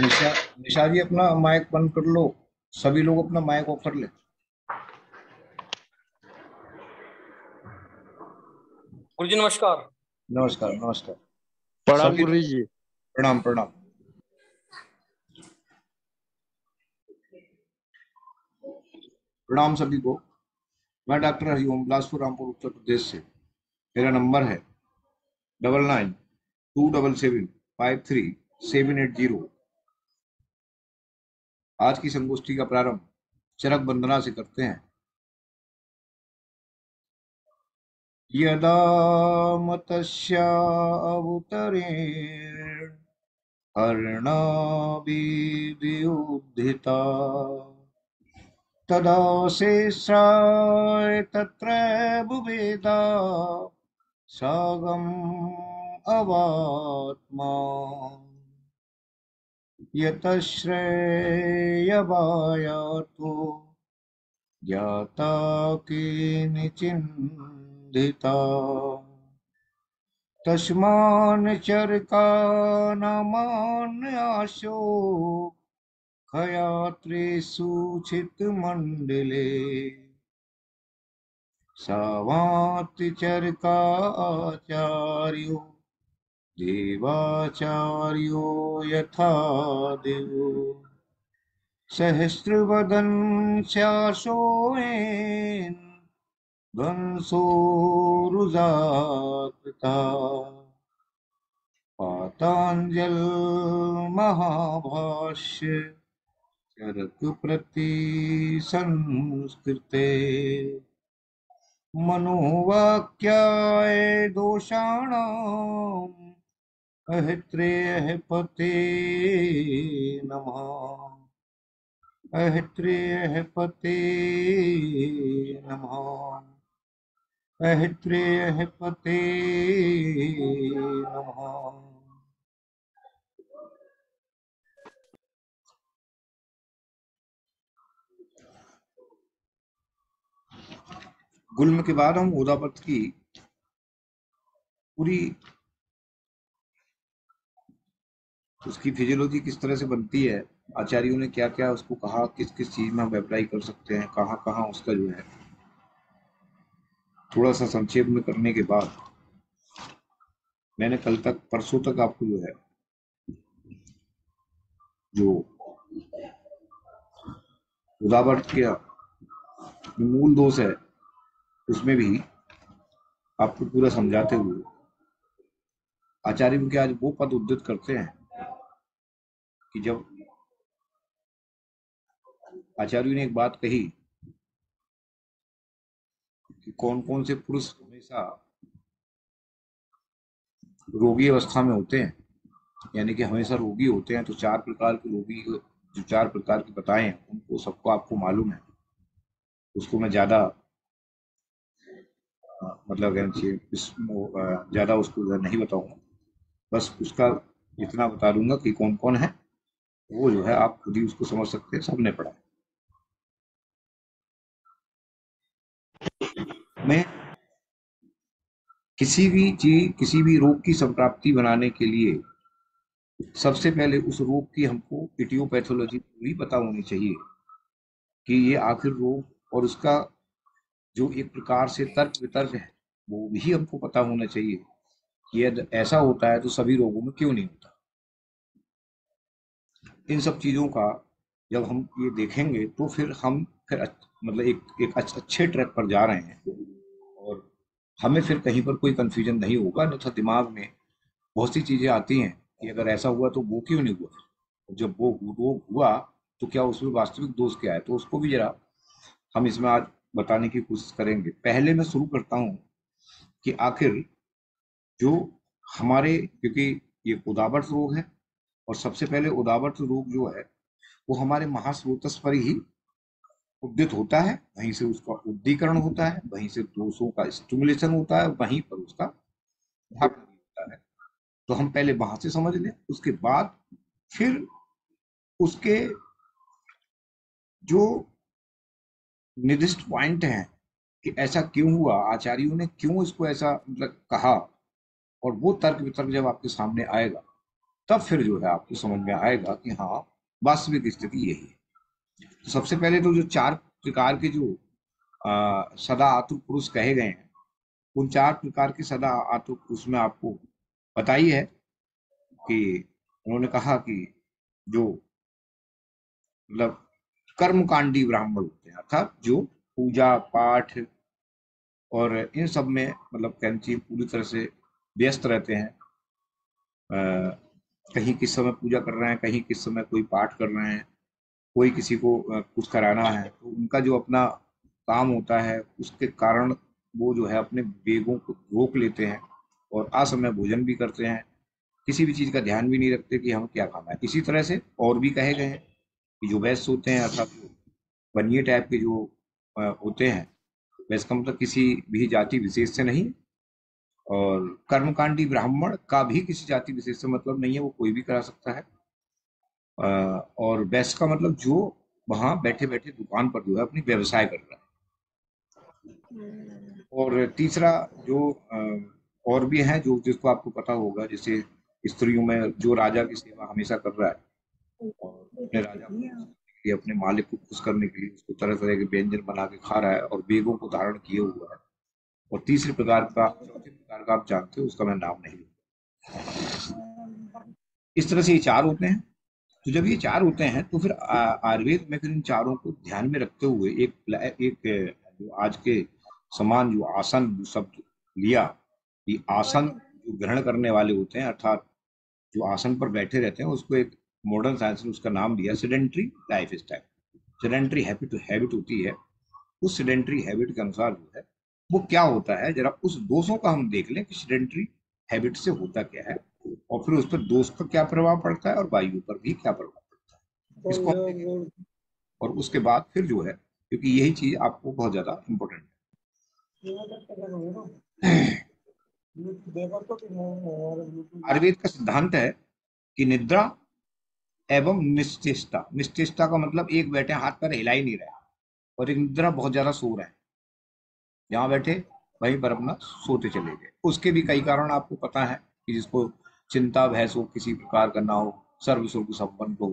निशा निशा जी अपना माइक बंद कर लो। सभी लोग अपना माइक ऑफ कर ले। गुरु जी नमस्कार। नमस्कार नमस्कार। प्रणाम सभी गुरु लोग जी। प्रणाम प्रणाम। प्रणाम सभी को। मैं डॉक्टर हरिओम बिलासपुर रामपुर उत्तर प्रदेश से। मेरा नंबर है 9927753780। आज की संगोष्ठी का प्रारंभ चरक वंदना से करते हैं। यदा मतस्यावतरेण अर्णाभिर्विद्युद्धिता तदा शेषाय तत्र बुभेदा सागम अवात्मा यतश्रेयवायातो ज्ञाता किंचिन्दिता तस्मान् चरका नामान्यासो खयात्रेषु चित्तमण्डले सावातिचरका आचार्यो देवाचार्यो यथा देवो सहस्रवदन स्यासोऽयेन वंशो रुजाकृता पातांजल महाभाष्य चरक प्रति संस्कृते मनोवाक्याय दोषाणाम् अहित्रेयः पते नमः। अहित्रेयः पते नमः। अहित्रेयः पते नमः। गुल्म के बाद हम ओदापत की पूरी उसकी फिजियोलॉजी किस तरह से बनती है, आचार्यों ने क्या क्या उसको कहा, किस किस चीज में हम अप्लाई कर सकते हैं, कहाँ कहाँ उसका जो है थोड़ा सा संक्षेप में करने के बाद मैंने कल तक परसों तक आपको जो है जो उदावरत के मूल दोष है उसमें भी आपको पूरा समझाते हुए आचार्य के आज वो पद उद्धृत करते हैं कि जब आचार्य ने एक बात कही कि कौन कौन से पुरुष हमेशा रोगी अवस्था में होते हैं, यानी कि हमेशा रोगी होते हैं, तो चार प्रकार के रोगी जो चार प्रकार के बताए हैं उनको सबको आपको मालूम है। उसको मैं ज्यादा मतलब कहना चाहिए ज्यादा उसको नहीं बताऊंगा, बस उसका इतना बता दूंगा कि कौन कौन है। वो जो है आप खुद ही उसको समझ सकते हैं, सबने पढ़ा है। मैं किसी भी चीज किसी भी रोग की संप्राप्ति बनाने के लिए सबसे पहले उस रोग की हमको इटियोपैथोलॉजी पूरी पता होनी चाहिए कि ये आखिर रोग और उसका जो एक प्रकार से तर्क वितर्क है वो भी हमको पता होना चाहिए कि यदि ऐसा होता है तो सभी रोगों में क्यों नहीं होता। इन सब चीजों का जब हम ये देखेंगे तो फिर हम फिर मतलब एक अच्छे ट्रैक पर जा रहे हैं और हमें फिर कहीं पर कोई कंफ्यूजन नहीं होगा। अन्यथा दिमाग में बहुत सी चीजें आती हैं कि अगर ऐसा हुआ तो वो क्यों नहीं हुआ, जब वो रोग हुआ तो क्या उसमें वास्तविक दोष क्या है, तो उसको भी जरा हम इसमें आज बताने की कोशिश करेंगे। पहले मैं शुरू करता हूँ कि आखिर जो हमारे, क्योंकि ये उदावत रोग है और सबसे पहले उदावत रोग जो है वो हमारे महास्रोतस पर ही उद्दित होता है, वहीं से उसका उद्दीकरण होता है, वहीं से दोषों का स्टिमुलेशन होता है, वहीं पर उसका भाग होता है। तो हम पहले वहां से समझ लें, उसके बाद फिर उसके जो निर्दिष्ट पॉइंट हैं कि ऐसा क्यों हुआ, आचार्यों ने क्यों इसको ऐसा मतलब कहा, और वो तर्क वितर्क जब आपके सामने आएगा तब फिर जो है आपको समझ में आएगा कि हाँ, वास्तविक स्थिति यही है। तो सबसे पहले तो जो चार प्रकार के जो सदा आतुर पुरुष कहे गए हैं, उन चार प्रकार के सदा आतुर पुरुष में आपको पता ही है कि उन्होंने कहा कि जो मतलब कर्मकांडी ब्राह्मण होते हैं, अर्थात जो पूजा पाठ और इन सब में मतलब कैंची पूरी तरह से व्यस्त रहते हैं। कहीं किस समय पूजा कर रहे हैं, कहीं किस समय कोई पाठ कर रहे हैं, कोई किसी को कुछ कराना है, तो उनका जो अपना काम होता है उसके कारण वो जो है अपने वेगों को रोक लेते हैं और असमय भोजन भी करते हैं, किसी भी चीज का ध्यान भी नहीं रखते कि हम क्या खाना है। इसी तरह से और भी कहे गए हैं कि जो वैश्य होते हैं, अर्थात जो वन्य टाइप के जो होते हैं, वैश्य का मतलब किसी भी जाति विशेष से नहीं, और कर्मकांडी ब्राह्मण का भी किसी जाति विशेष से मतलब नहीं है, वो कोई भी करा सकता है। और वैश्य का मतलब जो वहां बैठे बैठे दुकान पर जो है अपनी व्यवसाय कर रहा है। और तीसरा जो और भी है जो जिसको आपको पता होगा, जैसे स्त्रियों में जो राजा की सेवा हमेशा कर रहा है और अपने राजा को खुश करने के लिए, अपने मालिक को खुश करने के लिए उसको तरह तरह के व्यंजन बना के खा रहा है और वेगों को धारण किए हुआ है। और तीसरे प्रकार का, चौथे प्रकार का आप जानते हो, उसका मैं नाम नहीं लूंगा। इस तरह से ये चार होते हैं। तो जब ये चार होते हैं तो फिर आयुर्वेद में फिर इन चारों को ध्यान में रखते हुए एक जो आज के समान जो आसन जो शब्द लिया, कि आसन जो ग्रहण करने वाले होते हैं, अर्थात जो आसन पर बैठे रहते हैं, उसको एक मॉडर्न साइंस ने उसका नाम दिया sedentary life style. Sedentary habit habit होती है। उस सेडेंट्री हैबिट के अनुसार जो है वो क्या होता है, जरा उस दोषों का हम देख लें कि सेडेंट्री हैबिट से होता क्या है, और फिर उस पर दोष का क्या प्रभाव पड़ता है और वायु पर भी क्या प्रभाव पड़ता है, इसको हम देखेंगे। और उसके बाद फिर जो है, क्योंकि यही चीज आपको बहुत ज्यादा इम्पोर्टेंट है। आयुर्वेद का सिद्धांत है कि निद्रा एवं निश्चेष्टा। निश्चेष्टा का मतलब एक बैठे हाथ पैर हिला ही नहीं रहा, और एक निद्रा बहुत ज्यादा सो रहा है, जहां बैठे वहीं पर अपना सोते चले गए। उसके भी कई कारण आपको पता है कि जिसको चिंता भय हो, किसी प्रकार का ना हो, सर्व सुख संपन्न हो,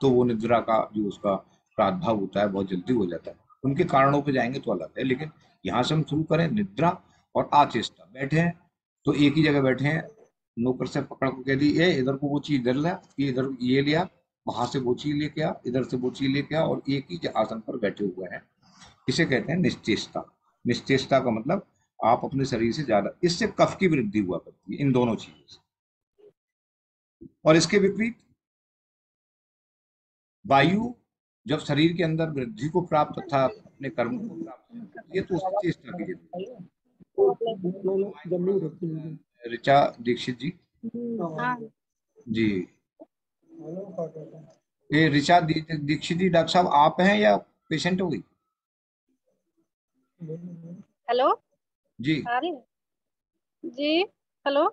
तो वो निद्रा का जो उसका प्रादुर्भाव होता है बहुत जल्दी हो जाता है। उनके कारणों पे जाएंगे तो अलग है, लेकिन यहाँ से हम शुरू करें निद्रा और आचेष्टा। बैठे हैं तो एक ही जगह बैठे हैं, नौकर से पकड़ को कह दी ए इधर को वो चीज इधर ला, ये इधर ये लिया, वहां से वो चीज लेके आ, इधर से वो चीज लेके आ, और एक ही आसन पर बैठे हुए हैं। इसे कहते हैं निश्चेष्टा। निश्चेष्टा का मतलब आप अपने शरीर से ज्यादा, इससे कफ की वृद्धि हुआ करती है इन दोनों चीजों से। और इसके विपरीत वायु जब शरीर के अंदर वृद्धि को प्राप्त तथा अपने कर्मों को प्राप्त करती है तो उसे चेष्टा की जरूरत है। ऋचा दीक्षित जी। हाँ जी। ये ऋचा दीक्षित जी, डॉक्टर साहब आप हैं या पेशेंट हो गई? हेलो जी। अरे जी हेलो।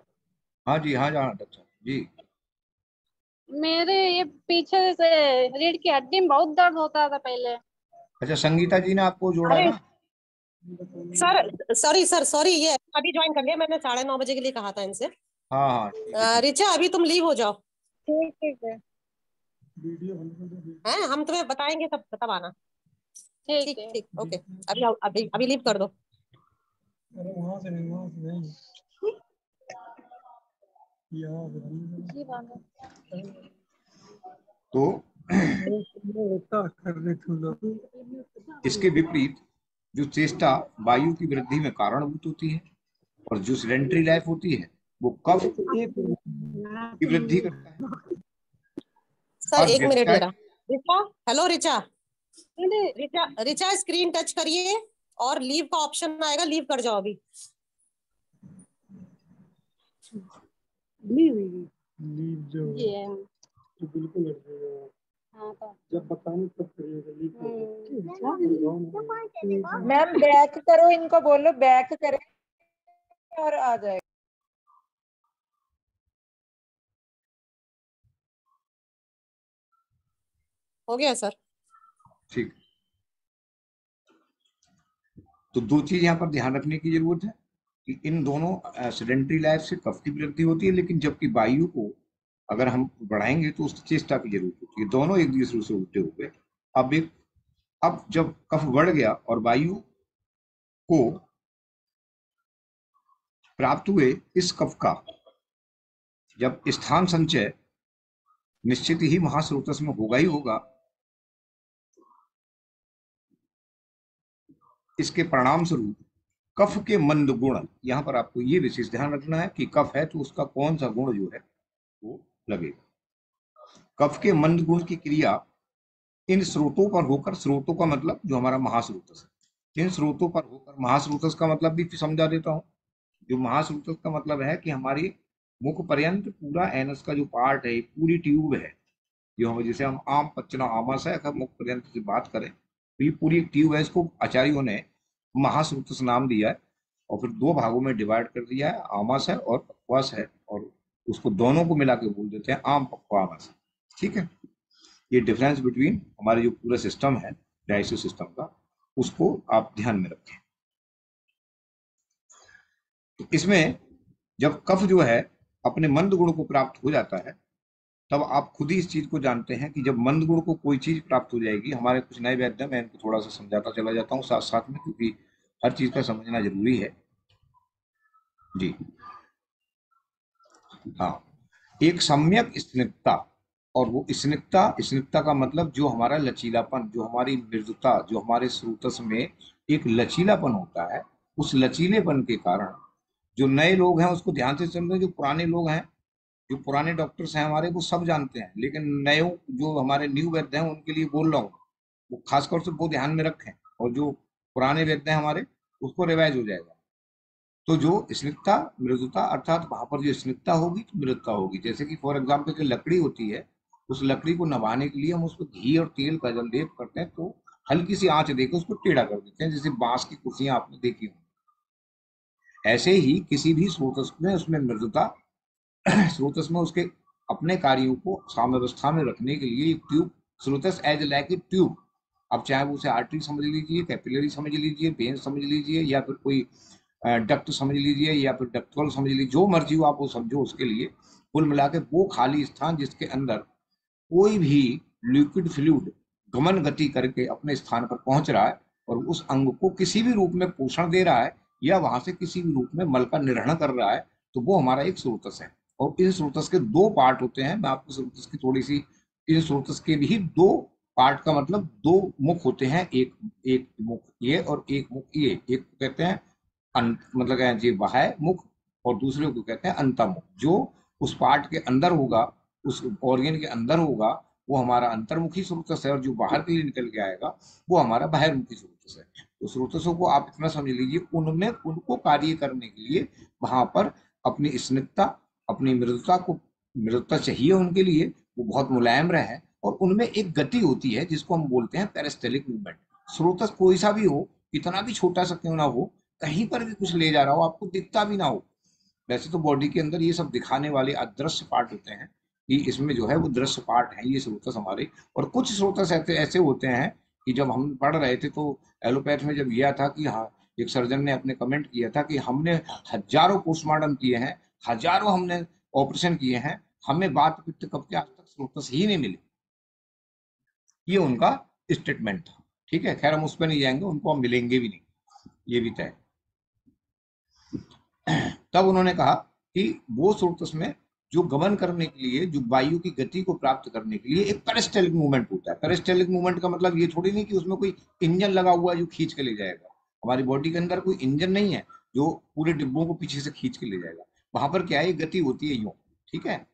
हाँ जी, हाँ हाँ डॉक्टर साहब जी। मेरे ये पीछे से रीढ़ की हड्डी में बहुत दर्द होता था पहले। अच्छा, संगीता जी ने आपको जोड़ा है अरे ना? सर, सॉरी ये अभी ज्वाइन कर लिया मैंने, 9:30 बजे के लिए कहा था इनसे। हाँ हाँ, ठीक है ठीक रिचा अभी तुम लीव हो जाओ। ठीक ठीक है। हैं, हम तुम्हें बताएंगे तब आना। ठीक ठीक है। ठीक, ओके। अभी लीव कर दो। जी बाबा। तो इसके विपरीत जो चेष्टा वायु की वृद्धि में कारणभूत होती है, और जो सेडेंट्री लाइफ होती है वो कफ की वृद्धि करता है। सर और एक मिनट व्यवसाय, जरा। रिचा, हेलो रिचा। अरे रिचा रिचा स्क्रीन टच करिए और लीव का ऑप्शन आएगा, लीव कर जाओ अभी। लीव जो ये तो बिल्कुल हट जाएगा। हाँ तो जब बताने तब करिएगा, लीव मैम बैक करो, इनको बोलो बैक करें और आ जाएगा। हो गया सर? ठीक। तो दो चीज यहाँ पर ध्यान रखने की जरूरत है कि इन दोनों सेडेंट्री लाइफ से कफ की वृद्धि होती है, लेकिन जबकि वायु को अगर हम बढ़ाएंगे तो उसकी चेष्टा की जरूरत होती है, दोनों एक दूसरे से उल्टे हो गए। अब जब कफ बढ़ गया और वायु को प्राप्त हुए इस कफ का जब स्थान संचय निश्चित ही महास्रोतस में होगा ही होगा, इसके परिणाम स्वरूप कफ के मंद गुण, यहां पर आपको ये विशेष ध्यान रखना है कि कफ है तो उसका कौन सा गुण जो है वो लगेगा। कफ के मंद गुण की क्रिया इन स्रोतों पर होकर, स्रोतों का मतलब जो हमारा महास्रोतस है, इन स्रोतों पर होकर, महास्रोतस का मतलब भी समझा देता हूं। जो महास्रोतस का मतलब है कि हमारी मुख पर्यंत पूरा एनस का जो पार्ट है, पूरी ट्यूब है, जो हम जैसे हम आम पचना आमस है, अगर मुख पर्यंत की बात करें तो ये पूरी एक ट्यूब है, इसको आचार्यों ने महास्रोतस नाम दिया है और फिर दो भागों में डिवाइड कर दिया है, आमस है और पक्वास है, और उसको दोनों को मिला के बोल देते हैं आम पक्वामस। ठीक है, ये डिफरेंस बिटवीन हमारे जो पूरा सिस्टम है डाइजेस्टिव सिस्टम का, उसको आप ध्यान में रखें। तो इसमें जब कफ जो है अपने मंद गुण को प्राप्त हो जाता है, तब आप खुद ही इस चीज को जानते हैं कि जब मंद गुण को कोई चीज प्राप्त हो जाएगी, हमारे कुछ नए वैद्य, मैं इनको थोड़ा सा समझाता चला जाता हूँ साथ साथ में, क्योंकि हर चीज का समझना जरूरी है जी। हाँ, एक सम्यक स्निग्धता, और वो स्निग्धता का मतलब जो हमारा लचीलापन, जो हमारी मृदुता, जो हमारे स्रोतस में एक लचीलापन होता है, उस लचीलेपन के कारण जो नए लोग हैं उसको ध्यान से सुन रहे, जो पुराने लोग हैं, जो पुराने डॉक्टर्स हैं हमारे, वो सब जानते हैं, लेकिन नए जो हमारे न्यू वैद्य हैं उनके लिए बोल रहा हूँ, वो खासतौर से वो ध्यान में रखें, और जो पुराने वैद्य हैं हमारे उसको रिवाइज हो जाएगा। तो जो स्निग्धता, मृदुता, अर्थात वहां पर जो स्निग्धता होगी तो मृदुता होगी। जैसे कि फॉर एग्जाम्पल जो लकड़ी होती है, उस लकड़ी को नभाने के लिए हम उसको घी और तेल का जब लेप करते हैं तो हल्की सी आंच देकर उसको टेढ़ा कर देते हैं, जैसे बांस की कुर्सियां आपने देखी होंगी। ऐसे ही किसी भी स्रोतस में उसमें मृदुता, स्रोतस में उसके अपने कार्यों को साम्यावस्था में रखने के लिए एक ट्यूब, स्रोतस एज लाइक ए ट्यूब, अब चाहे वो उसे आर्टरी समझ लीजिए, कैपिलरी समझ लीजिए, वेन समझ लीजिए, या फिर कोई डक्ट समझ लीजिए, या फिर डक्टल समझ लीजिए, जो मर्जी हो आप वो समझो। उसके लिए कुल मिला के वो खाली स्थान जिसके अंदर कोई भी लिक्विड फ्लूइड गमन गति करके अपने स्थान पर पहुंच रहा है और उस अंग को किसी भी रूप में पोषण दे रहा है या वहां से किसी भी रूप में मल का निर्वहन कर रहा है, तो वो हमारा एक स्रोतस है। और इन स्रोतस के दो पार्ट होते हैं, मैं आपको स्रोतस की थोड़ी सी, इन स्रोतस के भी दो पार्ट का मतलब दो मुख होते हैं, एक एक मुख ये और एक मुख ये, एक को कहते हैं मतलब जी बाह्य मुख और दूसरे को कहते हैं अंतर्मुख। जो उस पार्ट के अंदर होगा, उस ऑर्गन के अंदर होगा, वो हमारा अंतर्मुखी स्रोतस है, और जो बाहर के लिए निकल के आएगा वो हमारा बाहरमुखी स्रोतस है। तो स्रोतसों को आप इतना समझ लीजिए, उनमें उनको कार्य करने के लिए वहां पर अपनी स्निग्धता, अपनी मृदुता को, मृदुता चाहिए उनके लिए, वो बहुत मुलायम रहे, और उनमें एक गति होती है जिसको हम बोलते हैं पेरिस्टेलिक मूवमेंट। स्रोतस कोई सा भी हो, कितना भी छोटा सा क्यों ना हो, कहीं पर भी कुछ ले जा रहा हो, आपको दिखता भी ना हो। वैसे तो बॉडी के अंदर ये सब दिखाने वाले अदृश्य पार्ट होते हैं, कि इसमें जो है वो दृश्य पार्ट है ये स्रोतस हमारे। और कुछ स्रोतस ऐसे ऐसे होते हैं कि जब हम पढ़ रहे थे तो एलोपैथ में जब यह था कि हाँ, एक सर्जन ने अपने कमेंट किया था कि हमने हजारों पोस्टमार्टम किए हैं, हजारों हमने ऑपरेशन किए हैं, हमें बात पित्त कफ के आज तक स्रोतस ही नहीं मिले। ये उनका स्टेटमेंट था। ठीक है, खैर हम उस पर नहीं जाएंगे, उनको हम मिलेंगे भी नहीं, ये भी तय। तब उन्होंने कहा कि वो स्रोतस में जो गमन करने के लिए, जो वायु की गति को प्राप्त करने के लिए एक पेरिस्टेलिक मूवमेंट होता है। पेरिस्टेलिक मूवमेंट का मतलब ये थोड़ी नहीं कि उसमें कोई इंजन लगा हुआ है जो खींच के ले जाएगा। हमारी बॉडी के अंदर कोई इंजन नहीं है जो पूरे डिब्बों को पीछे से खींच के ले जाएगा। वहां पर क्या है, गति होती है यूं, ठीक है,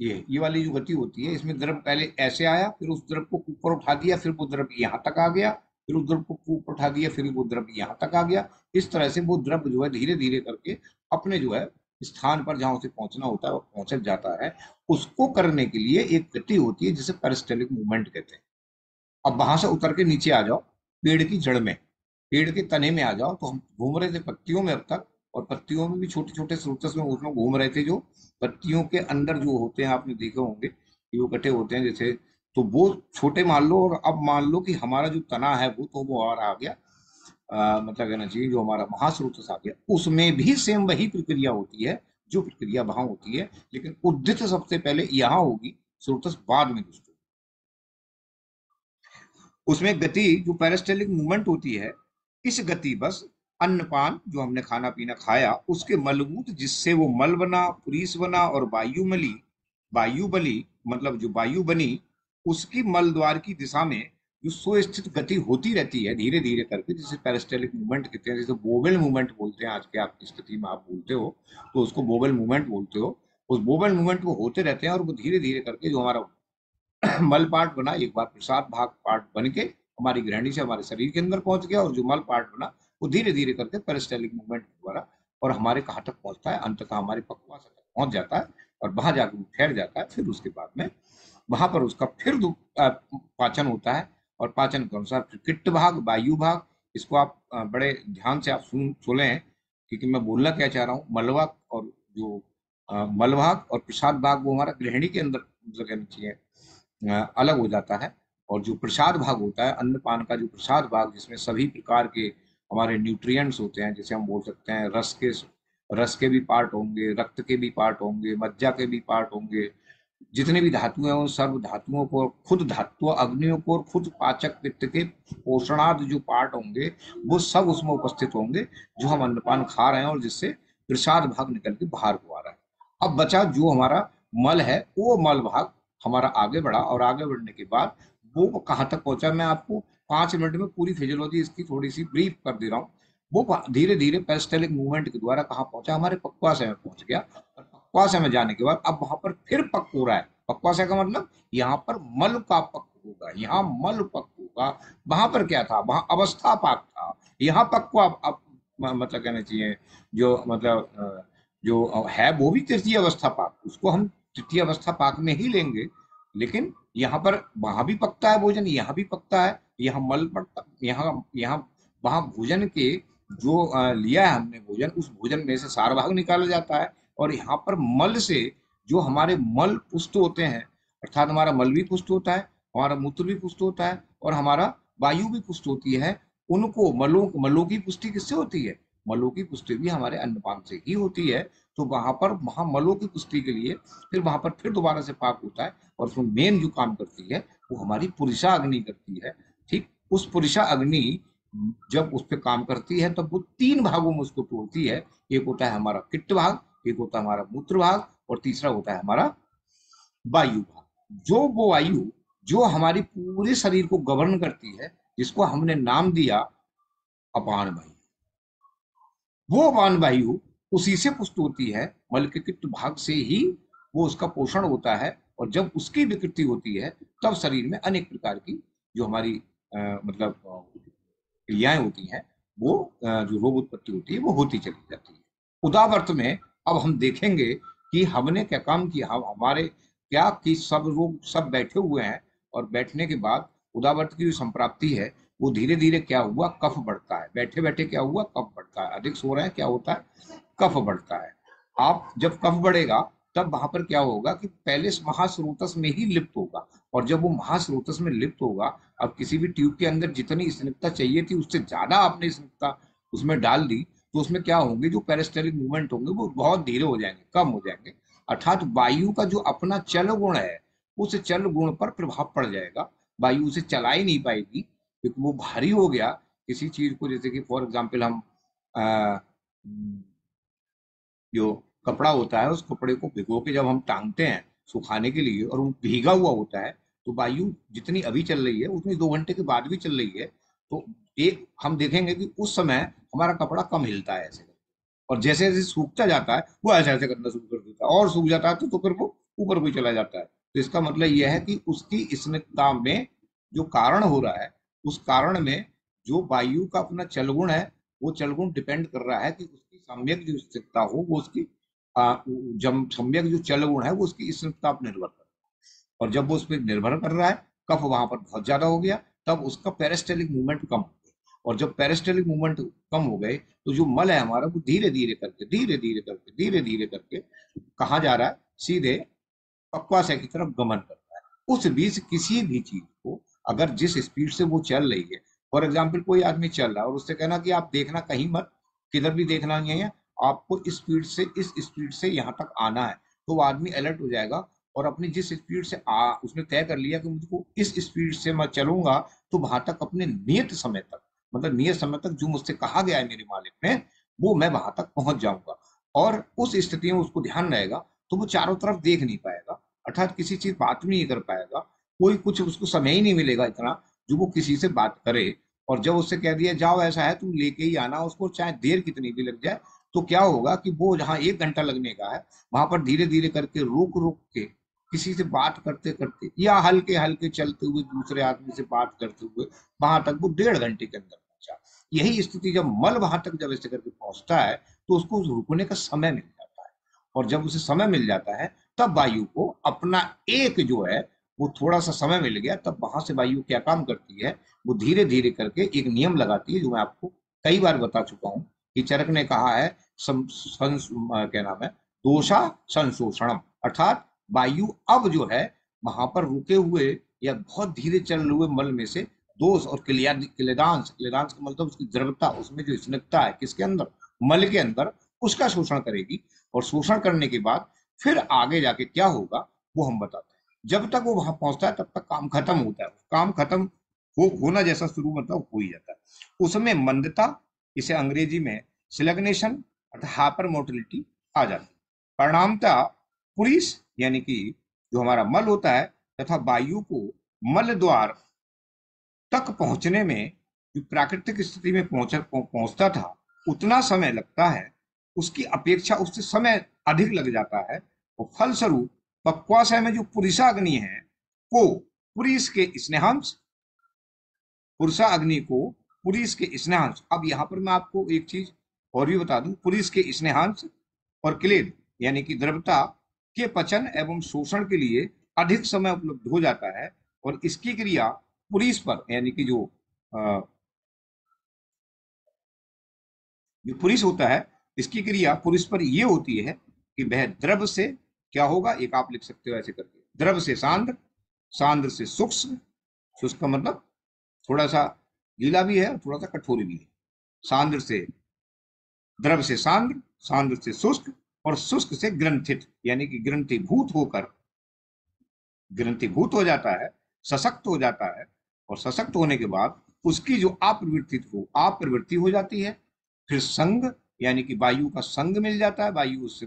ये वाली जो गति होती है, इसमें द्रव पहले ऐसे आया, फिर उस द्रव को ऊपर उठा दिया, फिर वो द्रव यहाँ तक आ गया, फिर उस द्रव को ऊपर उठा दिया, फिर वो द्रव यहाँ तक आ गया। इस तरह से वो द्रव जो है धीरे धीरे करके अपने जो है स्थान पर जहां उसे पहुंचना होता है वो पहुंच जाता है। उसको करने के लिए एक गति होती है जिसे पेरिस्टेलिक मूवमेंट कहते हैं। अब वहां से उतर के नीचे आ जाओ, पेड़ की जड़ में, पेड़ के तने में आ जाओ, तो हम घूम रहे थे पत्तियों में अब तक, और पत्तियों में भी छोटे छोटे स्रोतस में उसमें घूम रहे थे, जो पत्तियों के अंदर जो होते हैं आपने देखे होंगे कि वो कटे होते हैं जैसे, तो वो छोटे मान लो, और अब मान लो कि हमारा जो तना है वो तो वो आ गया, मतलब कहना चाहिए जो हमारा महास्रोतस आ गया, उसमें भी सेम वही प्रक्रिया होती है जो प्रक्रिया वहां होती है, लेकिन उद्धित सबसे पहले यहाँ होगी, स्रोतस बाद में दुष्ट होगी। उसमें गति जो पेरिस्टेलिक मूवमेंट होती है, इस गति बस अन्नपान जो हमने खाना पीना खाया उसके मलबूत जिससे वो मल बना, पुरीस बना और वायु बली मतलब जो वायु बनी, उसकी मल द्वार की दिशा में जो सुस्थित गति होती रहती है धीरे धीरे करके, जिसे पेरिस्टेलिक मूवमेंट कहते हैं, जैसे बोवेल मूवमेंट बोलते हैं आज के आपकी स्थिति में आप बोलते हो तो उसको बोवेल मूवमेंट बोलते हो। उस बोवेल मूवमेंट वो होते रहते हैं और वो धीरे धीरे करके जो हमारा मल पार्ट बना, एक बार प्रसाद भाग पार्ट बन के हमारी ग्रहणी से हमारे शरीर के अंदर पहुंच गया, और जो मल पार्ट बना वो धीरे धीरे करके पेरिस्टेलिक मूवमेंट के द्वारा और हमारे कहाँ तक पहुंचता है, अंततः हमारे पक्वास तक पहुंच जाता है और वहां जाकर वो ठहर जाता है। फिर उसके बाद में वहां पर उसका फिर पाचन होता है, और पाचन के अनुसार फिर किट्ट भाग, वायु भाग। इसको आप बड़े ध्यान से आप सुने, क्योंकि मैं बोलना क्या चाह रहा हूँ। मलभाग और जो मलभाग और प्रसाद भाग वो हमारा गृहिणी के अंदर मतलब कहना चाहिए अलग हो जाता है, और जो प्रसाद भाग होता है अन्नपान का जो प्रसाद भाग, जिसमें सभी प्रकार के हमारे न्यूट्रिएंट्स होते हैं, जैसे हम बोल सकते हैं रस के भी पार्ट होंगे, रक्त के भी पार्ट होंगे, मज्जा के भी पार्ट होंगे, जितने भी धातु हैं उन सर्व धातुओं को, खुद धातु अग्नियों को और खुद पाचक पित्त के पोषणार्थ जो पार्ट होंगे वो सब उसमें उपस्थित होंगे, जो हम अन्नपान खा रहे हैं और जिससे प्रसाद भाग निकल के बाहर को आ रहा है। अब बचा जो हमारा मल है, वो मल भाग हमारा आगे बढ़ा, और आगे बढ़ने के बाद वो कहाँ तक पहुंचा, मैं आपको 5 मिनट में पूरी फिजियोलॉजी इसकी थोड़ी सी ब्रीफ कर दे रहा हूँ। वो धीरे धीरे पेरिस्टेलिक मूवमेंट के द्वारा कहाँ पहुंचा, हमारे पक्वाशय में पहुंच गया, और पक्वाशय में जाने के बाद अब वहां पर फिर पक हो रहा है। पक्वाशय का मतलब यहाँ पर मल का पक होगा, यहाँ मल पक होगा। वहां पर क्या था, वहां अवस्था पाक था, यहाँ पक्वा मतलब कहना चाहिए जो मतलब जो है वो भी तृतीय अवस्था पाक, उसको हम तृतीय अवस्था पाक में ही लेंगे। लेकिन यहाँ पर वहां भी पकता है भोजन, यहाँ भी पकता है, यहाँ मल पकता, यहाँ वहां भोजन के जो लिया है हमने भोजन, उस भोजन में से सार भाग निकाला जाता है, और यहाँ पर मल से जो हमारे मल पुष्ट होते हैं, अर्थात हमारा मल भी पुष्ट होता है, हमारा मूत्र भी पुष्ट होता है, और हमारा वायु भी पुष्ट होती है। उनको मलों की पुष्टि किससे होती है, मलों की पुष्टि भी हमारे अन्नपान से ही होती है। तो वहां मलों की पुष्टि के लिए फिर वहां पर फिर दोबारा से पाक होता है, और उसमें मेन जो काम करती है वो हमारी पुरुषा अग्नि करती है। ठीक, उस पुरुषा अग्नि जब उस पर काम करती है तब वो 3 भागों में उसको तोड़ती है। एक होता है हमारा किट्ट भाग, एक होता है हमारा मूत्र भाग, और तीसरा होता है हमारा वायु भाग। जो वो वायु जो हमारी पूरे शरीर को गवर्न करती है, जिसको हमने नाम दिया अपान वायु, वो अपान वायु उसी से पुष्ट होती है, मल के किट्ट भाग से ही वो उसका पोषण होता है। और जब उसकी विकृति होती है तब शरीर में अनेक प्रकार की जो हमारी मतलब क्रियाएं होती हैं, वो जो रोग उत्पत्ति होती है वो होती चली जाती है। उदावर्त में अब हम देखेंगे कि हमने क्या काम किया, हमारे क्या कि सब लोग सब बैठे हुए हैं, और बैठने के बाद उदावर्त की जो संप्राप्ति है वो धीरे धीरे क्या हुआ, कफ बढ़ता है। बैठे बैठे क्या हुआ, कफ बढ़ता है। अधिक सो रहे हैं, क्या होता है, कफ बढ़ता है। आप जब कफ बढ़ेगा तब वहां पर क्या होगा कि पहले महास्रोतस में ही लिप्त होगा, और जब वो महास्रोतस में लिप्त होगा, अब किसी भी ट्यूब के अंदर जितनी स्निग्धता चाहिए थी उससे ज्यादा आपने स्निग्धता उसमें डाल दी, तो उसमें क्या होंगे, जो पेरिस्टेलिक मूवमेंट होंगे वो बहुत धीरे हो जाएंगे, कम हो जाएंगे। अर्थात वायु का जो अपना चल गुण है उस चल गुण पर प्रभाव पड़ जाएगा, वायु उसे चला ही नहीं पाएगी, क्योंकि वो भारी हो गया किसी चीज को। जैसे कि फॉर एग्जाम्पल हम जो कपड़ा होता है उस कपड़े को भिगो के जब हम टांगते हैं सुखाने के लिए, और वो भीगा हुआ होता है, तो वायु जितनी अभी चल रही है उतनी 2 घंटे के बाद भी चल रही है, तो एक हम देखेंगे कि उस समय हमारा कपड़ा कम हिलता है ऐसे, और जैसे जैसे सूखता जाता है वो ऐसे ऐसे करना शुरू कर देता है, और सूख जाता है तो फिर वो ऊपर को चला जाता है। तो इसका मतलब यह है कि उसकी स्निग्धता में जो कारण हो रहा है, उस कारण में जो वायु का अपना चलगुण है, वो चलगुण डिपेंड कर रहा है कि उसकी सम्यक जो स्थिरता हो वो उसकी जब सम्यक जो चलगुण है वो उसकी स्निग्धता पर निर्भर कर रहा है, और जब वो उस पर निर्भर कर रहा है, कफ वहां पर बहुत ज्यादा हो गया, तब उसका पेरिस्टेलिक मूवमेंट कम हो गया, और जब पेरिस्टेलिक मूवमेंट कम हो गए तो जो मल है हमारा वो धीरे धीरे करके कहाँ जा रहा है, सीधे पक्वाशय की तरफ गमन करता है। उस बीच किसी भी चीज को अगर जिस स्पीड से वो चल रही है, फॉर एग्जाम्पल कोई आदमी चल रहा है और उससे कहना कि आप देखना कहीं मत, किधर भी देखना नहीं है, आपको इस स्पीड से यहाँ तक आना है, तो वो आदमी अलर्ट हो जाएगा और अपनी जिस स्पीड से उसने तय कर लिया कि मुझको इस स्पीड से मैं चलूंगा तो वहां तक अपने नियत समय तक, मतलब नियत समय तक जो मुझसे कहा गया है मेरे मालिक ने, वो मैं वहां तक पहुंच जाऊंगा। और उस स्थिति में उसको ध्यान रहेगा तो वो चारों तरफ देख नहीं पाएगा, अर्थात किसी चीज बात नहीं कर पाएगा, कोई कुछ उसको समय ही नहीं मिलेगा इतना जो वो किसी से बात करे। और जब उससे कह दिया जाओ ऐसा है तुम लेके ही आना उसको, चाहे देर कितनी भी लग जाए, तो क्या होगा कि वो जहाँ 1 घंटा लगने का है वहां पर धीरे धीरे करके रुक रुक के किसी से बात करते करते या हल्के हल्के चलते हुए दूसरे आदमी से बात करते हुए वहां तक वो 1.5 घंटे के अंदर पहुंचा। यही स्थिति जब मल वहां तक जब ऐसे करके पहुंचता है तो उसको रुकने का समय मिल जाता है, और जब उसे समय मिल जाता है तब वायु को अपना एक जो है वो थोड़ा सा समय मिल गया, तब वहां से वायु क्या काम करती है, वो धीरे धीरे करके एक नियम लगाती है जो मैं आपको कई बार बता चुका हूं कि चरक ने कहा है क्या नाम है, दोषा संशोषणम, अर्थात वायु अब जो है वहां पर रुके हुए या बहुत धीरे चल रहे हुए मल में से दोष और क्लेदांश क्लेदांश का मतलब उसकी द्रवता, उसमें जो स्निग्धता है किसके अंदर, मल के अंदर, उसका शोषण करेगी। और शोषण करने के बाद फिर आगे जाके क्या होगा वो हम बताते हैं। जब तक वो वहां पहुंचता है तब तक काम खत्म होता है, काम खत्म होना जैसा शुरू मतलब हो ही जाता है। उसमें मंदता, इसे अंग्रेजी में स्लैग्नेशन अर्थात हाइपर मोटिलिटी आ जाती है। परिणामतः पुरीस यानी कि जो हमारा मल होता है तथा वायु को मल द्वार तक पहुंचने में जो प्राकृतिक स्थिति में पहुंचता था उतना समय लगता है, उसकी अपेक्षा उससे समय अधिक लग जाता है। और फलस्वरूप पक्वाशय में जो पुरुषाग्नि है को पुरीस के स्नेहांश, पुरुषाग्नि को पुरीस के स्नेहांश, अब यहाँ पर मैं आपको एक चीज और भी बता दूं, पुरीस के स्नेहांश और क्लेद यानी कि द्रवता के पचन एवं शोषण के लिए अधिक समय उपलब्ध हो जाता है। और इसकी क्रिया पुरीस पर यानी कि जो पुरीस होता है, इसकी क्रिया पुरीस पर यह होती है कि वह द्रव से क्या होगा, एक आप लिख सकते हो ऐसे करके, द्रव से सांद्र, सांद्र से सूक्ष्म, शुष्क का मतलब थोड़ा सा गीला भी है और थोड़ा सा कठोर भी है, सांद्र से द्रव से सांद्र, सांद्र से शुष्क और शुष्क से ग्रंथित यानी कि ग्रंथिभूत होकर, ग्रंथिभूत हो जाता है, सशक्त हो जाता है। और सशक्त होने के बाद उसकी जो अप्रवृत्ति हो जाती है, फिर संग यानी कि वायु का संग मिल जाता है, वायु उससे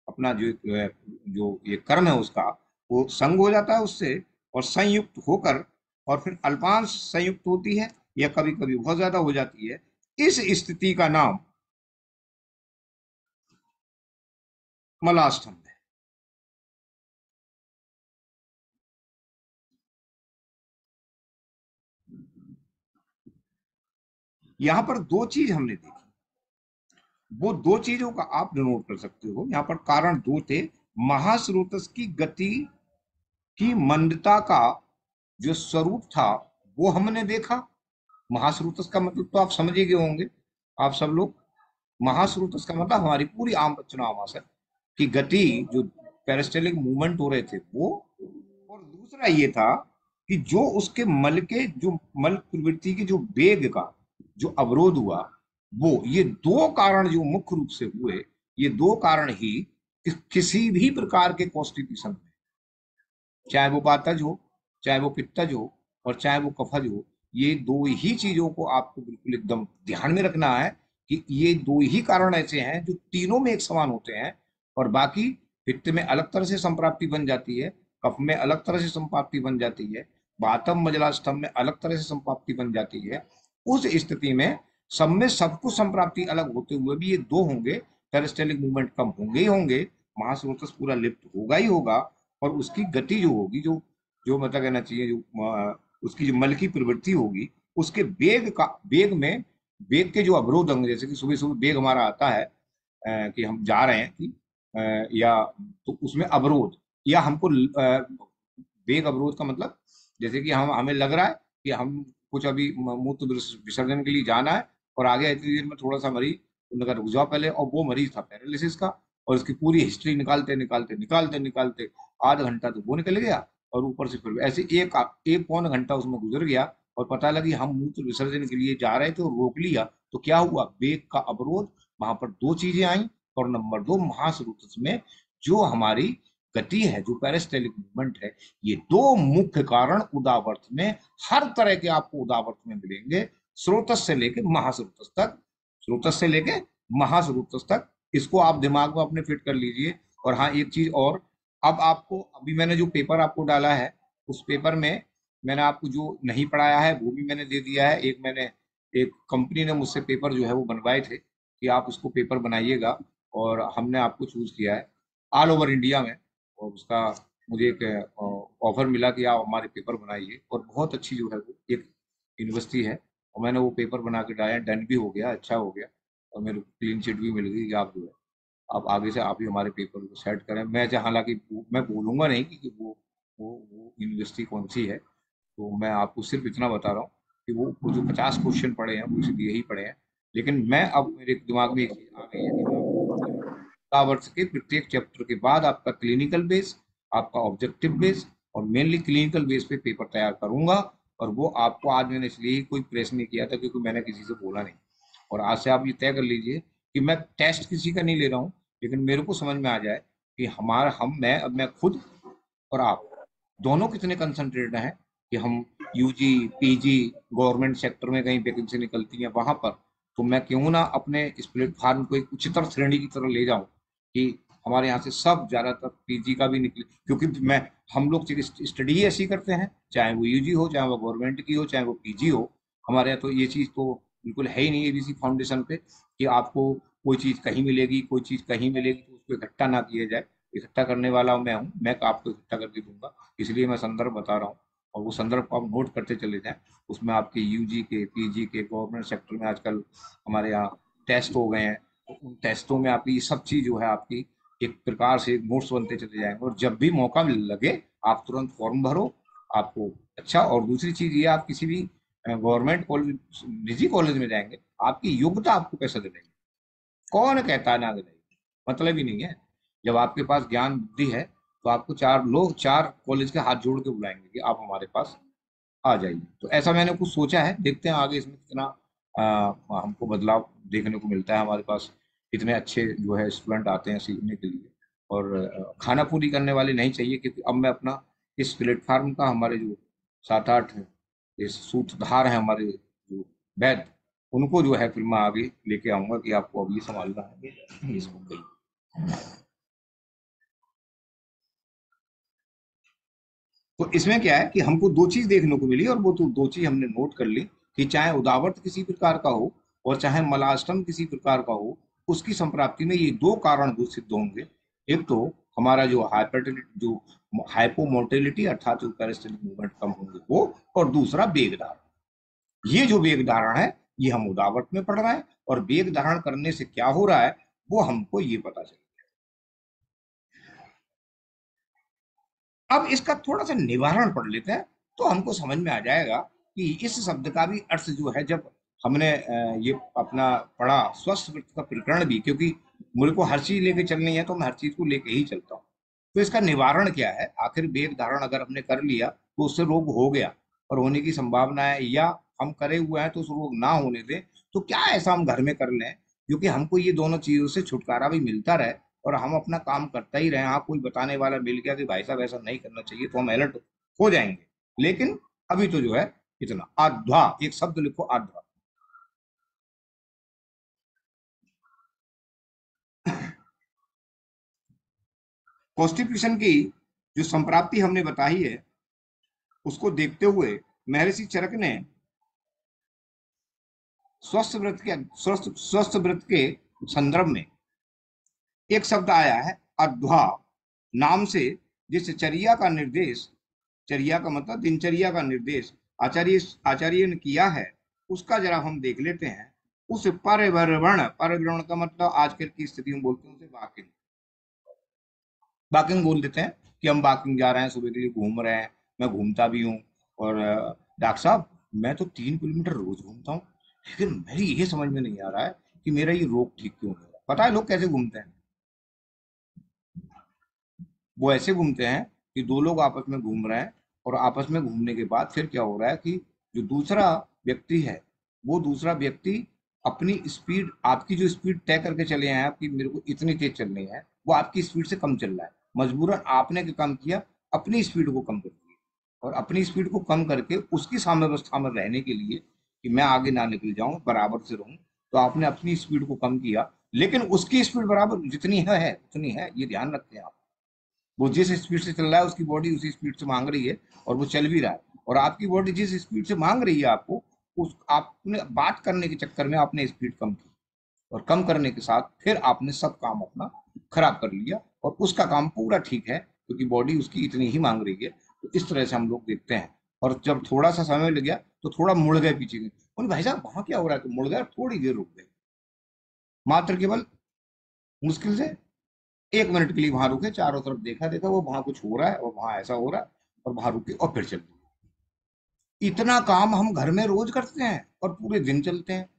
अपना जो ये कर्म है उसका वो संग हो जाता है उससे, और संयुक्त होकर और फिर अल्पांश संयुक्त होती है या कभी कभी बहुत ज्यादा हो जाती है। इस स्थिति का नाम मलास्थम है। यहां पर दो चीज हमने देखी, वो दो चीजों का आप नोट कर सकते हो। यहाँ पर कारण दो थे, महास्रोतस की गति की मंदता का जो स्वरूप था वो हमने देखा। महास्रोतस का मतलब तो आप समझ ही गए होंगे आप सब लोग, महास्रोतस का मतलब हमारी पूरी आम चुनाव भाषा की गति, जो पेरिस्टेलिक मूवमेंट हो रहे थे वो, और दूसरा ये था कि जो उसके मल के जो मल प्रवृत्ति के जो वेग का जो अवरोध हुआ, वो ये दो कारण जो मुख्य रूप से हुए, ये दो कारण ही किसी भी प्रकार के कॉन्स्टिट्यूशन में, चाहे वो वातज हो, चाहे वो पित्तज हो और चाहे वो कफज हो, ये दो ही चीजों को आपको बिल्कुल एकदम ध्यान में रखना है कि ये दो ही कारण ऐसे हैं जो तीनों में एक समान होते हैं। और बाकी पित्त में अलग तरह से संप्राप्ति बन जाती है, कफ में अलग तरह से संप्राप्ति बन जाती है, वातम मजलास्थम में अलग तरह से संप्राप्ति बन जाती है। उस स्थिति में सब में सब कुछ संप्राप्ति अलग होते हुए भी ये दो होंगे, पेरिस्टेलिक मूवमेंट कम होंगे ही होंगे, महास्रोतस पूरा लिप्त होगा ही होगा, और उसकी गति जो होगी, जो जो मतलब कहना चाहिए, जो उसकी जो मल की प्रवृत्ति होगी, उसके वेग में वेग के जो अवरोध होंगे, जैसे कि सुबह सुबह वेग हमारा आता है कि हम जा रहे हैं कि या तो उसमें अवरोध, या हमको वेग अवरोध का मतलब जैसे कि हमें लग रहा है कि हम कुछ अभी मूत्र विसर्जन के लिए जाना है और आगे इतनी देर में थोड़ा सा मरीज उनका रुक जाओ पहले, और वो मरीज था पैरालिसिस का, और उसकी पूरी हिस्ट्री निकालते निकालते निकालते निकालते आधा घंटा तो वो निकल गया, और ऊपर से फिर ऐसे एक पौन घंटा उसमें गुजर गया, और पता लगी हम मूत्र विसर्जन के लिए जा रहे थे और रोक लिया, तो क्या हुआ, वेग का अवरोध वहां पर दो चीजें आई। और नंबर दो, महासुरतस में जो हमारी गति है, जो पेरिस्टेलिक मूवमेंट है, ये दो मुख्य कारण उदावर्त में हर तरह के आपको उदावर्त में मिलेंगे, स्रोतस से लेके महास्रोतस तक, स्रोतस से लेके महास्रोतस तक। इसको आप दिमाग में अपने फिट कर लीजिए। और हाँ, एक चीज और, अब आपको, अभी मैंने जो पेपर आपको डाला है, उस पेपर में मैंने आपको जो नहीं पढ़ाया है वो भी मैंने दे दिया है। एक कंपनी ने मुझसे पेपर जो है वो बनवाए थे कि आप उसको पेपर बनाइएगा, और हमने आपको चूज किया है ऑल ओवर इंडिया में। और उसका मुझे एक ऑफर मिला कि आप हमारे पेपर बनाइए, और बहुत अच्छी जो है वो एक यूनिवर्सिटी है, और मैंने वो पेपर बना के डाला, डन भी हो गया, अच्छा हो गया, और मेरे को क्लीन चिट भी मिल गई कि आप जो है आप आगे से आप ही हमारे पेपर को सेट करें। हालांकि मैं बोलूंगा नहीं कि वो यूनिवर्सिटी कौन सी है, तो मैं आपको सिर्फ इतना बता रहा हूँ कि वो जो 50 क्वेश्चन पढ़े हैं वो इसलिए ही पढ़े हैं। लेकिन मैं, अब मेरे दिमाग में एक चीज आ गई है कि वर्ष के प्रत्येक चैप्टर के बाद आपका क्लिनिकल बेस, आपका ऑब्जेक्टिव बेस, और मेनली क्लिनिकल बेस पे पेपर तैयार करूंगा। और वो आपको आज मैंने इसलिए ही कोई प्रेस नहीं किया था क्योंकि मैंने किसी से बोला नहीं। और आज से आप ये तय कर लीजिए कि मैं टेस्ट किसी का नहीं ले रहा हूँ, लेकिन मेरे को समझ में आ जाए कि हमारा हम मैं खुद और आप दोनों कितने कंसंट्रेटेड हैं कि हम यूजी पीजी गवर्नमेंट सेक्टर में कहीं वैकेंसी निकलती है वहां पर, तो मैं क्यों ना अपने इस प्लेटफॉर्म को एक उच्चतर श्रेणी की तरह ले जाऊं कि हमारे यहाँ से सब ज्यादातर पीजी का भी निकले। क्योंकि मैं हम लोग स्टडी ही ऐसी करते हैं, चाहे वो यूजी हो, चाहे वो गवर्नमेंट की हो, चाहे वो पीजी हो। हमारे यहाँ तो ये चीज तो बिल्कुल है ही नहीं एबीसी फाउंडेशन पे कि आपको कोई चीज कहीं मिलेगी, कोई चीज कहीं मिलेगी, तो उसको इकट्ठा ना किया जाए। इकट्ठा करने वाला मैं हूँ, मैं आपको इकट्ठा करके दूंगा, इसलिए मैं संदर्भ बता रहा हूँ। और वो संदर्भ को आप नोट करते चले जाएं, उसमें आपके यूजी के पीजी के गवर्नमेंट सेक्टर में आजकल हमारे यहाँ टेस्ट हो गए हैं, तो उन टेस्टों में आपकी सब चीज जो है आपकी एक प्रकार से नोट्स बनते चले जाएंगे। और जब भी मौका लगे आप तुरंत फॉर्म भरो, आपको अच्छा। और दूसरी चीज ये, आप किसी भी गवर्नमेंट कॉलेज, निजी कॉलेज में जाएंगे, आपकी योग्यता आपको कैसे दिलाएगी, कौन कहता है ना दिलाएगी, मतलब ही नहीं है। जब आपके पास ज्ञान बुद्धि है तो आपको चार लोग, चार कॉलेज के हाथ जोड़ के बुलाएंगे कि आप हमारे पास आ जाइए। तो ऐसा मैंने कुछ सोचा है, देखते हैं आगे इसमें कितना हमको बदलाव देखने को मिलता है। हमारे पास इतने अच्छे जो है स्टूडेंट आते हैं सीखने के लिए, और खाना पूरी करने वाले नहीं चाहिए। क्योंकि अब मैं अपना इस प्लेटफार्म का, हमारे जो 7-8 ये सूत्रधार हैं हमारे जो वैद, उनको जो है फिर मैं आगे लेके आऊंगा कि आपको अब ये संभालना है इसको कही। तो इसमें क्या है कि हमको दो चीज देखने को मिली, और वो तो दो चीज हमने नोट कर ली कि चाहे उदावर्त किसी प्रकार का हो और चाहे मलाष्टम किसी प्रकार का हो, उसकी संप्राप्ति में ये दो कारणभूत सिद्ध होंगे। एक तो हमारा जो जो हाइपोमोटिलिटी अर्थात जो पेरिस्टेलिक मूवमेंट कम होंगे वो, और दूसरा वेग धारण। ये जो वेग धारण है ये हम उदावर्त में पढ़ रहे हैं, और वेग धारण करने से क्या हो रहा है वो हमको ये पता चल। अब इसका थोड़ा सा निवारण पढ़ लेते हैं तो हमको समझ में आ जाएगा कि इस शब्द का भी अर्थ जो है, जब हमने ये अपना पढ़ा स्वस्थ वृत्त का प्रकरण भी, क्योंकि मुझे को हर चीज लेके चलनी है तो मैं हर चीज को लेके ही चलता हूँ। तो इसका निवारण क्या है, आखिर वेग धारण अगर हमने कर लिया तो उससे रोग हो गया और होने की संभावना है, या हम करे हुए हैं तो उस रोग ना होने दें, तो क्या ऐसा हम घर में कर लें क्योंकि हमको ये दोनों चीजों से छुटकारा भी मिलता रहे और हम अपना काम करता ही रहे। हाँ, कोई बताने वाला मिल गया कि भाई साहब ऐसा नहीं करना चाहिए तो हम अलर्ट हो जाएंगे। लेकिन अभी तो जो है इतना आध्वा, एक शब्द लिखो आध्वा। कॉन्स्टिट्यूशन की जो संप्राप्ति हमने बताई है उसको देखते हुए महर्षि चरक ने स्वस्थ व्रत के संदर्भ में एक शब्द आया है अध्वा नाम से, जिस चर्या का निर्देश, चर्या का मतलब दिनचर्या का निर्देश आचार्य ने किया है, उसका जरा हम देख लेते हैं। उस परिभ्रमण, परिभ्रमण का मतलब आजकल की स्थिति में बोलते हैं उसे वॉकिंग, वॉकिंग बोल देते हैं कि हम वॉकिंग जा रहे हैं, सुबह के लिए घूम रहे हैं। मैं घूमता भी हूँ, और डॉक्टर साहब मैं तो 3 किलोमीटर रोज घूमता हूँ, लेकिन मेरी ये समझ में नहीं आ रहा है कि मेरा ये रोग ठीक क्यों नहीं हो रहा। पता है लोग कैसे घूमते हैं? वो ऐसे घूमते हैं कि दो लोग आपस में घूम रहे हैं, और आपस में घूमने के बाद फिर क्या हो रहा है कि जो दूसरा व्यक्ति है वो दूसरा व्यक्ति अपनी स्पीड, आपकी जो स्पीड तय करके चले हैं आप कि मेरे को इतनी तेज चलनी है, वो आपकी स्पीड से कम चल रहा है। मजबूरन आपने क्या काम किया, अपनी स्पीड को कम कर दिया, और अपनी स्पीड को कम करके उसकी साम्यावस्था में रहने के लिए कि मैं आगे ना निकल जाऊं, बराबर से रहूं, तो आपने अपनी स्पीड को कम किया, लेकिन उसकी स्पीड बराबर जितनी है उतनी है, ये ध्यान रखते हैं आप। वो जिस स्पीड से चल रहा है उसकी बॉडी उसी स्पीड से मांग रही है, और वो चल भी रहा है, और आपकी बॉडी जिस स्पीड से मांग रही है आपको, उस आपने बात करने के चक्कर में आपने स्पीड कम की, और कम करने के साथ फिर आपने सब काम अपना खराब कर लिया, और उसका काम पूरा ठीक है क्योंकि बॉडी उसकी इतनी ही मांग रही है। तो इस तरह से हम लोग देखते हैं, और जब थोड़ा सा समय लग गया तो थोड़ा मुड़ गए पीछे गए, बोले भाई साहब वहां क्या हो रहा है, तो मुड़ गए, थोड़ी देर रुक गए, मात्र केवल मुश्किल से 1 मिनट के लिए वहां रुके, चारों तरफ देखा देखा वो वहां कुछ हो रहा है और वहां ऐसा हो रहा है, और वहां रुके और फिर चल दिए। इतना काम हम घर में रोज करते हैं और पूरे दिन चलते हैं।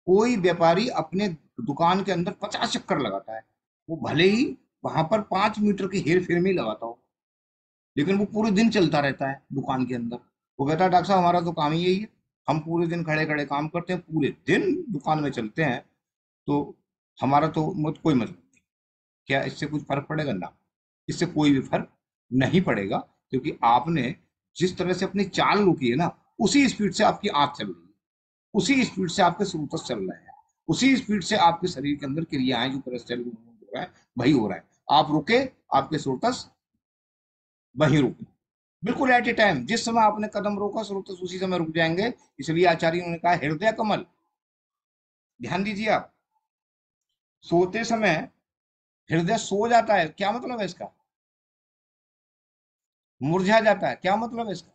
कोई व्यापारी अपने दुकान के अंदर 50 चक्कर लगाता है, वो भले ही वहां पर 5 मीटर की हेर फेर में ही लगाता हो, लेकिन वो पूरे दिन चलता रहता है दुकान के अंदर। वो कहता है डॉक्टर साहब हमारा तो काम ही यही है, हम पूरे दिन खड़े खड़े काम करते हैं, पूरे दिन दुकान में चलते हैं, तो हमारा तो कोई मतलब नहीं। क्या इससे कुछ फर्क पड़ेगा? ना, इससे कोई भी फर्क नहीं पड़ेगा, क्योंकि आपने जिस तरह से अपनी चाल रोकी है ना, उसी स्पीड से आपकी आंख चल रही है, उसी स्पीड से आपके स्रोतस चल रहे हैं, उसी स्पीड से आपके शरीर के अंदर क्रियाएं जो पेरिस्टाल्टिक मूवमेंट हो रहा है वही हो रहा है। आप रुके, आपके स्रोतस वहीं रुके, बिल्कुल एट ए टाइम। जिस समय आपने कदम रोका स्रोतस उसी समय रुक जाएंगे। इसलिए आचार्यों ने कहा हृदय कमल। ध्यान दीजिए आप, सोते समय हृदय सो जाता है, क्या मतलब है इसका? मुरझा जाता है, क्या मतलब है इसका?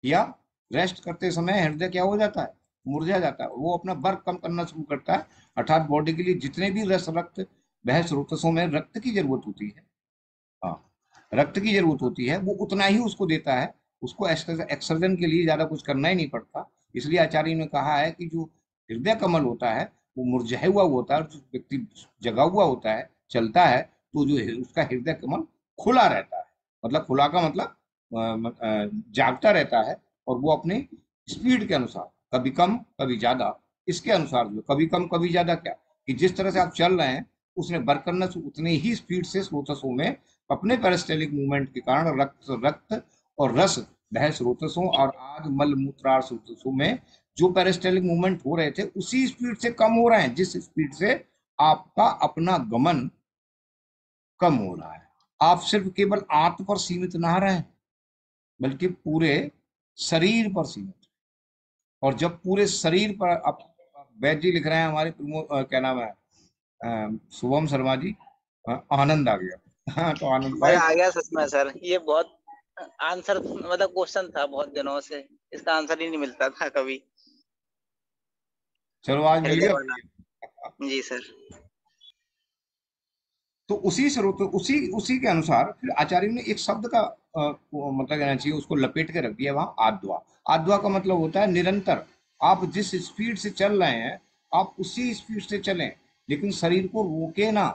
या रेस्ट करते समय हृदय क्या हो जाता है? मुरझा जाता है, वो अपना वर्क कम करना शुरू करता है। अर्थात बॉडी के लिए जितने भी रक्त वह स्रोतसों में रक्त की जरूरत होती है, हाँ, रक्त की जरूरत होती है, वो उतना ही उसको देता है। उसको एक्सर्जन के लिए ज्यादा कुछ करना ही नहीं पड़ता। इसलिए आचार्य ने कहा है कि जो हृदय कमल होता है वो मुरझाया हुआ होता है, और जो व्यक्ति जगा हुआ होता है, चलता है, तो जो है उसका हृदय कमल खुला रहता है। मतलब खुला का मतलब जागता रहता है, और वो अपने स्पीड के अनुसार कभी कम कभी ज्यादा, इसके अनुसार जो कभी कम कभी ज्यादा, क्या कि जिस तरह से आप चल रहे हैं उसने वर्क करना उतने ही स्पीड से स्रोतसों में अपने पेरिस्टाल्टिक मूवमेंट के कारण रक्त और रस वह स्रोतसों और आग मल मूत्रार स्रोतसों में जो पेरिस्टाल्टिक मूवमेंट हो रहे थे उसी स्पीड से कम हो रहे हैं, जिस स्पीड से आपका अपना गमन कम हो रहा है। आप सिर्फ केवल आंत पर सीमित ना रहे, बल्कि पूरे शरीर पर सीमित। और जब पूरे शरीर पर, आप वैद्य जी लिख रहे हैं हमारे क्या नाम है, शुभम शर्मा जी, आनंद आ गया। हाँ, तो आनंद भाई भाई आ गया सच में सर, ये बहुत आंसर मतलब क्वेश्चन था बहुत दिनों से, इसका आंसर ही नहीं मिलता था कभी। चलो आज मिल हृदय गया। वाला। जी सर। तो उसी स्रोत उसी उसी के अनुसार फिर आचार्य ने एक शब्द का मतलब कहना चाहिए, उसको लपेट के रख दिया वहां, आद्वा। आद्वा का मतलब होता है निरंतर। आप जिस स्पीड से चल रहे हैं आप उसी स्पीड से चलें, लेकिन शरीर को रोके ना।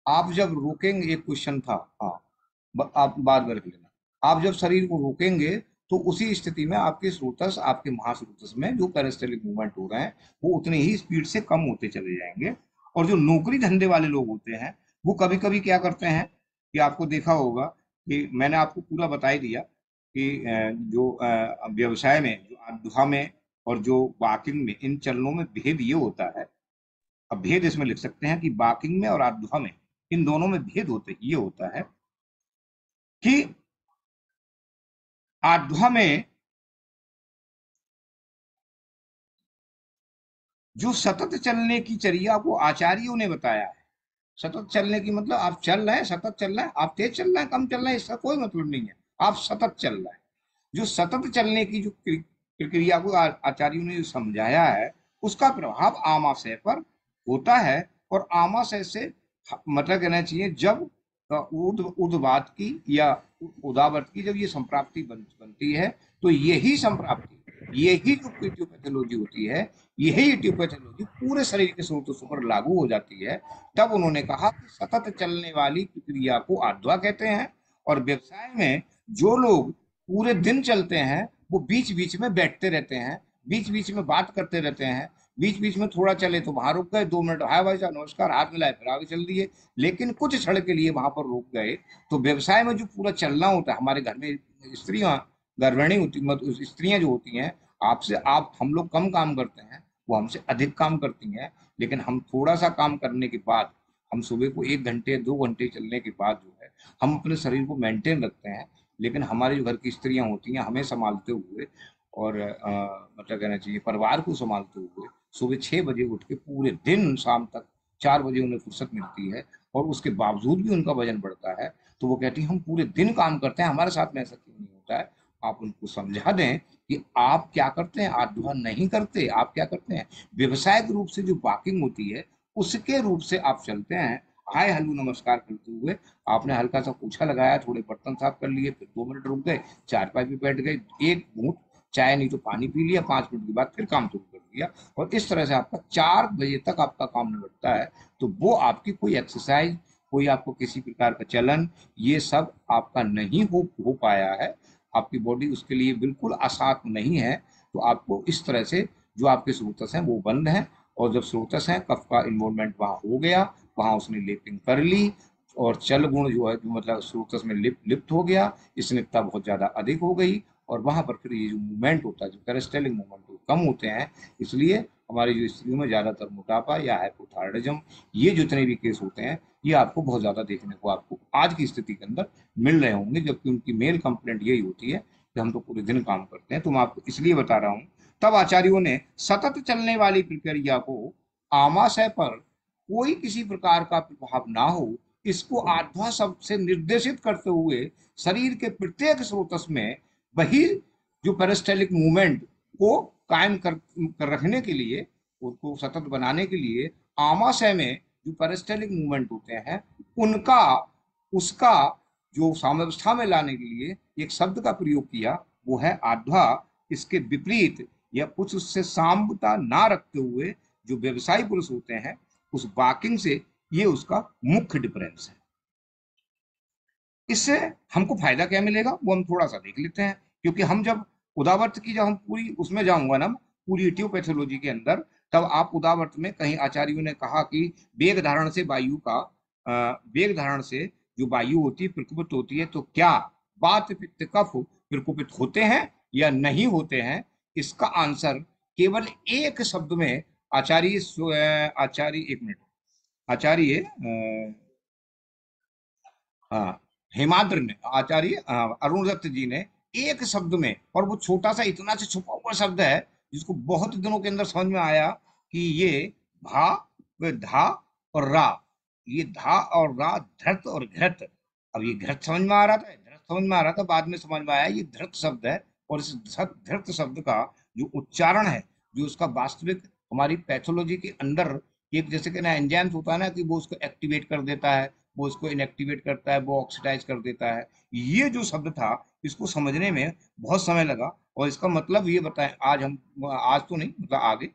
आप जब रोकेंगे, एक क्वेश्चन था, हाँ, आप बाद में रख लेना। आप जब शरीर को रोकेंगे तो उसी स्थिति में आपके स्रोतस, आपके महास्रोतस में जो पेरिस्टाल्टिक मूवमेंट हो रहे हैं वो उतनी ही स्पीड से कम होते चले जाएंगे। और जो नौकरी धंधे वाले लोग होते हैं वो कभी कभी क्या करते हैं कि आपको देखा होगा कि मैंने आपको पूरा बता ही दिया कि जो व्यवसाय में, जो अध्या में और जो वाकिंग में, इन चरणों में भेद ये होता है। अब भेद इसमें लिख सकते हैं कि वाकिंग में और अध्या में, इन दोनों में भेद ये होता है कि अध्या में जो सतत चलने की चर्या को आचार्यों ने बताया है। सतत चलने की मतलब आप चल रहे हैं, सतत चल रहे हैं, आप तेज चल रहे हैं, कम चल रहे हैं, इसका कोई मतलब नहीं है, आप सतत चल रहे हैं। जो सतत चलने की जो प्रक्रिया को आचार्यों ने समझाया है उसका प्रभाव आमाशय पर होता है। और आमाशय से मतलब कहना चाहिए जब उद्वात की या उदावत की जब ये संप्राप्ति बनती है, तो यही संप्राप्ति, यही जो इटियोपैथोलॉजी होती है, यही इटियोपैथोलॉजी पूरे शरीर के स्रोतों पर लागू हो जाती है। तब उन्होंने कहा कि सतत चलने वाली प्रक्रिया को आध्वा कहते हैं। और व्यवसाय में जो लोग पूरे दिन चलते हैं वो बीच बीच में बैठते रहते हैं, बीच बीच में बात करते रहते हैं, बीच बीच में थोड़ा चले तो वहां रुक गए, 2 मिनट, हाय भाई साहब नमस्कार, हाथ मिलाए, फिर आगे चल दिए। लेकिन कुछ क्षण के लिए वहां पर रुक गए तो व्यवसाय में जो पूरा चलना होता है, हमारे घर में स्त्रियां, गर्भिणी होती, मतलब स्त्रियां जो होती हैं, आपसे आप हम लोग कम काम करते हैं, वो हमसे अधिक काम करती हैं। लेकिन हम थोड़ा सा काम करने के बाद, हम सुबह को 1 घंटे 2 घंटे चलने के बाद जो है हम अपने शरीर को मेंटेन रखते हैं। लेकिन हमारे जो घर की स्त्रियां होती हैं, हमें संभालते हुए और मतलब कहना चाहिए परिवार को संभालते हुए, सुबह 6 बजे उठ के पूरे दिन शाम तक 4 बजे उन्हें फुर्सत मिलती है, और उसके बावजूद भी उनका वजन बढ़ता है। तो वो कहती है हम पूरे दिन काम करते हैं, हमारे साथ में ऐसा क्यों नहीं होता है। आप उनको समझा दें कि आप क्या करते हैं, आत्महत्या नहीं करते, आप क्या करते हैं, व्यवसायिक रूप से जो वॉकिंग होती है उसके रूप से आप चलते हैं। हाय हेलो नमस्कार करते हुए आपने हल्का सा पोछा लगाया, थोड़े बर्तन साफ कर लिए, फिर 2 मिनट रुक गए, चारपाई पे बैठ गए, एक घूंट चाय नहीं तो पानी पी लिया, 5 मिनट के बाद फिर काम शुरू कर दिया, और इस तरह से आपका 4 बजे तक आपका काम निपटता है। तो वो आपकी कोई एक्सरसाइज, कोई आपको किसी प्रकार का चलन, ये सब आपका नहीं हो पाया है, आपकी बॉडी उसके लिए बिल्कुल आसात नहीं है। तो आपको इस तरह से जो आपके स्रोतस हैं वो बंद हैं, और जब स्रोतस हैं, कफ का इन्वॉल्वमेंट वहां हो गया, वहां उसने लेपिंग कर ली, और चल गुण जो है जो मतलब स्रोतस में लिप्त हो गया, स्निग्धता बहुत ज्यादा अधिक हो गई, और वहां पर फिर ये जो मूवमेंट होता है, जो पेरिस्टाल्टिक मूवमेंट कम होते हैं। इसलिए हमारी जो स्त्रियों में ज्यादातर मोटापा या हाइपोथायराइडिज्म, ये जितने भी केस होते हैं, ये आपको बहुत ज्यादा देखने को आपको आज की स्थिति के अंदर मिल रहे होंगे। जबकि उनकी मेल कंप्लेंट यही होती है कि हम तो पूरे दिन काम करते हैं। तो मैं आपको इसलिए बता रहा हूँ। तब आचार्यों ने सतत चलने वाली प्रक्रिया को आमाशय पर कोई किसी प्रकार का प्रभाव ना हो, इसको आध्वा शब्द से निर्देशित करते हुए शरीर के प्रत्येक स्रोतस में वही जो पेरिस्टाल्टिक मूवमेंट को कायम कर रखने के लिए, उसको सतत बनाने के लिए आमाशय में जो पेरिस्टाल्टिक मूवमेंट होते हैं उनका, उसका जो साम्यावस्था में लाने के लिए एक शब्द का प्रयोग किया, वो है आध्वा। इसके विपरीत या कुछ उससे साम्यता ना रखते हुए जो व्यवसायी पुरुष होते हैं, उस वॉकिंग से ये उसका मुख्य डिफरेंस है। इससे हमको फायदा क्या मिलेगा वो हम थोड़ा सा देख लेते हैं। क्योंकि हम जब उदावर्त की, जब हम पूरी उसमें जाऊंगा ना, पूरी इटियोपैथोलॉजी के अंदर, तब आप उदावर्त में कहीं आचार्यों ने कहा कि वेग धारण से वायु का, वेग धारण से जो वायु होती है प्रकुपित होती है, तो क्या वात पित्त कफ प्रकुपित होते हैं या नहीं होते हैं। इसका आंसर केवल एक शब्द में आचार्य एक मिनट, आचार्य हेमाद्र ने, आचार्य अरुण दत्त जी ने एक शब्द में, और वो छोटा सा इतना से छुपा हुआ शब्द है जिसको बहुत दिनों के अंदर समझ में आया कि ये भा व धा और रा, ये धा और रा, धृत और घृत। अब ये घृत समझ में आ रहा था, धृत समझ में आ रहा था, बाद में समझ में आया ये धृत शब्द है। और इस धृत शब्द का जो उच्चारण है, जो उसका वास्तविक हमारी पैथोलॉजी के अंदर एक, जैसे कि ना एंजाइम्स होता है ना, कि वो उसको एक्टिवेट कर देता है, वो उसको इनएक्टिवेट करता है, वो ऑक्सीडाइज कर देता है। ये जो शब्द था, इसको समझने में बहुत समय लगा, और इसका मतलब ये बताएं, आज हम, आज तो नहीं, मतलब आगे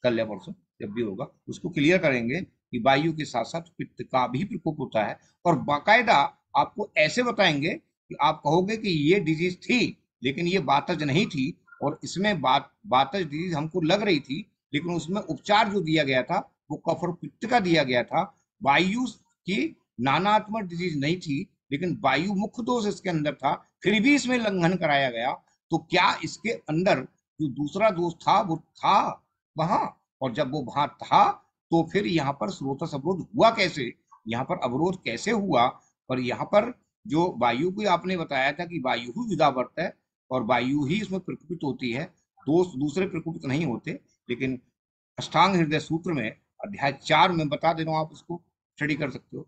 कल या परसों जब भी होगा उसको क्लियर करेंगे कि वायु के साथ साथ पित्त का भी प्रकोप होता है। और बाकायदा आपको ऐसे बताएंगे कि आप कहोगे कि ये डिजीज थी, लेकिन ये वातज नहीं थी, और इसमें वातज डिजीज हमको लग रही थी, लेकिन उसमें उपचार जो दिया गया था वो कफ और पित्त का दिया गया था। वायु की नानात्मक डिजीज नहीं थी, लेकिन वायु मुख्य दोष इसके अंदर था, फिर भी इसमें लंघन कराया गया। तो क्या इसके अंदर जो दूसरा दोष था वो था वहां, और जब वो वहां था तो फिर यहाँ पर स्रोतस अवरोध हुआ कैसे, यहाँ पर अवरोध कैसे हुआ। और यहाँ पर जो वायु को आपने बताया था कि वायु ही विदावर्त है, और वायु ही इसमें प्रकुपित होती है, दोष दूसरे प्रकुपित नहीं होते। लेकिन अष्टांग हृदय सूत्र में अध्याय 4 में बता दे रहा हूं, आप उसको स्टडी कर सकते हो।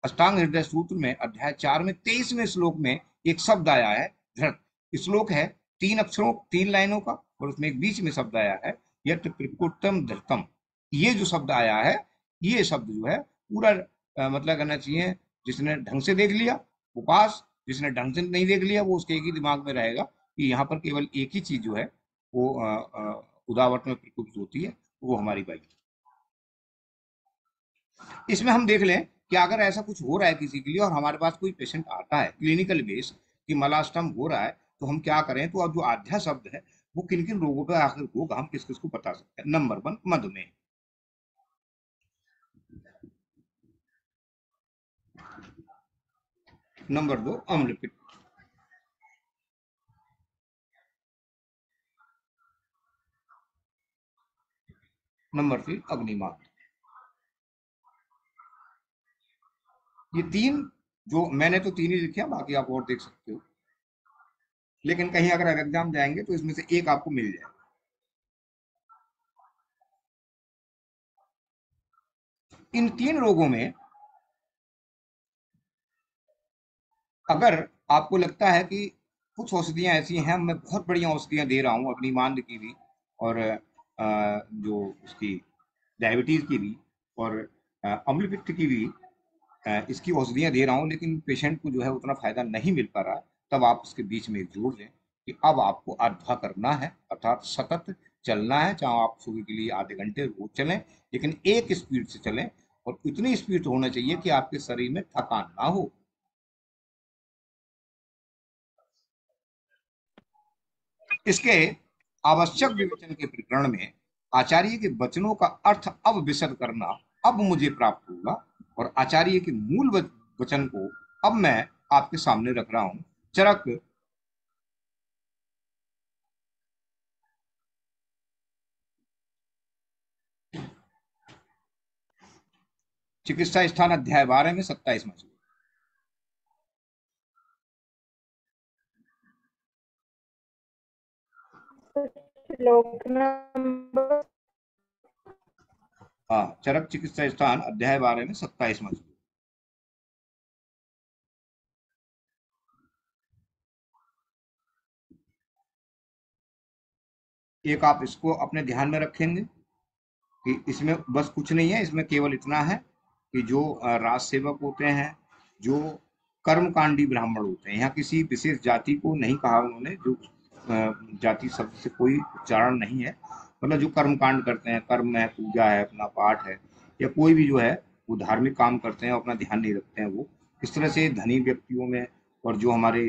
अष्टांग हृदय सूत्र में अध्याय 4 में 23वें श्लोक में एक शब्द आया है धृत। श्लोक है 3 अक्षरों 3 लाइनों का, और उसमें एक बीच में शब्द आया है यत् प्रकुटम धृतम। ये जो शब्द आया है, ये शब्द जो है पूरा मतलब करना चाहिए, जिसने ढंग से देख लिया वो पास, जिसने ढंग से नहीं देख लिया वो उसके एक ही दिमाग में रहेगा कि यहाँ पर केवल एक ही चीज जो है वो उदावर्त में प्रकुपित होती है, वो हमारी वायु। इसमें हम देख लें कि अगर ऐसा कुछ हो रहा है किसी के लिए, और हमारे पास कोई पेशेंट आता है क्लिनिकल बेस कि मलास्टम हो रहा है, तो हम क्या करें। तो अब जो आध्या शब्द है वो किन किन रोगों पर आखिर होगा, हम किस किस को बता सकते हैं। नंबर 1 मधुमेह, नंबर 2 अम्लपित्त, नंबर 3 अग्निमांद। ये 3 जो मैंने तो 3 ही लिखे हैं, बाकी आप और देख सकते हो, लेकिन कहीं अगर एग्जाम जाएंगे तो इसमें से एक आपको मिल जाएगा। इन 3 रोगों में अगर आपको लगता है कि कुछ औषधियां ऐसी हैं, मैं बहुत बढ़िया औषधियां दे रहा हूं, अग्निमांद की भी और जो उसकी डायबिटीज की भी और अम्लपित्त की भी इसकी औषधियां दे रहा हूं, लेकिन पेशेंट को जो है उतना फायदा नहीं मिल पा रहा है, तब आप उसके बीच में जोड़ दें कि अब आपको अर्धा करना है, अर्थात सतत चलना है। चाहे आप सुबह के लिए आधे घंटे रोज चलें, लेकिन एक स्पीड से चलें, और इतनी स्पीड होना चाहिए कि आपके शरीर में थकान ना हो। इसके आवश्यक विवेचन के प्रकरण में आचार्य के वचनों का अर्थ अब विशद करना अब मुझे प्राप्त होगा, और आचार्य के मूल वचन को अब मैं आपके सामने रख रहा हूं। चरक चिकित्सा स्थान अध्याय 12 में 27वां श्लोक। श्लोक नंबर हाँ, चरक चिकित्सा स्थान अध्याय 12 में 27वां श्लोक। एक आप इसको अपने ध्यान में रखेंगे कि इसमें बस कुछ नहीं है, इसमें केवल इतना है कि जो राज सेवक होते हैं, जो कर्मकांडी ब्राह्मण होते हैं, यहाँ किसी विशेष जाति को नहीं कहा उन्होंने, जो जाति शब्द से कोई उच्चारण नहीं है, मतलब जो कर्मकांड करते हैं, कर्म है, पूजा है, अपना पाठ है, या कोई भी जो है वो धार्मिक काम करते हैं, अपना ध्यान नहीं रखते हैं, वो इस तरह से धनी व्यक्तियों में, और जो हमारे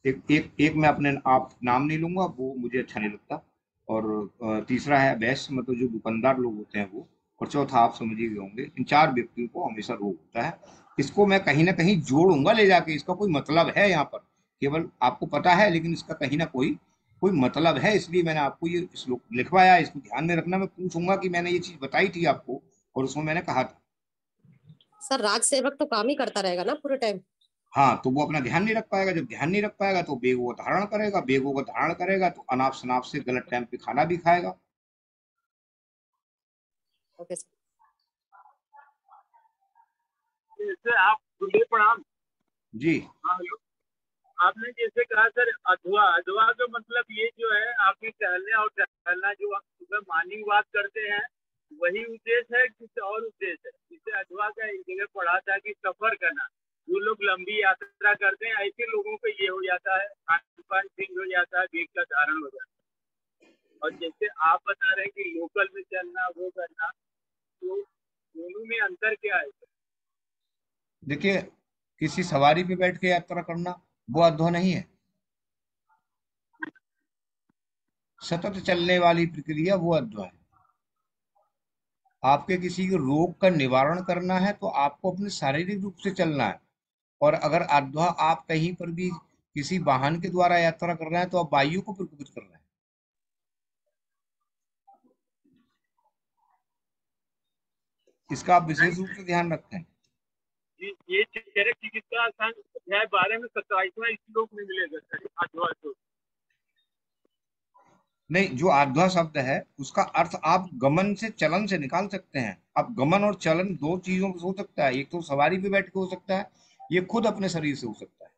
एक मैं अपने आप नाम नहीं लूंगा, वो मुझे अच्छा नहीं लगता, और तीसरा है वैश्य, मतलब जो दुकानदार लोग होते हैं वो, और चौथा आप समझ ही गए होंगे। इन 4 व्यक्तियों को हमेशा रोग होता है। इसको मैं कहीं ना कहीं जोड़ूंगा ले जाके, इसका कोई मतलब है यहाँ पर, केवल आपको पता है, लेकिन इसका कहीं ना कोई कोई मतलब है, इसलिए मैंने आपको ये श्लोक लिखवाया। इसको ध्यान में रखना। मैं पूछूंगा कि मैंने ये चीज बताई थी आपको, और उसमें मैंने कहा था। सर राज सेवक तो काम ही करता रहेगा ना पूरे टाइम? हाँ, तो वो अपना ध्यान नहीं रख पाएगा। जब ध्यान नहीं रख पाएगा तो बेगों को धारण करेगा, बेगों को धारण करेगा तो अनाप शनाप से गलत टाइम पे खाना भी खाएगा। Okay sir. आप प्रणाम जी, आपने जैसे कहा सर, अधवा अधवा का मतलब ये जो है, आपके टहलने और टहलना जो आप सुबह मॉर्निंग वॉक करते हैं, वही उद्देश्य है, किसी और उद्देश्य है? जिससे अधवा का एक जगह पढ़ा था कि सफर करना, जो लोग लंबी यात्रा करते हैं ऐसे लोगों को ये हो जाता है, खान ठीक हो जाता है, वेग का धारण हो जाता है। और जैसे आप बता रहे हैं कि लोकल में चलना, वो करना, तो दोनों में अंतर क्या है? देखिए, किसी सवारी पे बैठ के यात्रा करना वो अधवा नहीं है। सतत चलने वाली प्रक्रिया वो अधवा है। आपके किसी रोग का निवारण करना है तो आपको अपने शारीरिक रूप से चलना है, और अगर अधवा आप कहीं पर भी किसी वाहन के द्वारा यात्रा कर रहे हैं तो आप वायु को प्रकोपित कर रहे हैं। इसका आप विशेष रूप से ध्यान रखें। ये चरक चिकित्सा स्थान अध्याय 12 में 27वां श्लोक में मिलेगा सर, अधवा तो नहीं, जो आध्वा शब्द है उसका अर्थ आप गमन से, चलन से निकाल सकते हैं। अब गमन और चलन दो चीजों से हो सकता है, एक तो सवारी पे बैठ के हो सकता है, ये खुद अपने शरीर से हो सकता है।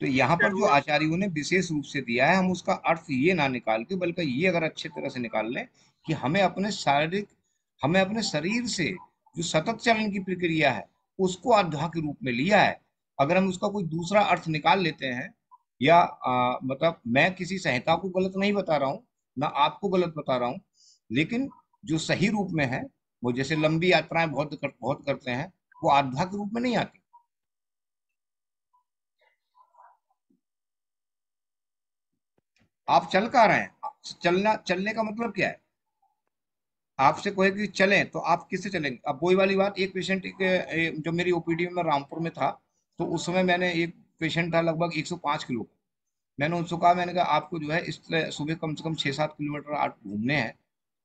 तो यहाँ पर जो आचार्यों ने विशेष रूप से दिया है, हम उसका अर्थ ये ना निकाल के, बल्कि ये अगर अच्छे तरह से निकाल लें कि हमें अपने शरीर से जो सतत चलन की प्रक्रिया है उसको अध्वा के रूप में लिया है। अगर हम उसका कोई दूसरा अर्थ निकाल लेते हैं, या मतलब मैं किसी संहिता को गलत नहीं बता रहा हूँ, ना आपको गलत बता रहा हूँ, लेकिन जो सही रूप में है, वो जैसे लंबी यात्राएं बहुत करते हैं, वो अध्वा के रूप में नहीं आती। आप चल कहाँ रहे हैं? चलने का मतलब क्या है? आपसे कोई कि चलें तो आप किससे चलेंगे? अब वही वाली बात, एक पेशेंट जो मेरी ओपीडी में रामपुर में था, तो उस समय मैंने एक पेशेंट था लगभग 105 किलो का। मैंने उनसे कहा, मैंने कहा आपको जो है इस सुबह कम से कम 6-7 किलोमीटर आप घूमने हैं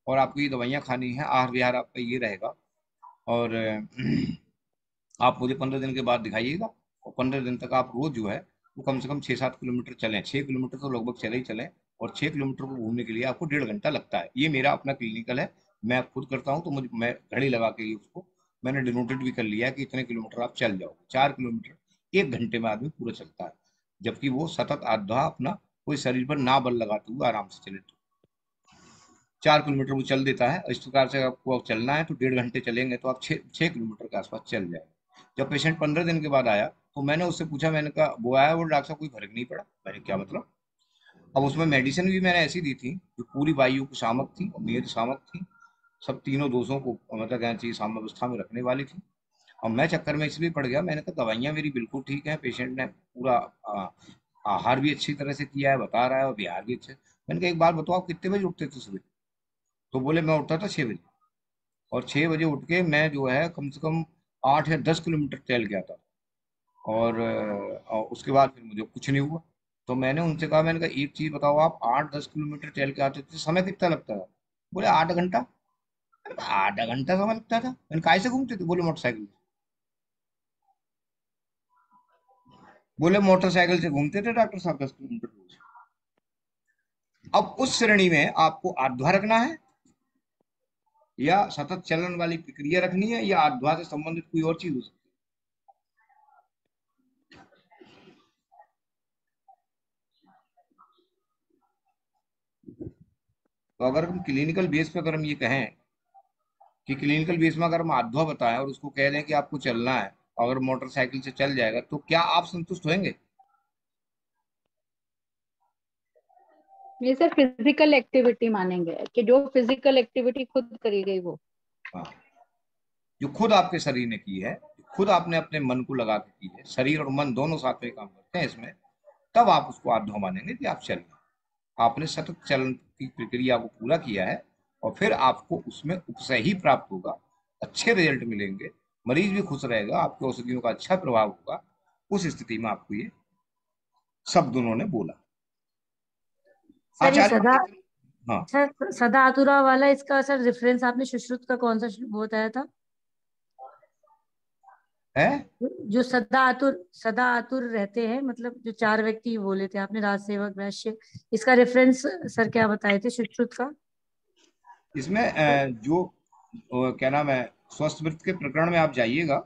और आपको ये दवाइयाँ खानी है, आहार विहार आपका ये रहेगा, और आप मुझे 15 दिन के बाद दिखाइएगा, और 15 दिन तक आप रोज जो है वो कम से कम 6-7 किलोमीटर चलें। 6 किलोमीटर तो लगभग चले ही चलें, और 6 किलोमीटर को घूमने के लिए आपको 1.5 घंटा लगता है। ये मेरा अपना क्लिनिकल है, मैं खुद करता हूँ, तो मैं घड़ी लगा के ही उसको मैंने डिनोटेड भी कर लिया है कि इतने किलोमीटर आप चल जाओ। 4 किलोमीटर 1 घंटे में आदमी पूरा चलता है, जबकि वो सतत आधा अपना कोई शरीर पर ना बल लगाते हुए आराम से चले तो 4 किलोमीटर वो चल देता है। इस प्रकार से आपको चलना है तो 1.5 घंटे चलेंगे तो आप 6 किलोमीटर के आसपास चल जाए। जब पेशेंट 15 दिन के बाद आया तो मैंने उससे पूछा, मैंने कहा वो आया, वो डॉक्टर साहब कोई फर्क नहीं पड़ा। मैंने क्या मतलब? अब उसमें मेडिसिन भी मैंने ऐसी दी थी जो पूरी वायु की शामक थी और मेद शामक थी, सब तीनों दोषों को मतलब कहना चाहिए साम्यावस्था में रखने वाली थी। और मैं चक्कर में इसलिए पड़ गया, मैंने कहा दवाइयाँ मेरी बिल्कुल ठीक है, पेशेंट ने पूरा आहार भी अच्छी तरह से किया है, बता रहा है, और बिहार भी अच्छे। मैंने कहा एक बात बताओ, आप कितने बजे उठते थे सुबह? तो बोले मैं उठता था 6 बजे, और 6 बजे उठ के मैं जो है कम से कम 8 या 10 किलोमीटर टहल के आता था, और उसके बाद फिर मुझे कुछ नहीं हुआ। तो मैंने उनसे कहा, मैंने कहा एक चीज बताओ, आप 8-10 किलोमीटर टहल के आते थे, समय कितना लगता था? बोले 8 घंटा। मैंने कहा आधा घंटा समय लगता था? मैंने कहा ऐसे घूमते थे? बोले मोटरसाइकिल से। बोले मोटरसाइकिल से घूमते थे डॉक्टर साहब 10 किलोमीटर रोज। अब उस श्रेणी में आपको आध्वा रखना है, या सतत चलन वाली प्रक्रिया रखनी है, या आध्वा से संबंधित कोई और चीज हो सकती है? तो अगर हम क्लिनिकल बेस पे अगर हम ये कहें कि क्लिनिकल बेस में अगर हम आध्वा बताएं और उसको कह दें कि आपको चलना है, अगर मोटरसाइकिल से चल जाएगा, तो क्या आप संतुष्ट होंगे? ये सर फिजिकल एक्टिविटी मानेंगे कि जो फिजिकल एक्टिविटी खुद करी गई वो। हाँ, जो खुद आपके शरीर ने की है, खुद आपने अपने मन को लगा के की है, शरीर और मन दोनों साथ में काम करते हैं इसमें, तब आप उसको आध्वा मानेंगे कि आप चल रहे हैं। आपने सतत चलन की प्रक्रिया को पूरा किया है, और फिर आपको उसमें उपशय ही प्राप्त होगा, अच्छे रिजल्ट मिलेंगे, मरीज भी खुश रहेगा, आपके औषधियों का अच्छा प्रभाव होगा। उस स्थिति में आपको ये शब्द उन्होंने बोला। सर ये सदा, हाँ, सर सदा आतुरा वाला इसका सर रेफरेंस आपने सुश्रुत का कौन सा वो बताया था? है जो सदा आतुर रहते हैं, मतलब जो 4 व्यक्ति बोले थे आपने, राज सेवक, वैश्य, इसका रेफरेंस सर क्या बताए थे सुश्रुत का? इसमें जो क्या नाम है, स्वस्थ वृत्त के प्रकरण में आप जाइएगा,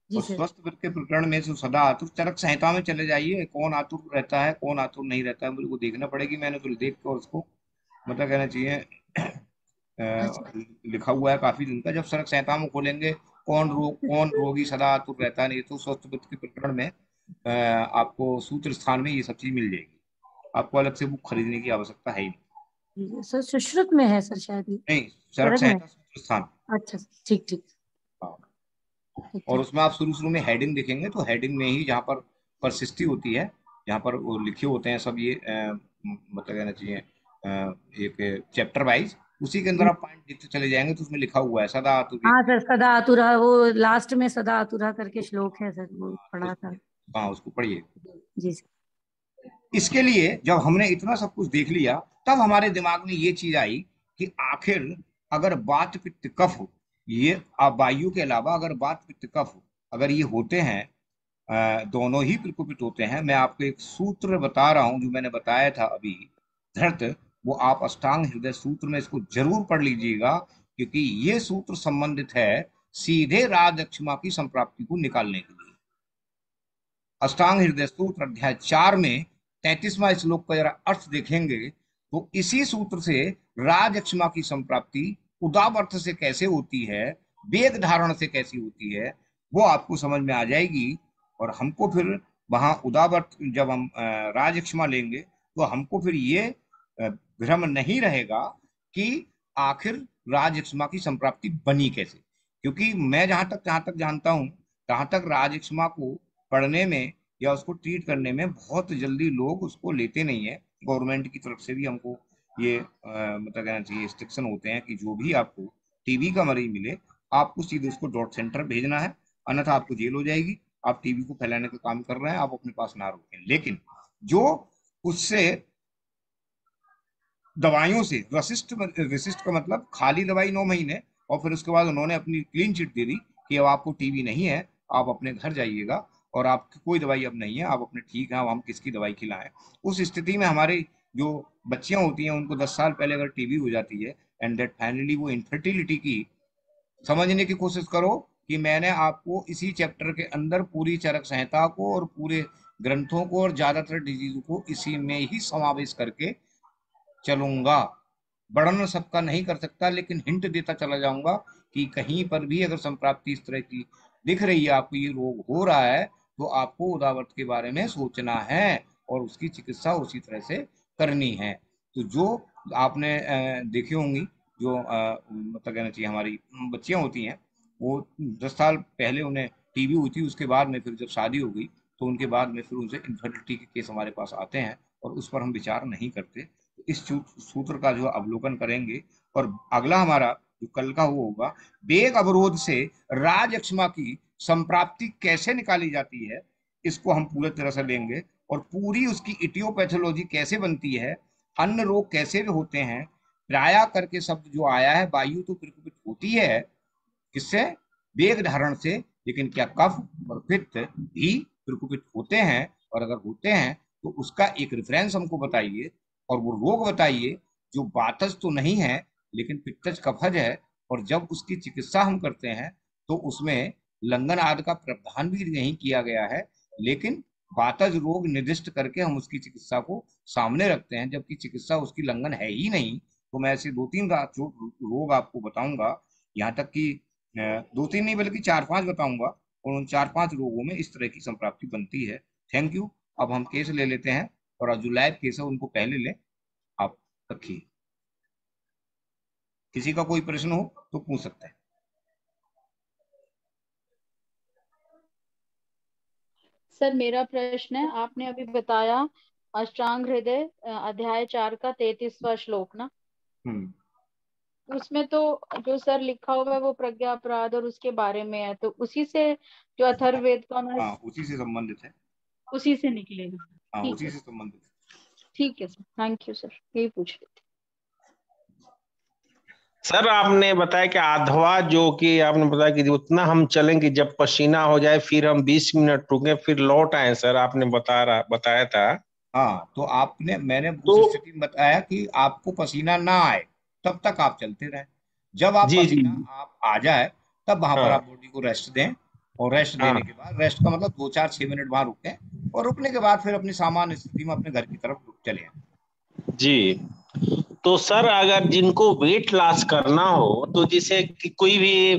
जी और सर। स्वस्थ वृत्त के प्रकरण में जो सदा आतुर, चरक संहिता में चले जाइए, कौन आतुर रहता है कौन आतुर नहीं रहता है, मुझे को देखना पड़ेगी। मैंने तो देख के और उसको मतलब कहना चाहिए लिखा हुआ है काफी दिन का। जब सड़क संहिता में खोलेंगे कौन रोगी सदा आतुर रहता है, नहीं तो स्वस्थ वृत्त के प्रकरण में आपको सूत्र स्थान में ये सब चीज मिल जाएगी। आपको अलग से बुक खरीदने की आवश्यकता है ही नहीं। सर सुश्रुत में है सर शायद ये? नहीं, सड़क संहिता सूत्र स्थान। अच्छा ठीक ठीक। हाँ, और उसमें आप शुरू शुरू में हेडिंग देखेंगे, तो हेडिंग में ही जहाँ पर परसिस्टी होती है, जहाँ पर वो लिखे होते हैं सब ये मतलब कहना चाहिए एक चैप्टर वाइज, उसी के अंदर आप पॉइंट देखते चले जाएंगे तो उसमें लिखा हुआ है सदा आतुर। हाँ सर, सदा आतुरा, वो लास्ट में सदा आतुरा करके श्लोक है सर, वो पढ़ा था। हाँ, उसको पढ़िए। जी सर। इसके लिए जब हमने इतना सब कुछ देख लिया, तब हमारे दिमाग में ये चीज आई कि आखिर अगर वात पित्त कफ हो, ये वायु के अलावा अगर वात पित्त कफ अगर ये होते हैं, दोनों ही प्रकोपित होते हैं। मैं आपको एक सूत्र बता रहा हूं जो मैंने बताया था अभी, धृत, वो आप अष्टांग हृदय सूत्र में इसको जरूर पढ़ लीजिएगा, क्योंकि ये सूत्र संबंधित है सीधे राजक्षमा की संप्राप्ति को निकालने के लिए। अष्टांग हृदय सूत्र अध्याय 4 में 33वां श्लोक का जरा अर्थ देखेंगे तो इसी सूत्र से राजक्षमा की संप्राप्ति उदावर्त से कैसे होती है, वेग धारण से कैसी होती है, वो आपको समझ में आ जाएगी। और हमको फिर वहां उदावर्त जब हम राजक्षमा लेंगे तो हमको फिर ये भ्रम नहीं रहेगा कि आखिर राजक्षमा की संप्राप्ति बनी कैसे। क्योंकि मैं जहां तक जानता हूं, तहां तक राजक्षमा को पढ़ने में या उसको ट्रीट करने में बहुत जल्दी लोग उसको लेते नहीं है, गवर्नमेंट की तरफ से भी हमको ये मतलब कहना चाहिए इंस्ट्रक्शन होते हैं कि जो भी आपको टीबी का मरीज मिले आपको सीधे उसको डॉट सेंटर भेजना है, अन्यथा आपको जेल हो जाएगी। आप टीबी को फैलाने का काम कर रहे हैं, आप अपने पास ना रोकें। लेकिन जो उससे दवाइयों से रेसिस्ट का मतलब खाली दवाई 9 महीने और फिर उसके बाद उन्होंने अपनी क्लीन चिट दे दी कि अब आपको टीबी नहीं है, आप अपने घर जाइएगा और आपकी कोई दवाई अब नहीं है, आप अपने ठीक हैं, अब हम किसकी दवाई खिलाएं। उस स्थिति में हमारी जो बच्चियां होती हैं उनको 10 साल पहले अगर टीबी हो जाती है एंड दैट फाइनली वो इनफर्टिलिटी की समझने की कोशिश करो कि मैंने आपको इसी चैप्टर के अंदर पूरी चरक संहिता को और पूरे ग्रंथों को और ज्यादातर डिजीज को इसी में ही समावेश करके चलूंगा। वर्णन सबका नहीं कर सकता, लेकिन हिंट देता चला जाऊंगा कि कहीं पर भी अगर संप्राप्ति इस तरह की दिख रही है, आपको ये रोग हो रहा है, तो आपको उदावरत के बारे में सोचना है और उसकी चिकित्सा उसी तरह से करनी है। तो जो आपने देखी होंगी, जो मतलब कहना चाहिए हमारी बच्चियां होती हैं, वो 10 साल पहले उन्हें टीबी हुई थी, उसके बाद में फिर जब शादी हो गई तो उनके बाद में फिर उनसे इनफर्टिलिटी के केस हमारे पास आते हैं और उस पर हम विचार नहीं करते। इस सूत्र का जो अवलोकन करेंगे और अगला हमारा जो कल का वो होगा, वेग अवरोध से राज अक्षमा की संप्राप्ति कैसे निकाली जाती है, इसको हम पूरे तरह से लेंगे और पूरी उसकी इटियोपैथोलॉजी कैसे बनती है, अन्य रोग कैसे होते हैं। प्राया करके शब्द जो आया है, वायु तो प्रकोपित होती है किससे, वेग धारण से, लेकिन क्या कफ और पित्त भी प्रकोपित होते हैं, और अगर होते हैं तो उसका एक रेफरेंस हमको बताइए और वो रोग बताइए जो वातज तो नहीं है लेकिन पित्तज कफज है, और जब उसकी चिकित्सा हम करते हैं तो उसमें लंघन आदि का प्रावधान भी नहीं किया गया है, लेकिन वातज रोग निर्दिष्ट करके हम उसकी चिकित्सा को सामने रखते हैं, जबकि चिकित्सा उसकी लंघन है ही नहीं। तो मैं ऐसे 2-3 रोग आपको बताऊंगा, यहाँ तक कि 2-3 नहीं बल्कि 4-5 बताऊंगा, और उन 4-5 रोगों में इस तरह की संप्राप्ति बनती है। Thank you. अब हम केस ले लेते हैं और जो लाइव केस है उनको पहले ले आप रखिए। किसी का कोई प्रश्न हो तो पूछ सकता है। सर मेरा प्रश्न है, आपने अभी बताया अष्टांग हृदय अध्याय 4 का 33वां श्लोक ना, उसमें तो जो सर लिखा हुआ है वो प्रज्ञा अपराध और उसके बारे में है, तो उसी से जो अथर्ववेद का उसी से संबंधित है, उसी से निकलेगा। ठीक उसी है, से संबंधित। ठीक है सर, थैंक यू सर, यही पूछ रही थी। सर आपने बताया कि अथवा, जो कि आपने बताया कि उतना हम चलेंगे जब पसीना हो जाए, फिर हम 20 मिनट रुके फिर लौट आए, सर आपने बताया था। हाँ, तो मैंने उस स्थिति में बताया कि आपको पसीना ना आए तब तक आप चलते रहें, जब आप पसीना आप आ जाए तब वहां पर आप बॉडी को रेस्ट दें, और रेस्ट देने के बाद, रेस्ट का मतलब 2-4-6 मिनट वहां रुकें, और रुकने के बाद फिर अपनी सामान्य स्थिति में अपने घर की तरफ चले जी। तो सर अगर जिनको वेट लॉस करना हो, तो जैसे कि कोई भी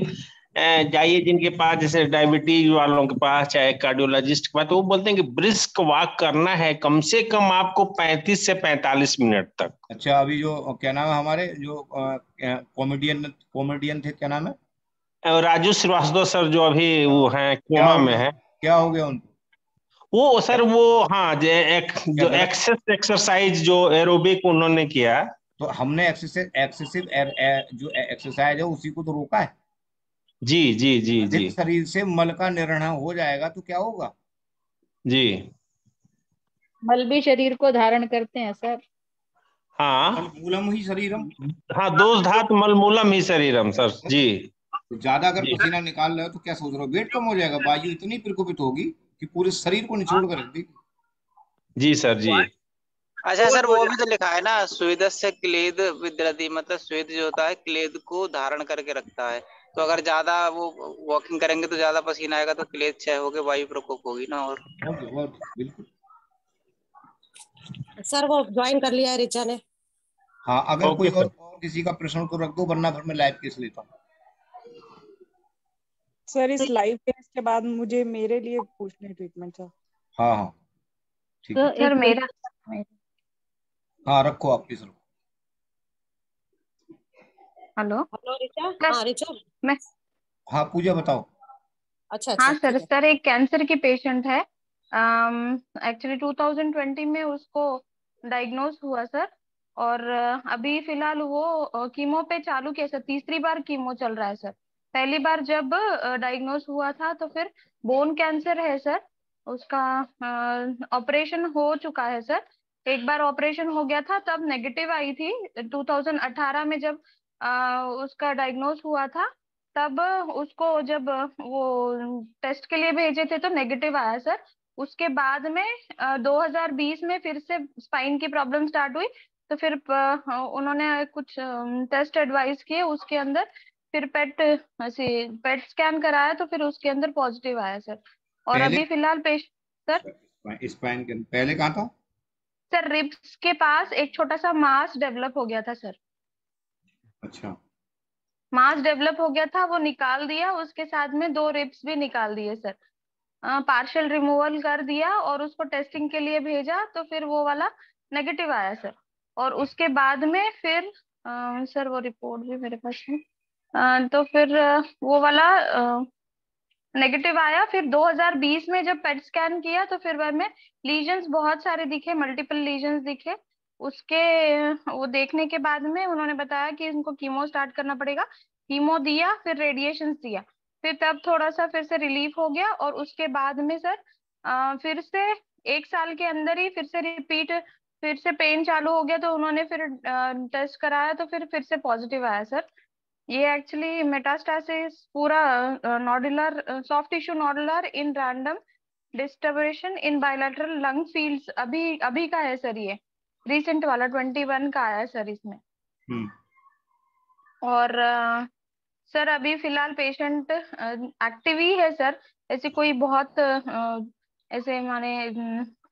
जाइए जिनके पास, जैसे डायबिटीज वालों के पास, चाहे कार्डियोलॉजिस्ट के पास, तो वो बोलते हैं कि ब्रिस्क वॉक करना है कम से कम आपको 35 से 45 मिनट तक। अच्छा, अभी जो क्या नाम है हमारे जो कॉमेडियन थे, क्या नाम है, राजू श्रीवास्तव सर, जो अभी वो हैं कोमा में है। क्या हो गया उनको? वो सर वो हाँ, जो एक्सरसाइज जो एरोबिक उन्होंने किया, तो हमने एक्सेसिव जो एक्सरसाइज है उसी को तो रोका है। जी जी जी जी। शरीर से मल का निर्णय हो जाएगा तो क्या होगा जी, मल भी शरीर को धारण करते हैं सर। हाँ, मूलम ही शरीरम। हाँ, दोष धात मल मूलम ही शरीरम सर जी। तो ज्यादा अगर पसीना निकाल रहे हो तो क्या सोच रहे हो, वेट कम हो जाएगा, वायु इतनी प्रकोपित होगी कि पूरे शरीर को निचोड़ कर रख देगी। जी सर जी। अच्छा सर, वो भी तो लिखा है ना, स्वेदस्य क्लेद विद्रति, मतलब स्वेद जो होता है क्लेद को धारण करके रखता है, तो अगर ज्यादा वो वॉकिंग करेंगे तो ज्यादा पसीना आएगा तो क्लेद क्षय होकर वायु प्रकोप होगी ना। और बिल्कुल सर वो ज्वाइन कर लिया है रिचा ने। हाँ, अगर कोई और किसी का प्रश्न तो रख दो, वरना फिर मैं लाइव केस लेता हूँ। सर इस लाइव केस के बाद मुझे मेरे लिए पूछने ट्रीटमेंट था। हाँ हाँ ठीक है सर मेरा, हाँ रखो आप प्लीज। हेलो रिचा। हाँ रिचा, मैं, हाँ पूजा बताओ। अच्छा हाँ सर एक कैंसर की पेशेंट है, एक्चुअली 2020 में उसको डायग्नोज हुआ सर, और अभी फिलहाल वो कीमो पे चालू किया सर, तीसरी बार कीमो चल रहा है सर। पहली बार जब डायग्नोज हुआ था तो फिर बोन कैंसर है सर, उसका ऑपरेशन हो चुका है सर। एक बार ऑपरेशन हो गया था तब नेगेटिव आई थी 2018 में, जब उसका डायग्नोज हुआ था तब उसको जब वो टेस्ट के लिए भेजे थे तो नेगेटिव आया सर। उसके बाद में 2020 में फिर से स्पाइन की प्रॉब्लम स्टार्ट हुई, तो फिर उन्होंने कुछ टेस्ट एडवाइस किए, उसके अंदर फिर पेट स्कैन कराया तो फिर उसके अंदर पॉजिटिव आया सर। और पहले अभी फिलहाल सर स्पाइन के पहले कहाँ था? सर रिब्स के पास एक छोटा सा मास डेवलप हो गया था सर। अच्छा, मास डेवलप हो गया था, वो निकाल दिया, उसके साथ में 2 रिब्स भी निकाल दिए सर। पार्शियल रिमूवल कर दिया और उसको टेस्टिंग के लिए भेजा तो फिर वो वाला नेगेटिव आया सर। और उसके बाद में फिर सर वो रिपोर्ट भी मेरे पास है, तो फिर वो वाला नेगेटिव आया। फिर 2020 में जब पेट स्कैन किया तो फिर वह में लीजन्स बहुत सारे दिखे, मल्टीपल लीजन्स दिखे। उसके वो देखने के बाद में उन्होंने बताया कि इनको कीमो स्टार्ट करना पड़ेगा। कीमो दिया, फिर रेडिएशन दिया, फिर तब थोड़ा सा फिर से रिलीफ हो गया। और उसके बाद में सर फिर से 1 साल के अंदर ही फिर से रिपीट, फिर से पेन चालू हो गया, तो उन्होंने फिर टेस्ट कराया तो फिर से पॉजिटिव आया सर। ये एक्चुअली मेटास्टासिस पूरा nodular soft tissue nodular in random distribution in bilateral lung fields, अभी अभी का है सर, ये रिसेंट वाला 21 का आया है सर इसमें। और सर अभी फिलहाल पेशेंट एक्टिव ही है सर, ऐसी कोई बहुत ऐसे माने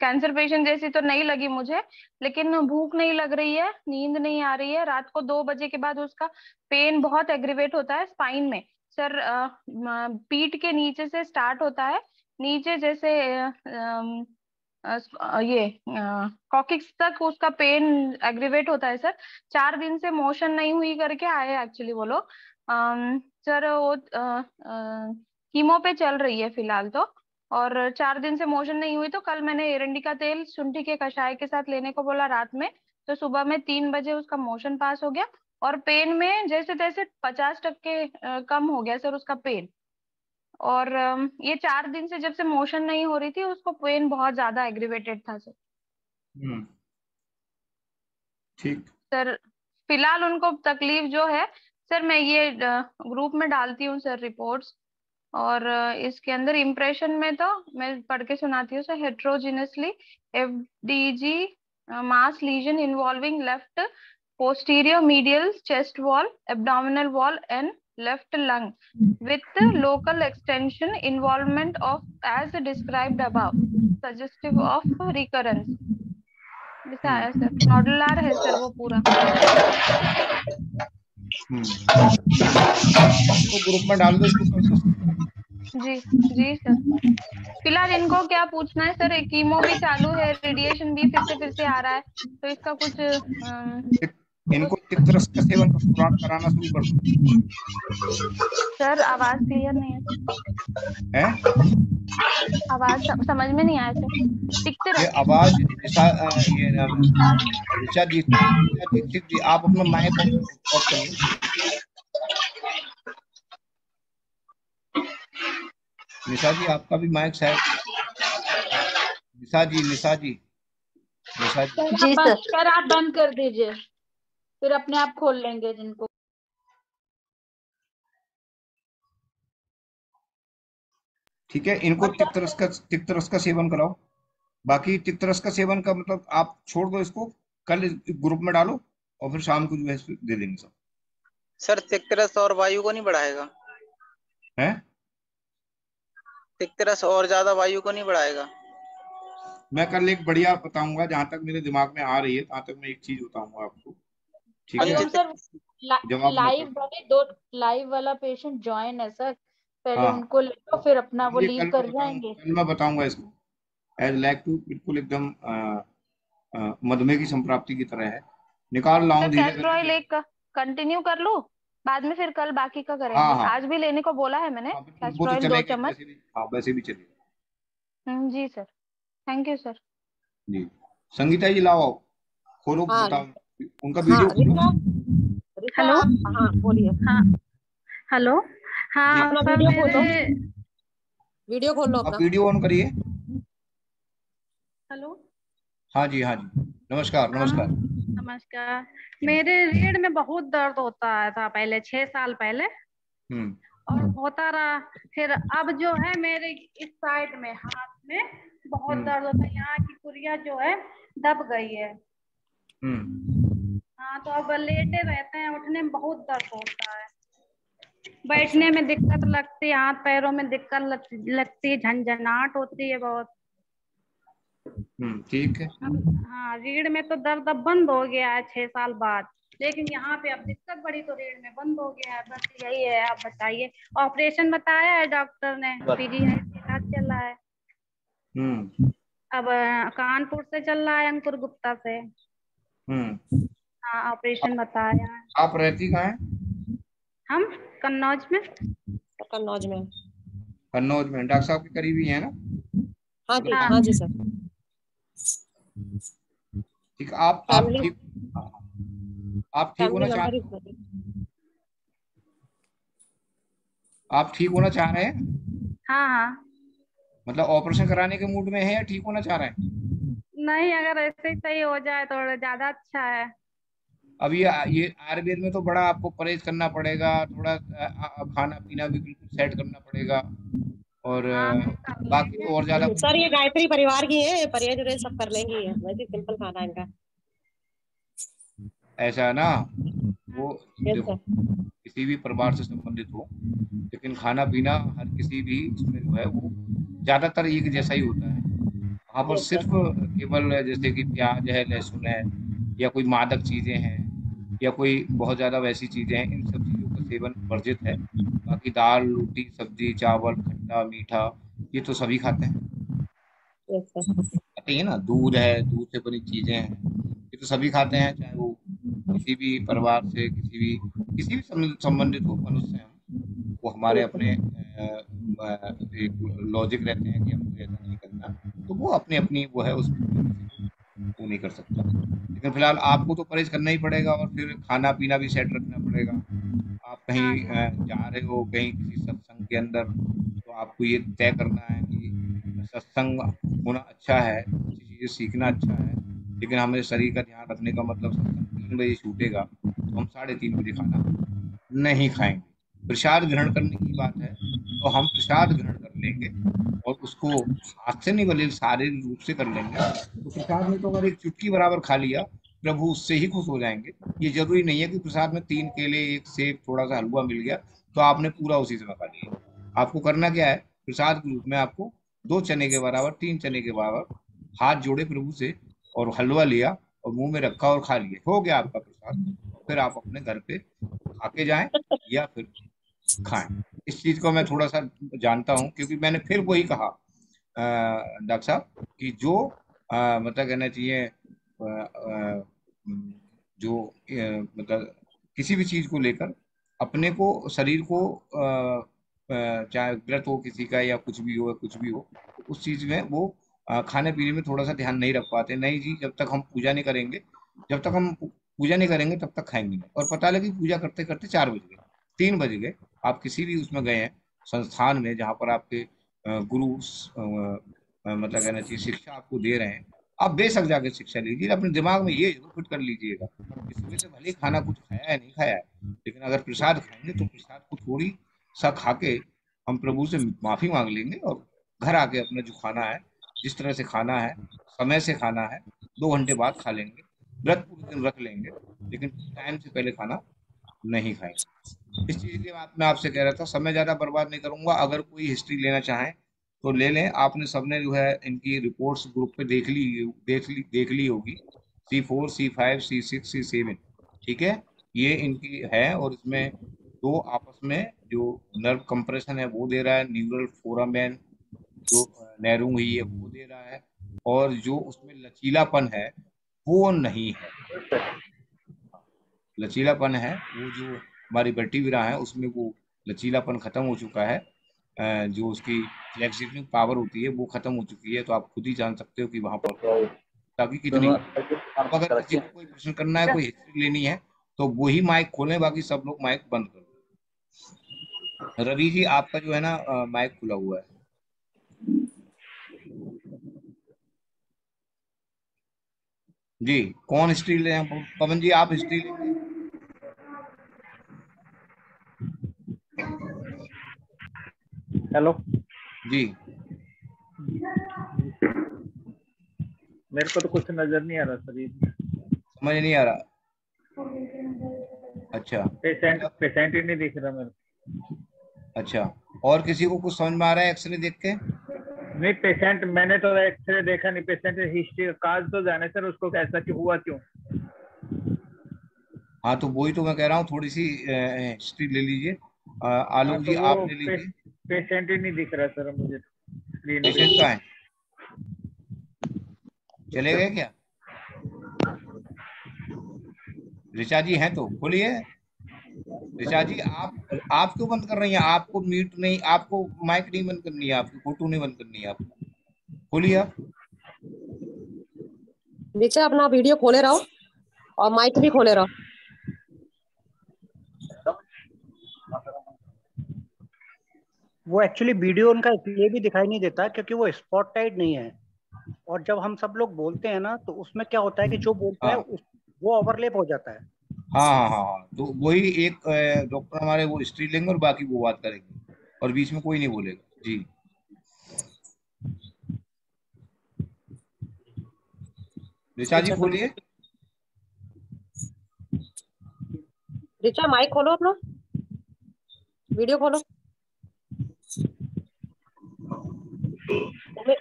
कैंसर पेशेंट जैसी तो नहीं लगी मुझे, लेकिन भूख नहीं लग रही है, नींद नहीं आ रही है। रात को 2 बजे के बाद उसका पेन बहुत एग्रीवेट होता है स्पाइन में सर, पीठ के नीचे से स्टार्ट होता है, नीचे जैसे ये कॉकिक्स तक उसका पेन एग्रीवेट होता है सर। 4 दिन से मोशन नहीं हुई करके आए एक्चुअली वो लोग। सर वो कीमो पे चल रही है फिलहाल तो, और 4 दिन से मोशन नहीं हुई तो कल मैंने एरंडी का तेल शुंठी के कषाय के साथ लेने को बोला रात में, तो सुबह में 3 बजे उसका मोशन पास हो गया और पेन में जैसे तैसे 50% कम हो गया सर उसका पेन। और ये 4 दिन से जब से मोशन नहीं हो रही थी उसको पेन बहुत ज्यादा एग्रीवेटेड था सर। ठीक सर फिलहाल उनको तकलीफ जो है सर, मैं ये ग्रुप में डालती हूँ सर रिपोर्ट्स, और इसके अंदर इम्प्रेशन में तो मैं पढ़ के सुनाती हूँ sir. Heterogeneously FDG mass lesion involving left posterior medial chest wall, abdominal wall and left lung with local extension involvement of as described above, suggestive of recurrence। ऐसा आया सर, नोडुलर है सर वो पूरा। तो ग्रुप में डाल दो इसको। जी जी सर। फिलहाल इनको क्या पूछना है सर, कीमो भी चालू है, रेडिएशन भी फिर से आ रहा है, तो इसका कुछ इनको तिक्तरस का सेवन शुरुआत कराना शुरू कर दो। सर आवाज क्लियर नहीं है? आवाज समझ में नहीं आया सर। ये आवाज ऋचा जी आप अपना माइक ऑफ करिए। निशा जी आपका भी माइक शायद। निशा जी जी सर, आप बंद कर दीजिए, फिर अपने आप खोल लेंगे जिनको। ठीक है, इनको तिक्तरस का सेवन कराओ। बाकी तिक्तरस का सेवन का मतलब आप छोड़ दो इसको, कल ग्रुप में डालो और फिर शाम को जो है दे देंगे सब। सर तिक्तरस और वायु को नहीं बढ़ाएगा? हैं? तिक्तरस और ज्यादा वायु को नहीं बढ़ाएगा? मैं कल एक बढ़िया बताऊंगा, जहां तक मेरे दिमाग में आ रही है तहां तक मैं एक चीज बताऊंगा आपको। ठीक है सर, लाइव वाला पेशेंट ज्वाइन है सर, पहले उनको ले लो फिर अपना वो लीव कर जाएंगे। कल मैं बताऊंगा इसको। एज लाइक टू बिल्कुल एकदम मधुमेह की संप्राप्ति की तरह है। निकाल लाऊं धीरे धीरे। एक कंटिन्यू कर लूं, बाद में फिर कल बाकी का करेंगे। हाँ। आज भी लेने को बोला है मैंने, कैस्ट्रॉइल 2 चम्मच। वैसे भी चलिए। जी सर, थैंक यू सर। जी संगीता जी लाओ। खोलो, हाँ बताओ उनका हाँ वीडियो खोलो। ऋचा हेलो। हाँ बोलिए। हाँ हेलो। जी हाँ अपना सर वीडियो मेरे खोलो, वीडियो खोल लो आप अपना। वीडियो ऑन करिए। हेलो। हाँ जी, हाँ जी, नमस्कार हाँ नमस्कार। नमस्कार। मेरे रीढ़ में बहुत दर्द होता था पहले, 6 साल पहले, हम्म और होता रहा। फिर अब जो है मेरे इस साइड में हाथ में बहुत हम्म दर्द होता है, यहाँ की कुरिया जो है दब गई है। हम्म हाँ तो अब लेटे रहते हैं, उठने में बहुत दर्द होता है, अच्छा। बैठने में दिक्कत लगती है, हाथ पैरों में दिक्कत लगती है, झंझनाहट होती है बहुत। ठीक है। हाँ रीढ़ में तो दर्द अब बंद हो गया है 6 साल बाद, लेकिन यहाँ पे अब दिक्कत बड़ी तो रीढ़ में बंद हो गया है, बस यही है। आप बताइए। ऑपरेशन बताया है डॉक्टर ने, पीजीआई के साथ चला है। हम्म अब कानपुर से चल रहा है, अंकुर गुप्ता से। हम्म हाँ ऑपरेशन बताया है। आप रहती कहाँ हैं? हम कन्नौज में। कन्नौज में। कन्नौज में। डॉक्टर साहब के करीबी हैं ना? हाँ जी, हाँ हाँ जी सर। ठीक, आप फैमिली ठीक, आप ठीक होना चाह नंबर रहे हो? आप ठीक होना चाह रहे हैं? हाँ हाँ। मतलब ऑपरेशन कराने के मूड में है या ठीक होना चाह रहे हैं? नहीं, अगर ऐसे ही सही हो जाए तो ज्यादा अच्छा है। अब ये आयुर्वेद में तो बड़ा आपको परहेज करना पड़ेगा, थोड़ा खाना पीना भी बिल्कुल सेट करना पड़ेगा, और हाँ हम कर बाकी लेंगे। तो और ज्यादा कुछ सर, ये नहीं। गायत्री परिवार की है, परहेज वरहेज सब कर लेंगी, है वैसे सिंपल खाना है इनका। ऐसा है ना, वो यस देखो, सर। किसी भी परिवार से संबंधित हो, लेकिन खाना पीना हर किसी भी इसमें जो है वो ज्यादातर एक जैसा ही होता है। वहाँ पर यस सिर्फ सर। केवल जैसे कि प्याज है, लहसुन है, या कोई मादक चीजें हैं, या कोई बहुत ज्यादा वैसी चीजें हैं, इन सब चीजों का सेवन वर्जित है। बाकी दाल, रोटी, सब्जी, चावल, खट्टा, मीठा, ये तो सभी खाते हैं। Yes sir. खाते ही है ना, दूध है, दूध से बनी चीजें हैं, ये तो सभी खाते हैं, चाहे वो किसी भी परिवार से, किसी भी संबंधित हो मनुष्य हैं हम। वो हमारे अपने एक लॉजिक रहते हैं कि हमको ऐसा नहीं करना, तो वो अपनी अपनी वो है, उसमें वो नहीं कर सकता। लेकिन फिलहाल आपको तो परहेज करना ही पड़ेगा, और फिर खाना पीना भी सेट रखना पड़ेगा। आप कहीं हाँ हाँ। जा रहे हो कहीं किसी सत्संग के अंदर, तो आपको ये तय करना है कि सत्संग होना अच्छा है, अच्छी चीजें सीखना अच्छा है, लेकिन हमें शरीर का ध्यान रखने का मतलब सत्संग 3 बजे छूटेगा तो हम 3:30 बजे खाना नहीं खाएंगे। प्रसाद ग्रहण करने की बात है तो हम प्रसाद ग्रहण कर लेंगे, और उसको हाथ से नहीं बल्कि शारीरिक रूप से कर लेंगे। तो प्रसाद में तो अगर एक चुटकी बराबर खा लिया, प्रभु उससे ही खुश हो जाएंगे। ये जरूरी नहीं है कि प्रसाद में 3 केले, एक सेब, थोड़ा सा हलवा मिल गया तो आपने पूरा उसी समय खा लिया। आपको करना क्या है, प्रसाद के रूप में आपको 2 चने के बराबर, 3 चने के बराबर हाथ जोड़े प्रभु से, और हलवा लिया और मुंह में रखा और खा लिए, हो गया आपका प्रसाद। फिर आप अपने घर पे खा के जाएं या फिर खाएं। इस चीज को मैं थोड़ा सा जानता हूं, क्योंकि मैंने फिर वही कहा डॉक्टर साहब कि जो मतलब कहना चाहिए जो मतलब किसी भी चीज को लेकर अपने को, शरीर को चाहे व्रत हो किसी का या कुछ भी हो, कुछ भी हो, तो उस चीज में वो खाने पीने में थोड़ा सा ध्यान नहीं रख पाते। नहीं जी, जब तक हम पूजा नहीं करेंगे, जब तक हम पूजा नहीं करेंगे तब तक खाएंगे नहीं। और पता लगे पूजा करते करते 4 बज गए, 3 बज गए, आप किसी भी उसमें गए हैं संस्थान में जहाँ पर आपके गुरु मतलब कहना चाहिए शिक्षा आपको दे रहे हैं, आप बेशक जाके शिक्षा लीजिए, अपने दिमाग में ये जरूर फिट कर लीजिएगा कि सुबह से भले ही खाना कुछ खाया है नहीं खाया है, लेकिन अगर प्रसाद खाएंगे तो प्रसाद को थोड़ी सा खा के हम प्रभु से माफी मांग लेंगे, और घर आके अपना जो खाना है, जिस तरह से खाना है, समय से खाना है, 2 घंटे बाद खा लेंगे। व्रत पूरे दिन रख लेंगे, लेकिन टाइम से पहले खाना नहीं खाएंगे। इस चीज के लिए मैं आपसे कह रहा था, समय ज्यादा बर्बाद नहीं करूंगा। अगर कोई हिस्ट्री लेना चाहें तो ले लें। आपने सबने जो है इनकी रिपोर्ट्स ग्रुप पे देख ली होगी, C4, C5, C6, C7, ठीक है, ये इनकी है। और इसमें दो आपस में जो नर्व कंप्रेशन है वो दे रहा है, न्यूरल फोरामेन जो नेहरू हुई है वो दे रहा है, और जो उसमें लचीलापन है वो नहीं है। लचीलापन है वो जो हमारी वर्टिब्रा है उसमें वो लचीलापन खत्म हो चुका है। जो उसकी फ्लेक्सिबिलिटी पावर होती है वो खत्म हो चुकी है। तो आप खुद ही जान सकते हो कि वहां पर ताकि इतनी। अब अगर किसी को कोई प्रश्न करना है, कोई हिस्ट्री लेनी है, तो वही माइक खोलें, बाकी सब लोग माइक बंद कर दें। रवि जी आपका जो है ना माइक खुला हुआ है। जी कौन हिस्ट्री ले हैं? पवन जी आप हिस्ट्री लेंगे? हेलो जी मेरे को तो कुछ नजर नहीं आ रहा सर, समझ नहीं आ रहा। अच्छा पेशेंट ही नहीं दिख रहा मेरे को। अच्छा, और किसी को कुछ समझ में आ रहा है एक्सरे देख के? नहीं पेशेंट मैंने तो एक्सरे देखा नहीं, पेशेंट हिस्ट्री काज तो जाने सर उसको कैसा क्यों हुआ क्यों। हाँ तो वही तो मैं कह रहा हूँ, थोड़ी सी हिस्ट्री ले लीजिए। आलोक जी तो आप ले लीजिए। पेशेंट ही नहीं दिख रहा सर मुझे स्क्रीन पे। पेशेंट कहाँ है? चले गए क्या? ऋचा जी हैं तो खोलिए। ऋचा जी आप क्यों बंद कर रही हैं? आपको म्यूट नहीं, आपको माइक नहीं बंद करनी है, आपकी फोटो नहीं बंद करनी है, आपको खोलिए आप। ऋचा अपना वीडियो खोले रहो और माइक भी खोले रहो। वो एक्चुअली वीडियो उनका इसलिए भी दिखाई नहीं देता क्योंकि वो स्पॉटलाइट नहीं है, और जब हम सब लोग बोलते हैं ना तो उसमें क्या होता है कि जो बोलता है वो ओवरलैप हो जाता है। हाँ हाँ हाँ, तो वही एक डॉक्टर हमारे वो हिस्ट्री लेंगे और बाकी वो बात करेंगे, और बीच में कोई नहीं बोलेगा। जी ऋचा जी खोलिए। ऋचा माइक खोलो अपना, वीडियो खोलो।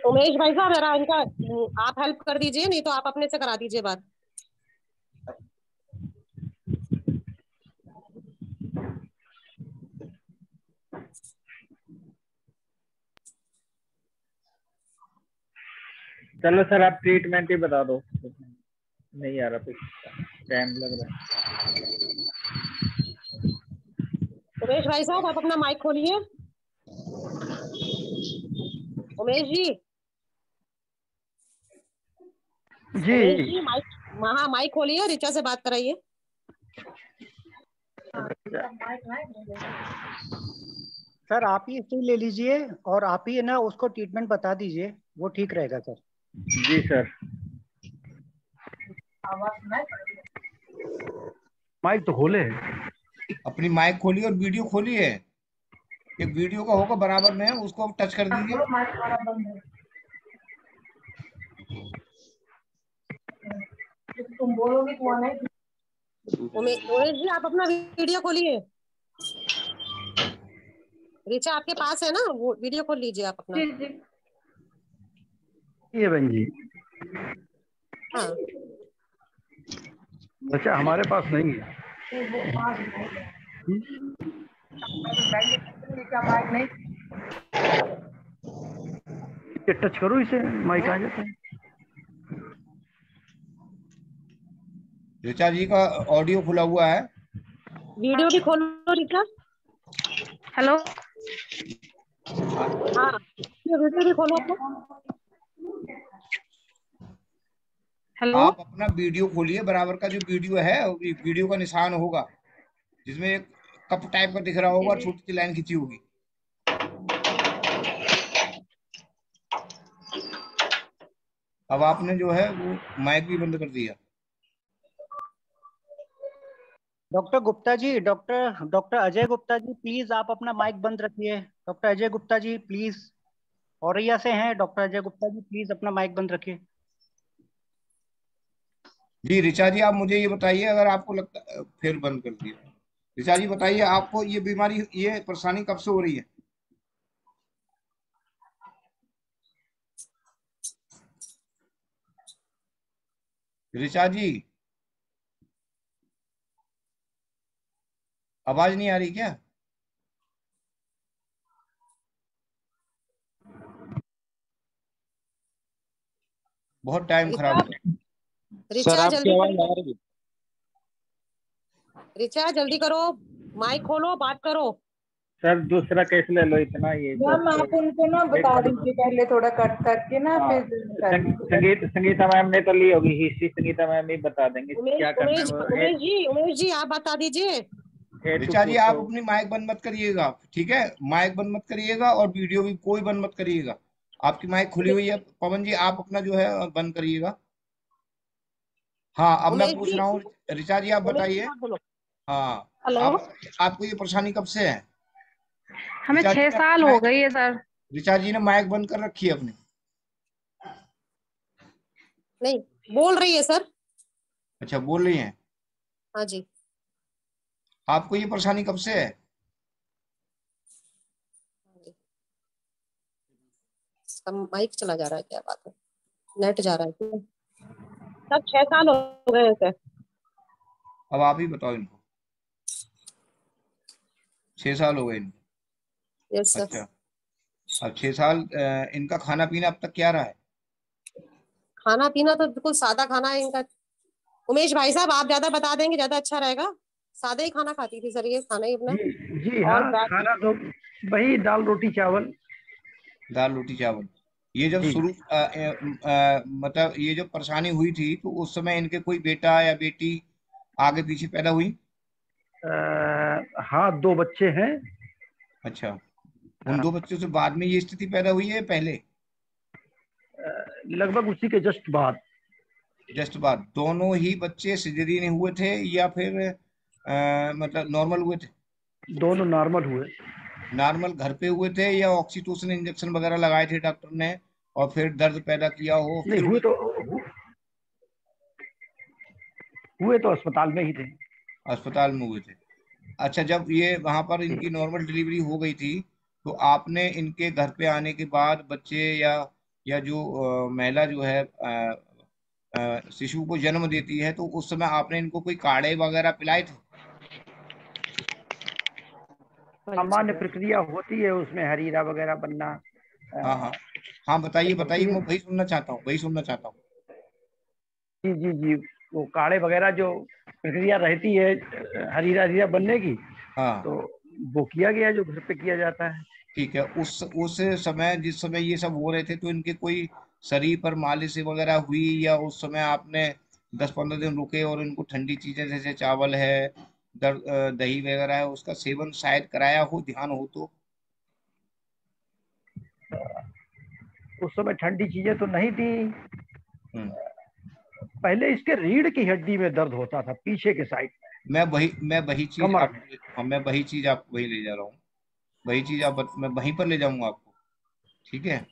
उमेश भाई साहब जरा इनका आप हेल्प कर दीजिए, नहीं तो आप अपने से करा दीजिए बात। चलो सर आप ट्रीटमेंट ही बता दो, नहीं आ रहा टाइम लग रहा है। उमेश भाई साहब आप अपना माइक खोलिए। उमेश जी उमेश जी माइक, हाँ माइक खोलिए, ऋचा से बात कराइए। सर आप ही हिस्ट्री ले लीजिए और आप ही ना उसको ट्रीटमेंट बता दीजिए, वो ठीक रहेगा सर। जी सर। माइक तो खोले, अपनी माइक खोलिए और वीडियो खोलिए। एक वीडियो का होगा बराबर में, उसको टच कर दीजिए। तुम बोलोगे तो नहीं। उमेश जी आप अपना वीडियो खोलिए। ऋचा आपके पास है ना, वो वीडियो खोल लीजिए आप अपना। ये बहन जी। हाँ अच्छा हमारे पास नहीं है। टच करो इसे, माइक आ जाता है। ऋचा जी का ऑडियो खुला हुआ है, वीडियो भी खोलो ऋचा। हेलो हाँ वीडियो भी खोलो अपना। हेलो आप अपना वीडियो खोलिए। बराबर का जो वीडियो है, वीडियो का निशान होगा जिसमें एक कप टाइप का दिख रहा होगा, छोटी सी लाइन खींची होगी। अब आपने जो है वो माइक भी बंद कर दिया। Doctor Gupta ji, doctor Ajay Gupta ji please आप अपना माइक बंद रखिए। डॉक्टर अजय गुप्ता जी प्लीज, औरैया से हैं डॉक्टर अजय गुप्ता जी, प्लीज अपना माइक बंद रखिए। जी ऋचा जी आप मुझे ये बताइए, अगर आपको लगता, फिर बंद कर दिया। ऋचा जी बताइए आपको ये बीमारी, ये परेशानी कब से हो रही है? ऋचा जी आवाज नहीं आ रही क्या? बहुत टाइम खराब हो रहा है। ऋचा जल्दी ऋचा जल्दी करो, माइक खोलो, बात करो। सर दूसरा केस ले लो, इतना ये मैम आप उनको ना बता दीजिए पहले थोड़ा कट करके ना, फिर कर दीजिए। संगीता मैम ने तो ली होगी हिस्ट्री, संगीता मैम ही बता देंगे क्या करना है वो। उमेश जी आप बता दीजिए। ऋचा जी आप अपनी माइक बंद मत करिएगा, ठीक है? माइक बंद मत करिएगा और वीडियो भी कोई बंद मत करिएगा। आपकी माइक खुली हुई है। पवन जी आप अपना जो है बंद करिएगा। हाँ अब मैं पूछ रहा हूँ, ऋचा जी आप बताइए। हाँ आपको ये परेशानी कब से है? हमें 6 साल हो गई है सर। ऋचा जी ने माइक बंद कर रखी है अपनी। नहीं बोल रही है सर। अच्छा बोल रही हैं। हाँ जी। आपको ये परेशानी कब से है? माइक चला जा रहा है, क्या बात है, नेट जा रहा है क्या? सब 6 साल हो गए हैं सर। अब आप ही बताओ इनको। 6 साल हो गए इनको। Yes sir. अच्छा अब 6 साल इनका खाना पीना अब तक क्या रहा है? खाना पीना तो बिल्कुल सादा खाना है इनका। उमेश भाई साहब आप ज्यादा बता देंगे ज्यादा अच्छा रहेगा। सादा ही खाना खाती थी सर ये, खाना ही अपना। जी हाँ, खाना तो वही दाल रोटी चावल। दाल रोटी चावल। ये जब शुरू मतलब ये जो परेशानी हुई थी तो उस समय इनके कोई बेटा या बेटी आगे पीछे पैदा हुई? हाँ 2 बच्चे हैं। अच्छा उन 2 बच्चों से बाद में ये स्थिति पैदा हुई है पहले? लगभग उसी के जस्ट बाद। दोनों ही बच्चे सिजेरियन हुए थे या फिर मतलब नॉर्मल हुए थे? दोनों नॉर्मल हुए। नॉर्मल घर पे हुए थे या ऑक्सीटोसिन इंजेक्शन वगैरह लगाए थे डॉक्टर ने और फिर दर्द पैदा किया हो? नहीं हुए तो अस्पताल में ही थे। अस्पताल में हुए थे। अच्छा जब ये वहां पर इनकी नॉर्मल डिलीवरी हो गई थी तो आपने इनके घर पे आने के बाद बच्चे या जो महिला जो है शिशु को जन्म देती है तो उस समय आपने इनको कोई काढ़े वगैरह पिलाए थे? सामान्य प्रक्रिया होती है उसमें, हरीरा वगैरह बनना। हाँ हाँ हाँ बताइए बताइए, मैं वही सुनना चाहता हूँ। जी जी जी वो काढ़े वगैरह जो प्रक्रिया रहती है हरीरा बनने की, हाँ तो वो किया गया जो घर पे किया जाता है। ठीक है। उस समय जिस समय ये सब हो रहे थे तो इनके कोई शरीर पर मालिश वगैरह हुई या उस समय आपने 10-15 दिन रुके और इनको ठंडी चीजें जैसे चावल है दही वगैरह है उसका सेवन शायद कराया हो, ध्यान हो तो? उस समय ठंडी चीजें तो नहीं थी। पहले इसके रीढ़ की हड्डी में दर्द होता था पीछे के साइड में। मैं वही चीज आपको वही ले जा रहा हूँ। वही चीज मैं वहीं पर ले जाऊंगा आपको, ठीक है?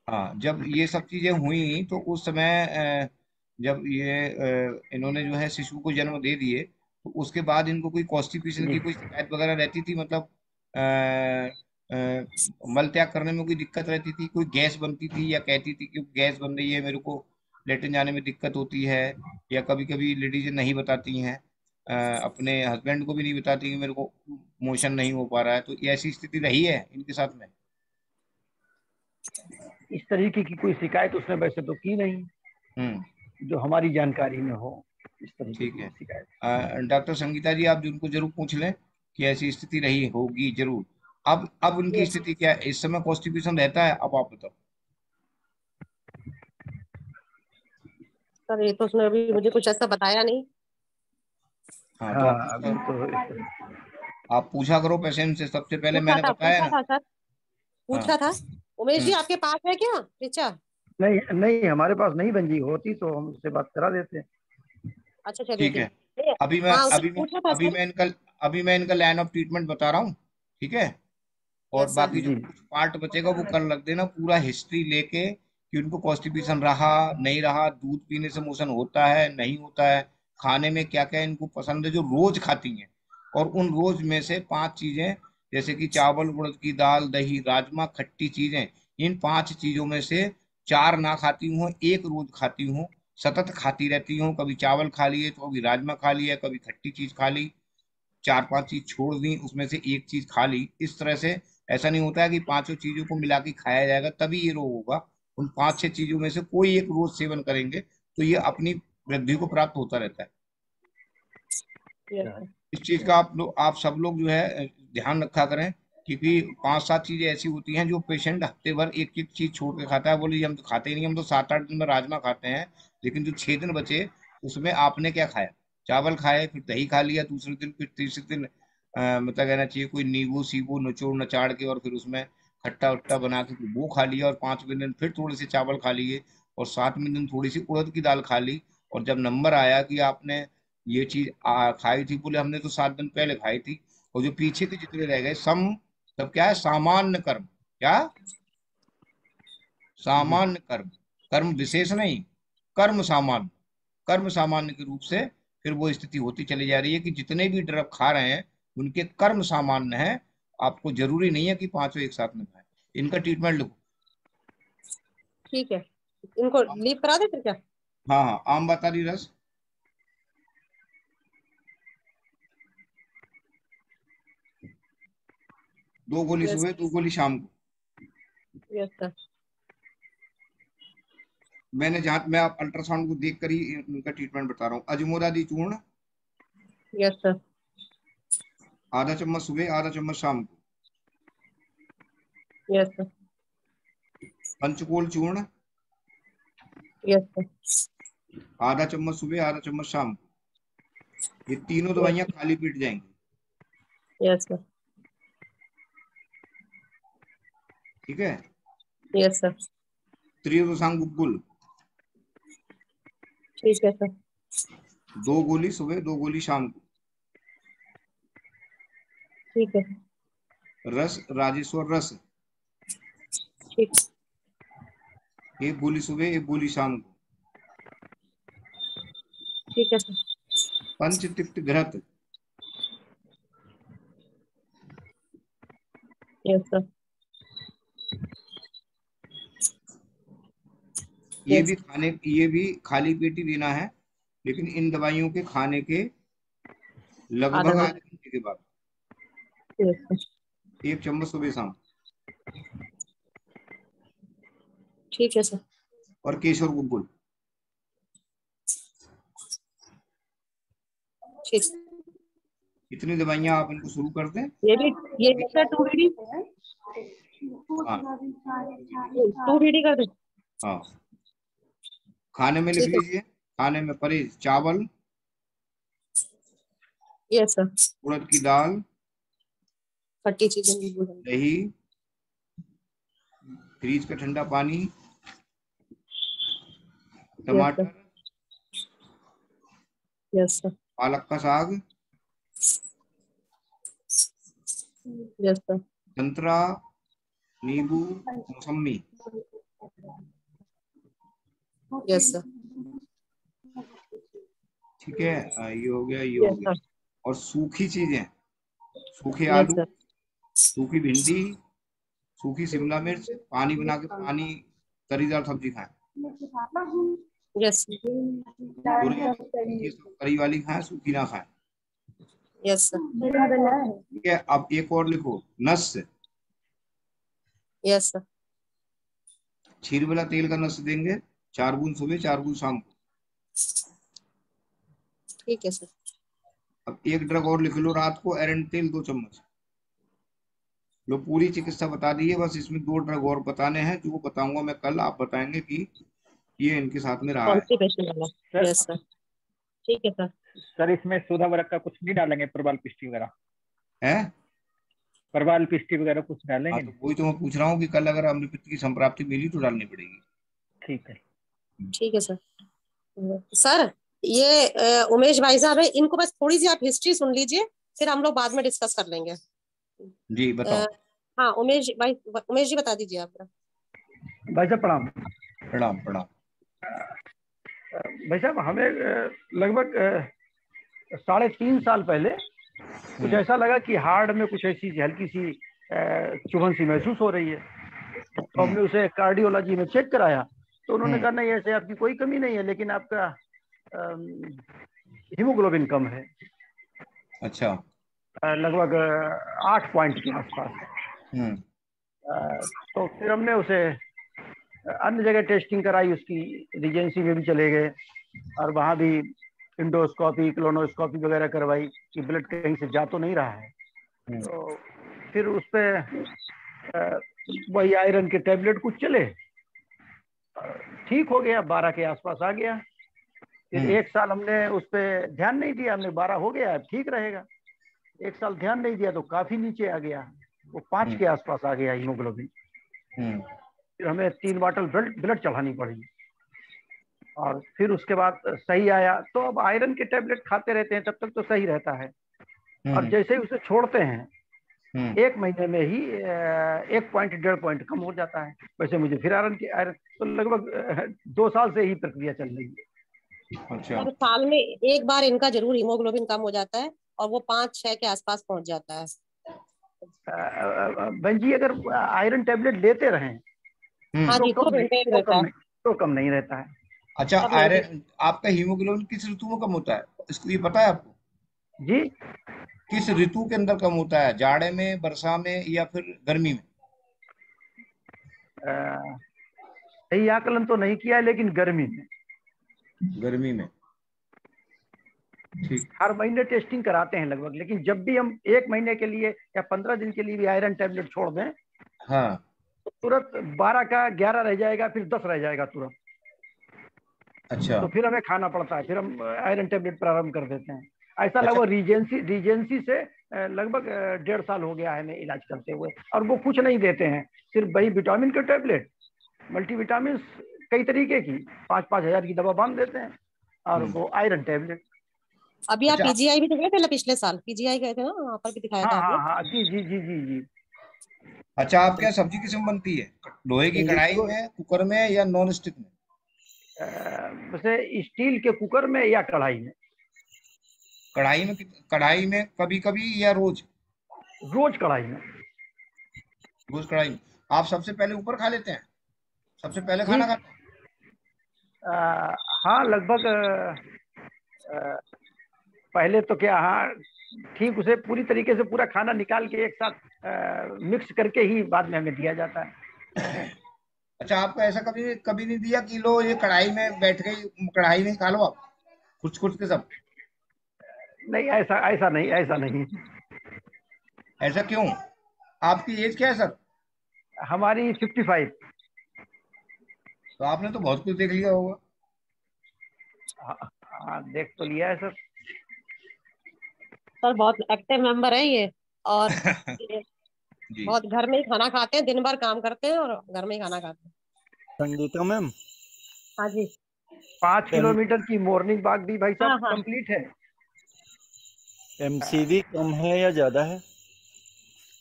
हाँ जब ये सब चीजें हुई तो उस समय जब ये इन्होंने जो है शिशु को जन्म दे दिए तो उसके बाद इनको कोई कॉन्स्टिपेशन की कोई शिकायत वगैरह रहती थी? मतलब मल त्याग करने में कोई दिक्कत रहती थी? कोई गैस बनती थी या कहती थी कि गैस बन रही है, मेरे को लेटरिन जाने में दिक्कत होती है? या कभी कभी लेडीज नहीं बताती हैं, अपने हस्बैंड को भी नहीं बताती कि मेरे को मोशन नहीं हो पा रहा है, तो ऐसी स्थिति रही है इनके साथ में? इस तरीके की कोई शिकायत उसने वैसे तो की नहीं जो हमारी जानकारी में हो इस तरीके ठीक की है। शिकायत। डॉक्टर संगीता जी आप उनको जरूर पूछ लें कि ऐसी स्थिति रही होगी जरूर। अब उनकी स्थिति क्या है इस समय? कॉन्स्टिपेशन रहता है? अब आप बताओ। सर ये तो उसने अभी मुझे कुछ ऐसा बताया नहीं। हाँ तो आप पूछा करो पेशेंट से। सबसे पहले मैंने बताया ना। सर पूछा था। उमेश जी आपके पास है क्या ऋचा? नहीं हमारे पास नहीं बन जी, होती तो हम उससे बात करा देते। अच्छा चलिए ठीक है। अभी मैं इनका लाइन ऑफ ट्रीटमेंट बता रहा हूँ, ठीक है? और बाकी जो कुछ पार्ट बचेगा वो कल रख देना, पूरा हिस्ट्री लेके कि उनको कॉन्स्टिपेशन रहा नहीं रहा, दूध पीने से मोशन होता है नहीं होता है, खाने में क्या क्या इनको पसंद है जो रोज खाती हैं, और उन रोज में से 5 चीजें जैसे कि चावल, उड़द की दाल, दही, राजमा, खट्टी चीजें, इन 5 चीजों में से 4 ना खाती हूँ, 1 रोज खाती हूँ, सतत खाती रहती हूँ। कभी चावल खा लिए तो कभी राजमा खा लिया, कभी खट्टी चीज खा ली, 4-5 चीज छोड़ दी, उसमें से 1 चीज खा ली। इस तरह से ऐसा नहीं होता है कि 5 चीजों को मिला के खाया जाएगा तभी ये रोग होगा। उन 5-6 चीजों में से कोई एक रोज सेवन करेंगे तो ये अपनी वृद्धि को प्राप्त होता रहता है। इस चीज का आप सब लोग जो है ध्यान रखा करें क्योंकि 5-7 चीजें ऐसी होती हैं जो पेशेंट हफ्ते भर एक एक चीज छोड़ के खाता है। बोले हम तो खाते ही नहीं, हम तो 7-8 दिन में राजमा खाते हैं। लेकिन जो 6 दिन बचे उसमें आपने क्या खाया? चावल खाए, फिर दही खा लिया दूसरे दिन, फिर तीसरे दिन मतलब कहना चाहिए कोई नींबू सीबू निचोड़ नचाड़ के, और फिर उसमें खट्टा उट्टा बना के फिर वो खा लिया, और 5वें दिन फिर थोड़े से चावल खा लिए, और 7वें दिन थोड़ी सी उड़द की दाल खा ली। और जब नंबर आया कि आपने ये चीज खाई थी, बोले हमने तो 7 दिन पहले खाई थी। और जो पीछे के जितने रह गए सम, तब क्या है? सामान्य कर्म। क्या? सामान्य कर्म। कर्म विशेष नहीं, कर्म सामान्य। कर्म सामान्य के रूप से फिर वो स्थिति होती चली जा रही है कि जितने भी ड्रग खा रहे हैं उनके कर्म सामान्य है। आपको जरूरी नहीं है कि 5 एक साथ में खाएं। इनका ट्रीटमेंट लिखो। ठीक है, इनको लीव करा दे फिर क्या? हाँ हाँ, आम बतारी रस 2 गोली यस सुबह 2 गोली शाम को। Yes sir. मैंने जहाँ मैं आप अल्ट्रासाउंड को देख कर ही इनका ट्रीटमेंट बता रहा हूँ। अजमोदादी चूर्ण यस सर। आधा चम्मच सुबह, आधा चम्मच शाम को। Yes sir. पंचकोल चूर्ण यस सर। आधा चम्मच सुबह, आधा चम्मच शाम को। ये तीनों दवाइयां खाली पेट जाएंगी। Yes sir. ठीक है। Yes sir. त्रियोदशांग गुग्गुल ठीक है सर। 2 गोली सुबह, 2 गोली शाम को। ठीक है। रस राजेश्वर रस ठीक 1 गोली सुबह, 1 गोली शाम को। ठीक है सर। पंचतिक्त घृत यस सर। ये भी खाली पेट ही देना है, लेकिन इन दवाइयों के खाने के लगभग आधे घंटे के बाद। Yes sir. 1 चम्मच सुबह शाम। ठीक है सर। और केशर गुग्गुल। ठीक। इतनी दवाइयां आप इनको शुरू कर दें। ये भी सर 2 बीडी। हाँ 2 बीडी कर दे। हाँ। खाने में लिख लीजिए, खाने में परहेज चावल, यस सर, उड़द की दाल, खट्टी चीजें, दही, फ्रिज का ठंडा पानी, टमाटर, यस सर, पालक का साग, यस सर, संतरा, नींबू, मौसम्मी। Yes sir. ठीक है, ये हो गया, ये हो गया। और सूखी चीजें, सूखे आलू, सूखी भिंडी, सूखी शिमला मिर्च, पानी बना के पानी तरीदार सब्जी खाएं। यस ये सब तरी वाली खाएं, सूखी ना खाएं। Yes sir. ठीक है। अब एक और लिखो, नस। Yes sir. छीरबला तेल का नस देंगे, 4 बूंद सुबह, 4 बूंद शाम को। ठीक है सर। अब एक ड्रग और लिख लो, रात को एरंड तेल 2 चम्मच। लो, पूरी चिकित्सा बता दी है, बस इसमें 2 ड्रग और बताने हैं, जो बताऊंगा मैं कल। आप बताएंगे कि ये इनके साथ में रहा है। Yes sir. ठीक है सर। सर इसमें सोधा वगैरह का कुछ नहीं डालेंगे, प्रवाल पिष्टी वगैरह है? प्रवाल पिष्टी वगैरह कुछ डालेंगे? हाँ, तो वही तो मैं पूछ रहा हूँ कि कल अगर अमृत की संप्राप्ति मिली तो डालनी पड़ेगी। ठीक है। ठीक है सर। सर ये उमेश भाई साहब है, इनको बस थोड़ी सी आप हिस्ट्री सुन लीजिए, फिर हम लोग बाद में डिस्कस कर लेंगे। जी बताओ। हाँ उमेश जी बता दीजिए आप। भाई साहब प्रणाम। प्रणाम प्रणाम। भाई साहब हमें लगभग 3.5 साल पहले कुछ ऐसा लगा कि हार्ट में कुछ ऐसी हल्की सी चुभन सी महसूस हो रही है। तो हमने उसे कार्डियोलॉजी में चेक कराया, तो उन्होंने कहा नहीं ऐसे आपकी कोई कमी नहीं है, लेकिन आपका हीमोग्लोबिन कम है। अच्छा। लगभग 8 पॉइंट के आसपास। तो फिर हमने उसे अन्य जगह टेस्टिंग कराई, उसकी रीजेंसी में भी चले गए और वहाँ भी इंडोस्कोपी, क्लोनोस्कोपी वगैरह करवाई कि ब्लड कहीं से जा तो नहीं रहा है। तो फिर उस पे वही आयरन के टैबलेट कुछ चले, ठीक हो गया, 12 के आसपास आ गया। फिर 1 साल हमने उस पर ध्यान नहीं दिया, हमने 12 हो गया अब ठीक रहेगा। 1 साल ध्यान नहीं दिया तो काफी नीचे आ गया, वो 5 के आसपास आ गया हीमोग्लोबिन। फिर हमें 3 बॉटल ब्लड चढ़ानी पड़ी और फिर उसके बाद सही आया। तो अब आयरन के टैबलेट खाते रहते हैं तब तक तो सही रहता है, और जैसे ही उसे छोड़ते हैं 1 महीने में ही 1 पॉइंट 1.5 पॉइंट कम हो जाता है। वैसे मुझे फिर आयरन तो लगभग 2 साल से ही प्रक्रिया चल रही है। अच्छा। और साल में एक बार इनका जरूर हीमोग्लोबिन कम हो जाता है और वो 5-6 के आसपास पहुंच जाता है। बहन जी अगर आयरन टैबलेट लेते रहें हाँ जी, तो कम नहीं रहता है। अच्छा, आयरन आपका हीमोग्लोबिन किस ऋतु में कम होता है, इसको ये पता है आपको? जी, किस ऋतु के अंदर कम होता है, जाड़े में, वर्षा में या फिर गर्मी में? सही आकलन तो नहीं किया है, लेकिन गर्मी में। गर्मी में, ठीक। हर महीने टेस्टिंग कराते हैं लगभग, लेकिन जब भी हम 1 महीने के लिए या 15 दिन के लिए भी आयरन टैबलेट छोड़ दें, हाँ, तो तुरंत 12 का 11 रह जाएगा, फिर 10 रह जाएगा तुरंत। अच्छा। तो फिर हमें खाना पड़ता है, फिर हम आयरन टैबलेट प्रारंभ कर देते हैं। ऐसा लगभग रीजेंसी से लगभग 1.5 साल हो गया है हमें इलाज करते हुए, और वो कुछ नहीं देते हैं, सिर्फ वही विटामिन के टैबलेट, मल्टीविटामिन कई तरीके की 5-5 हजार की दवा बांध देते हैं, और वो आयरन टैबलेट। अभी आप पीजीआई भी तो गए थे ना, पिछले साल पीजीआई गए थे ना, वहाँ पर भी दिखाया था आपने? हाँ, जी। अच्छा, आप क्या सब्जी किसमें बनती है, लोहे की कढ़ाई में, कुकर में या नॉन स्टिक में? वैसे स्टील के कुकर में या कढ़ाई में? कढ़ाई में कभी कभी या रोज? रोज कढ़ाई में। रोज कढ़ाई में। आप सबसे पहले ऊपर खा लेते हैं, सबसे पहले खाना खाते हैं? हाँ, लगभग पहले तो क्या, हाँ ठीक, उसे पूरी तरीके से पूरा खाना निकाल के एक साथ मिक्स करके ही बाद में हमें दिया जाता है। अच्छा, आपको ऐसा कभी नहीं दिया कि लो ये कढ़ाई में बैठ गई, कढ़ाई में खा लो आप कुछ के सब? नहीं, ऐसा नहीं। ऐसा क्यों? आपकी एज क्या है सर? हमारी 55। तो आपने तो बहुत कुछ देख लिया होगा। हाँ, देख तो लिया है सर। सर बहुत एक्टिव मेंबर है ये, और बहुत घर में ही खाना खाते हैं, दिन भर काम करते हैं और घर में ही खाना खाते हैं। संगीता मैम। हाँ जी। 5 किलोमीटर की मॉर्निंग वॉक भी भाई साहब कंप्लीट है। एमसीवी कम है या ज्यादा है?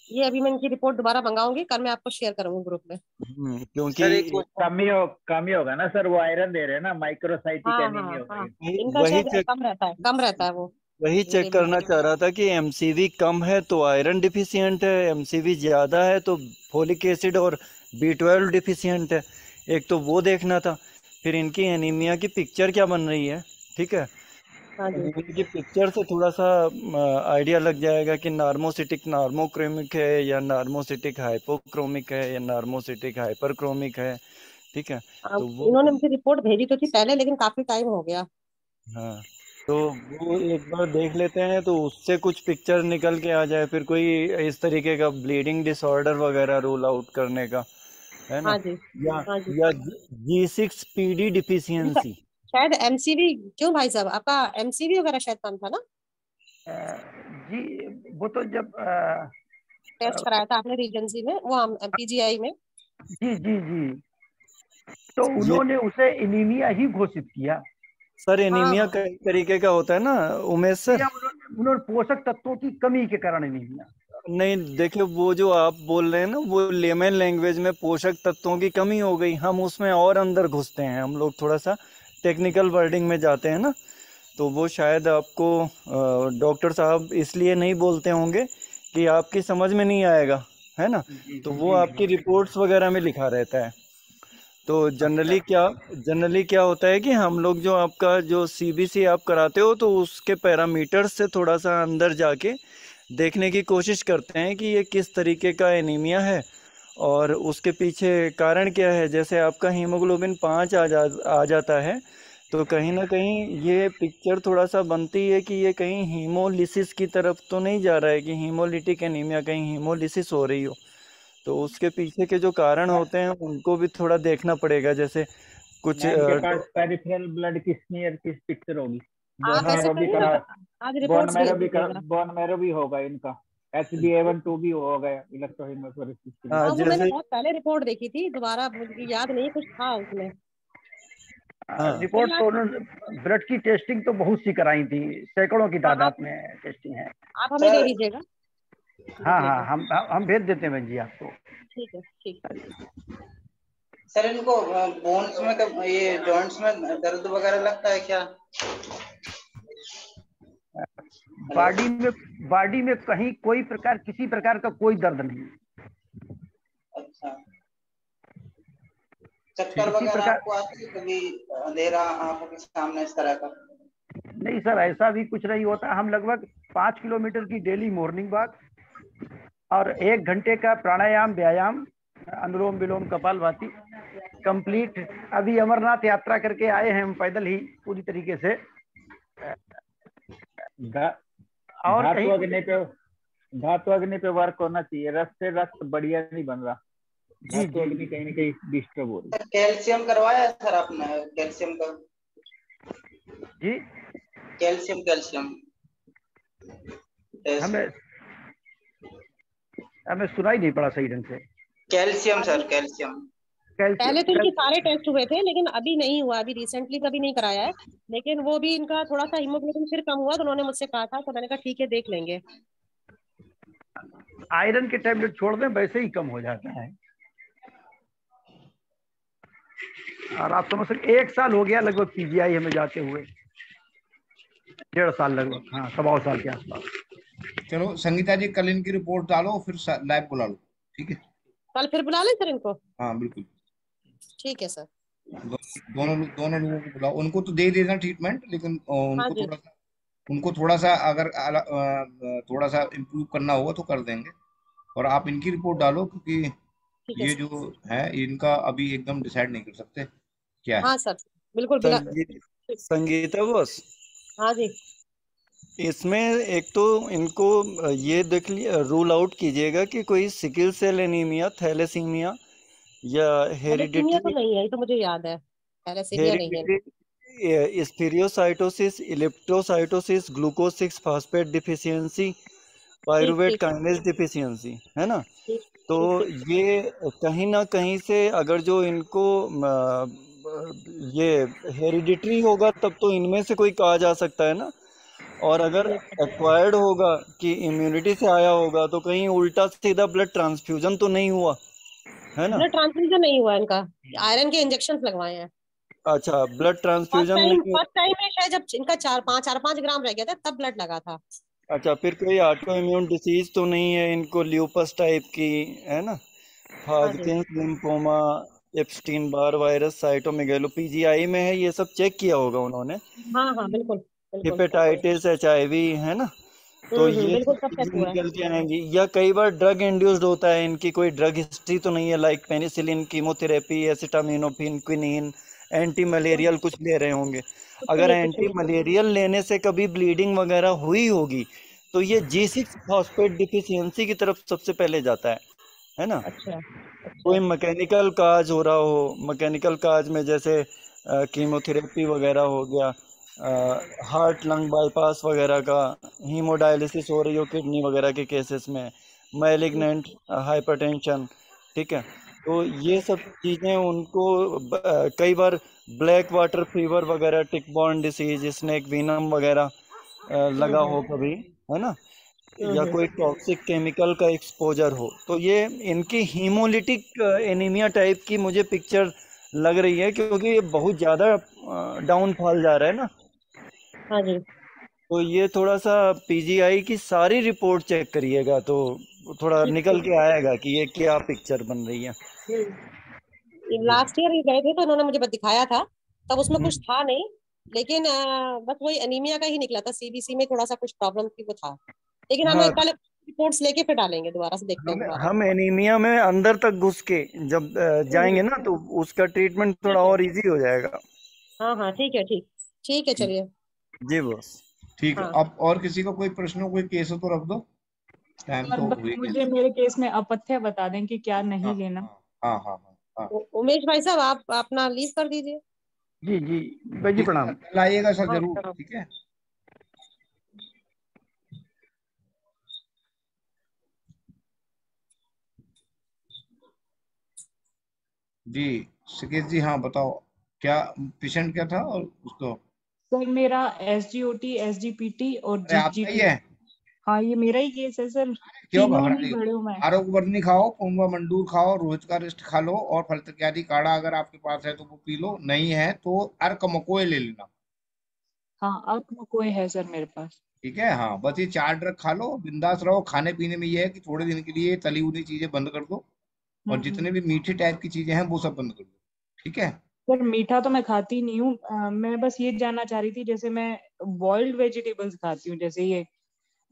ये अभी मैं इनकी रिपोर्ट दोबारा मंगाऊंगी, कल मैं आपको शेयर करूंगी ग्रुप में। क्योंकि कम ही होगा ना सर, वो आयरन दे रहे हैं ना, माइक्रोसाइटिक एनीमिया होगा। इनका शायद कम रहता है वो। वही चेक करना चाह रहा था कि एमसीवी कम है तो आयरन डिफिशिएंट है, एमसीवी ज्यादा है तो फोलिक एसिड और B12 डिफिशिएंट है, एक तो वो देखना था। फिर इनकी एनीमिया की पिक्चर क्या बन रही है, ठीक है, इनकी पिक्चर से थोड़ा सा आइडिया लग जाएगा कि नार्मोसिटिक नार्मोक्रोमिक है या नार्मोसिटिक हाइपोक्रोमिक है या नार्मोसिटिक हाइपरक्रोमिक है, ठीक है। तो वो इन्होंने मुझे रिपोर्ट भेजी तो थी पहले, लेकिन काफी टाइम हो गया। हाँ, तो वो एक बार देख लेते हैं, तो उससे कुछ पिक्चर निकल के आ जाए, फिर कोई इस तरीके का ब्लीडिंग डिसऑर्डर वगैरह रूल आउट करने का, है ना? या G6PD डिफिशियंसी। शायद एमसीवी, क्यों भाई साहब, आपका एमसीवी वगैरह शायद कम था ना? जी, वो तो जब टेस्ट कराया था आपने रीजेंसी में, वो पीजीआई में। जी, तो उन्होंने उसे एनीमिया ही घोषित किया। सर एनीमिया कई तरीके का होता है ना उमेश सर। उन्होंने पोषक तत्वों की कमी के कारण एनीमिया। नहीं देखिए, वो जो आप बोल रहे हैं ना, वो लेमन लैंग्वेज में पोषक तत्वों की कमी हो गई, हम उसमें और अंदर घुसते हैं, हम लोग थोड़ा सा टेक्निकल वर्डिंग में जाते हैं ना, तो वो शायद आपको डॉक्टर साहब इसलिए नहीं बोलते होंगे कि आपकी समझ में नहीं आएगा, है ना, तो वो आपकी रिपोर्ट्स वगैरह में लिखा रहता है। तो जनरली क्या होता है कि हम लोग जो आपका जो सीबीसी आप कराते हो, तो उसके पैरामीटर्स से थोड़ा सा अंदर जाके देखने की कोशिश करते हैं कि ये किस तरीके का एनीमिया है और उसके पीछे कारण क्या है। जैसे आपका हीमोग्लोबिन 5 आ जाता है, तो कहीं ना कहीं ये पिक्चर थोड़ा सा बनती है कि ये कहीं हीमोलिसिस की तरफ तो नहीं जा रहा है, कि हीमोलिटिक एनीमिया कहीं हीमोलिसिस हो रही हो। तो उसके पीछे के जो कारण होते हैं उनको भी थोड़ा देखना पड़ेगा। जैसे कुछ इनके पास पेरिफेरल ब्लड की स्मीयर की पिक्चर होगी, आप बोन ऐसे मैरो भी करिए करा, ना, आज रिपोर्ट्स भेज दीजिएगा। बोन मैरो भी होगा इनका, HbA1c भी होगा इलेक्ट्रोहीमोफोरेसिस के हाँ, हाँ, वो मैंने जैसे बहुत पहले रिपोर्ट देखी थी, दोबारा मुझे याद नहीं, कुछ था उसमें। हाँ रिपोर्ट तो उन्होंने ब्लड की टेस्टिंग तो बहुत सी कराई थी, सैकड़ों की तादाद में टेस्टिंग है। आप हमें दे दीजिएगा। हाँ हाँ, हम भेज देते हैं बहन जी आपको। ठीक है, ठीक है। सर इनको बोन्स में ये जॉइंट्स में दर्द वगैरह लगता है क्या? बॉडी में कहीं कोई प्रकार, किसी प्रकार का कोई दर्द नहीं। अच्छा, चक्कर वगैरह आपको आती है कभी, अंधेरा आंखों के सामने इस तरह का? नहीं सर, ऐसा भी कुछ नहीं होता। हम लगभग 5 किलोमीटर की डेली मॉर्निंग वॉक और 1 घंटे का प्राणायाम व्यायाम, अनुलोम विलोम कपालभाति कंप्लीट। अभी अमरनाथ यात्रा करके आए हैं हम पैदल ही पूरी तरीके से। और धातु अग्नि पे वर्क होना चाहिए, रक्त से रक्त बढ़िया नहीं बन रहा, धातु अग्नि कहीं ना कहीं डिस्टर्ब हो रही है। कैल्शियम करवाया है सर आपने? कैल्शियम का जी, कैल्शियम हमें सुनाई नहीं पड़ा सही ढंग से। कैल्शियम सर, कैल्शियम पहले तो इनके सारे टेस्ट हुए थे, लेकिन अभी नहीं हुआ, अभी रिसेंटली कभी नहीं कराया है। लेकिन वो भी इनका थोड़ा सा हीमोग्लोबिन फिर कम हुआ, तो उन्होंने मुझसे कहा था, तो मैंने कहा ठीक है देख लेंगे। आयरन के टैबलेट छोड़ दें, वैसे ही कम हो जाता है। और आप समझ सकते 1 साल हो गया लगभग PGI हमें जाते हुए, 1.5 साल लगभग, हाँ 1.25 साल के आसपास। चलो संगीता जी, कल इनकी रिपोर्ट डालो, फिर लाइव बुला लो, ठीक है? कल फिर बुला लें सर इनको? हाँ बिल्कुल, ठीक है सर। दोनों लोगों को बुलाओ। उनको तो दे देना ट्रीटमेंट, लेकिन उनको थोड़ा सा अगर थोड़ा सा इम्प्रूव करना होगा तो कर देंगे। और आप इनकी रिपोर्ट डालो, क्योंकि ये जो है इनका अभी एकदम डिसाइड नहीं कर सकते क्या है। हाँ सर, बिल्कुल। संगीता बॉस, हाँ जी, इसमें एक तो इनको ये देख लिया, रूल आउट कीजिएगा कि कोई सिकिल सेल एनीमिया, थैलेसीमिया या हेरिडिटरी तो नहीं है, ये तो मुझे याद है, थैलेसीमिया नहीं है। Spherocytosis, elliptocytosis, glucose 6 phosphate deficiency, pyruvate kinase deficiency, है ना? तो ये कहीं ना कहीं से अगर जो इनको ये हेरिडिटरी होगा तब तो इनमें से कोई कहा जा सकता है ना। और अगर एक्वायर्ड होगा कि इम्यूनिटी से आया होगा तो कहीं उल्टा सीधा ब्लड ट्रांसफ्यूजन तो नहीं हुआ है ना? ब्लड ट्रांसफ्यूजन नहीं हुआ इनका, आयरन के इंजेक्शन लगवाए हैं। अच्छा, ब्लड ट्रांसफ्यूजन फर्स्ट टाइम में शायद जब इनका 4-5 ग्राम रह गया था तब ब्लड लगा था। अच्छा, फिर कोई ऑटो इम्यून डिसीज तो नहीं है इनको, ल्यूपस टाइप की, है ना? Hodgkin's lymphoma, Epstein Barr virus, cytomegalo, PGI में है, ये सब चेक किया होगा उन्होंने। हाँ हाँ बिल्कुल, हेपेटाइटिस, HIV, है ना? तो ये निकल के आएंगी। या कई बार ड्रग इंड्यूस्ड होता है, इनकी कोई ड्रग हिस्ट्री तो नहीं है, like penicillin, chemotherapy, acetaminophen, quinine, anti malarial कुछ ले रहे होंगे। अगर एंटी मलेरियल लेने से कभी ब्लीडिंग वगैरह हुई होगी तो ये G6 फॉस्फेट डिफिशियंसी की तरफ सबसे पहले जाता है ना? अच्छा। कोई मैकेनिकल काज हो रहा हो, मैकेनिकल काज में जैसे कीमोथेरेपी वगैरह हो गया, हार्ट लंग बाईपास वगैरह का, हीमोडायलिसिस हो रही हो किडनी वगैरह के केसेस में, मैलिग्नेंट हाइपरटेंशन, ठीक है? तो ये सब चीज़ें उनको कई बार ब्लैक वाटर फीवर वगैरह, टिक बॉर्न डिसीज, स्नेक वीनम वगैरह लगा हो कभी, है ना? या कोई टॉक्सिक केमिकल का एक्सपोजर हो, तो ये इनकी हीमोलिटिक एनीमिया टाइप की मुझे पिक्चर लग रही है, क्योंकि ये बहुत ज़्यादा डाउनफॉल जा रहा है ना। हाँ जी। तो ये थोड़ा सा PGI की सारी रिपोर्ट चेक करिएगा तो थोड़ा निकल के आएगा कि ये क्या पिक्चर बन रही है। लास्ट ईयर गए थे तो उन्होंने मुझे दिखाया था, तब उसमें कुछ था नहीं, लेकिन बस वही एनीमिया का ही निकला था। CBC में थोड़ा सा कुछ प्रॉब्लम थी, वो था। लेकिन हम एक पहले रिपोर्ट्स लेके फिर डालेंगे, दोबारा से देखते हैं। हम एनीमिया में अंदर तक घुस के जब जाएंगे ना तो उसका ट्रीटमेंट थोड़ा और इजी हो जाएगा। हाँ हाँ ठीक है, ठीक है, चलिए। जी बॉस। ठीक है। हाँ अब और किसी का कोई प्रश्न हो, कोई केस हो तो रख दो, टाइम सर तो बस हुई मुझे गया। मेरे केस में अपथ्य बता दें कि क्या हाँ नहीं लेना। हाँ हाँ हाँ हाँ। उमेश भाई साहब, आप अपना लीव कर दीजिए। जी जी भाई जी, ठीक है, प्रणाम। कल आइएगा सर हाँ जरूर, प्रणाम। ठीक है। जी सिकेश जी, हाँ बताओ, क्या पेशेंट क्या था और उसको। सर मेरा SGOT, SGPT और अरे आपका ही GGT। है? हाँ ये मेरा ही केस है सर, क्यों तीनों घबरा ही रही हो? बड़े मैं। आरोग्यवर्णी खाओ, पोंगा मंडूर खाओ, रोज का रेस्ट खा लो, और फलतकियादी काढ़ा अगर आपके पास है तो वो पी लो, नहीं है तो अर्क मकोए ले लेना। हाँ अब कोई है सर मेरे पास। ठीक है, हाँ बस ये 4 ड्रग खा लो, बिंदास रहो। खाने पीने में ये है कि थोड़े दिन के लिए तली हुई चीजें बंद कर दो, और जितने भी मीठे टाइप की चीजें हैं वो सब बंद कर दो, ठीक है। सर मीठा तो मैं खाती नहीं हूँ, मैं बस ये जानना चाह रही थी, जैसे मैं बॉइल्ड वेजिटेबल्स खाती हूँ, जैसे ये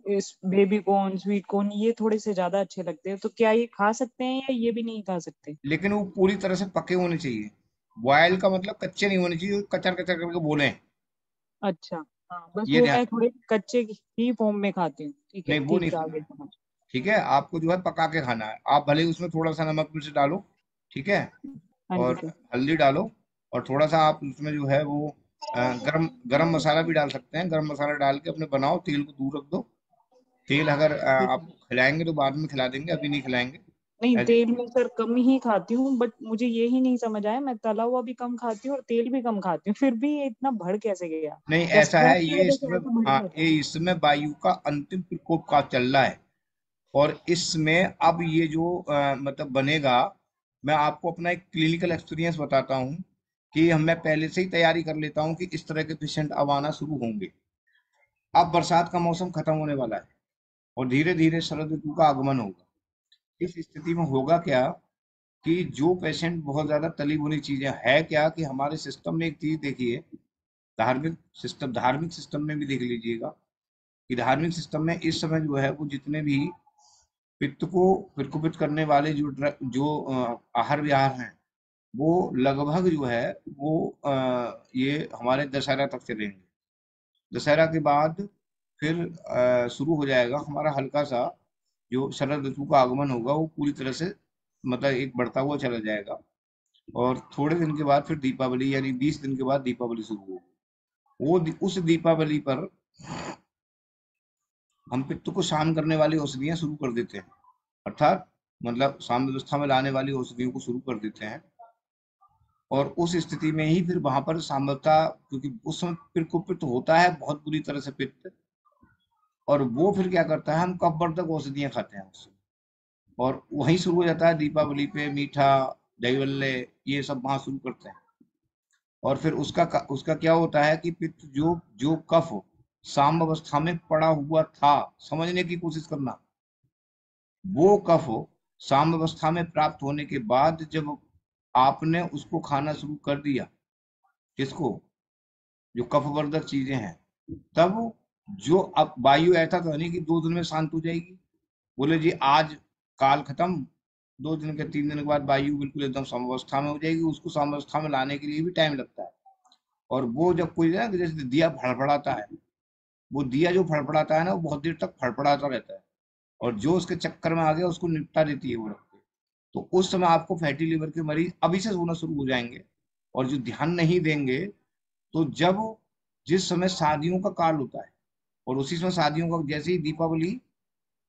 इस बेबी कॉर्न, स्वीट कॉर्न, ये थोड़े से ज्यादा अच्छे लगते हैं, तो क्या ये खा सकते हैं या ये भी नहीं खा सकते? लेकिन वो पूरी तरह से पके होने चाहिए। बॉयल का मतलब कच्चे नहीं होने चाहिए, कचर कचर करके बोले। अच्छा। हाँ बस ये वो ध्यान। मैं थोड़े कच्चे ही फॉर्म में खाती हूँ। ठीक है, नहीं वो नहीं ठीक है, खाना आगे है। समझ। ठीक है, आपको जो है पका के खाना है। आप भले ही उसमें थोड़ा सा नमक मिर्च डालो, ठीक है, हाँ जी और सर। हल्दी डालो, और थोड़ा सा आप उसमें जो है वो गरम गरम मसाला भी डाल सकते हैं। गरम मसाला डाल के अपने बनाओ, तेल को दूर रख दो। तेल अगर ठीक आप है। खिलाएंगे तो बाद में खिला देंगे, अभी नहीं खिलाएंगे। नहीं ऐसे- तेल में सर कम ही खाती हूँ, बट मुझे ये ही नहीं समझ आया, मैं तला हुआ भी कम खाती हूँ और तेल भी कम खाती हूँ, फिर भी ये इतना बढ़ कैसे गया? नहीं क्या ऐसा है, स्ट्रेस की ये वजह से इसमें, ऐसा बढ़ हाँ गया ये था? इसमें वायु का अंतिम प्रकोप का चल रहा है। और इसमें अब ये जो मतलब बनेगा, मैं आपको अपना एक क्लिनिकल एक्सपीरियंस बताता हूँ कि मैं पहले से ही तैयारी कर लेता हूँ कि इस तरह के पेशेंट अब आना शुरू होंगे। अब बरसात का मौसम खत्म होने वाला है और धीरे धीरे शरद ऋतु का आगमन होगा। इस स्थिति में होगा क्या कि जो पेशेंट बहुत ज्यादा तली भुनी चीजें है, क्या कि हमारे सिस्टम में एक चीज देखिए, धार्मिक सिस्टम में भी देख लीजिएगा कि धार्मिक सिस्टम में इस समय जो है वो जितने भी पित्त को प्रकोपित करने वाले आहार विहार हैं, वो लगभग जो है वो ये हमारे दशहरा तक चलेंगे। दशहरा के बाद फिर शुरू हो जाएगा हमारा हल्का सा, जो शरद ऋतु का आगमन होगा वो पूरी तरह से मतलब एक बढ़ता हुआ चला जाएगा। और थोड़े दिन के बाद फिर दीपावली, यानी 20 दिन के बाद दीपावली शुरू होगी। उस दीपावली पर हम पित्त को शांत करने वाली औषधियां शुरू कर देते हैं, अर्थात मतलब साम व्यवस्था में लाने वाली औषधियों को शुरू कर देते हैं। और उस स्थिति में ही फिर वहां पर साम्यता, क्योंकि उस समय प्रकोपित होता है बहुत बुरी तरह से पित्त, और वो फिर क्या करता है, हम कफवर्धक औषधियां खाते हैं उससे, और वहीं शुरू हो जाता है दीपावली पे मीठा दही बल्ले ये सब वहां शुरू करते हैं। और फिर उसका क्या होता है कि पित्त जो जो कफ साम अवस्था में पड़ा हुआ था, समझने की कोशिश करना, वो कफ साम अवस्था में प्राप्त होने के बाद जब आपने उसको खाना शुरू कर दिया, किसको, जो कफवर्धक चीजें हैं, तब जो अब वायु ऐसा तो नहीं कि 2 दिन में शांत हो जाएगी, बोले जी आज काल खत्म, 2 दिन के 3 दिन के बाद वायु बिल्कुल एकदम साम्यावस्था में हो जाएगी। उसको साम्यावस्था में लाने के लिए भी टाइम लगता है। और वो जब कोई ना, जैसे दिया फड़फड़ाता है, वो दिया जो फड़फड़ाता है ना, वो बहुत देर तक फड़फड़ाता रहता है, और जो उसके चक्कर में आ गया उसको निपटा देती है वो रख के। तो उस समय आपको फैटी लिवर के मरीज अभी से होना शुरू हो जाएंगे। और जो ध्यान नहीं देंगे, तो जब जिस समय शादियों का काल होता है, और उसी समय शादियों का, जैसे ही दीपावली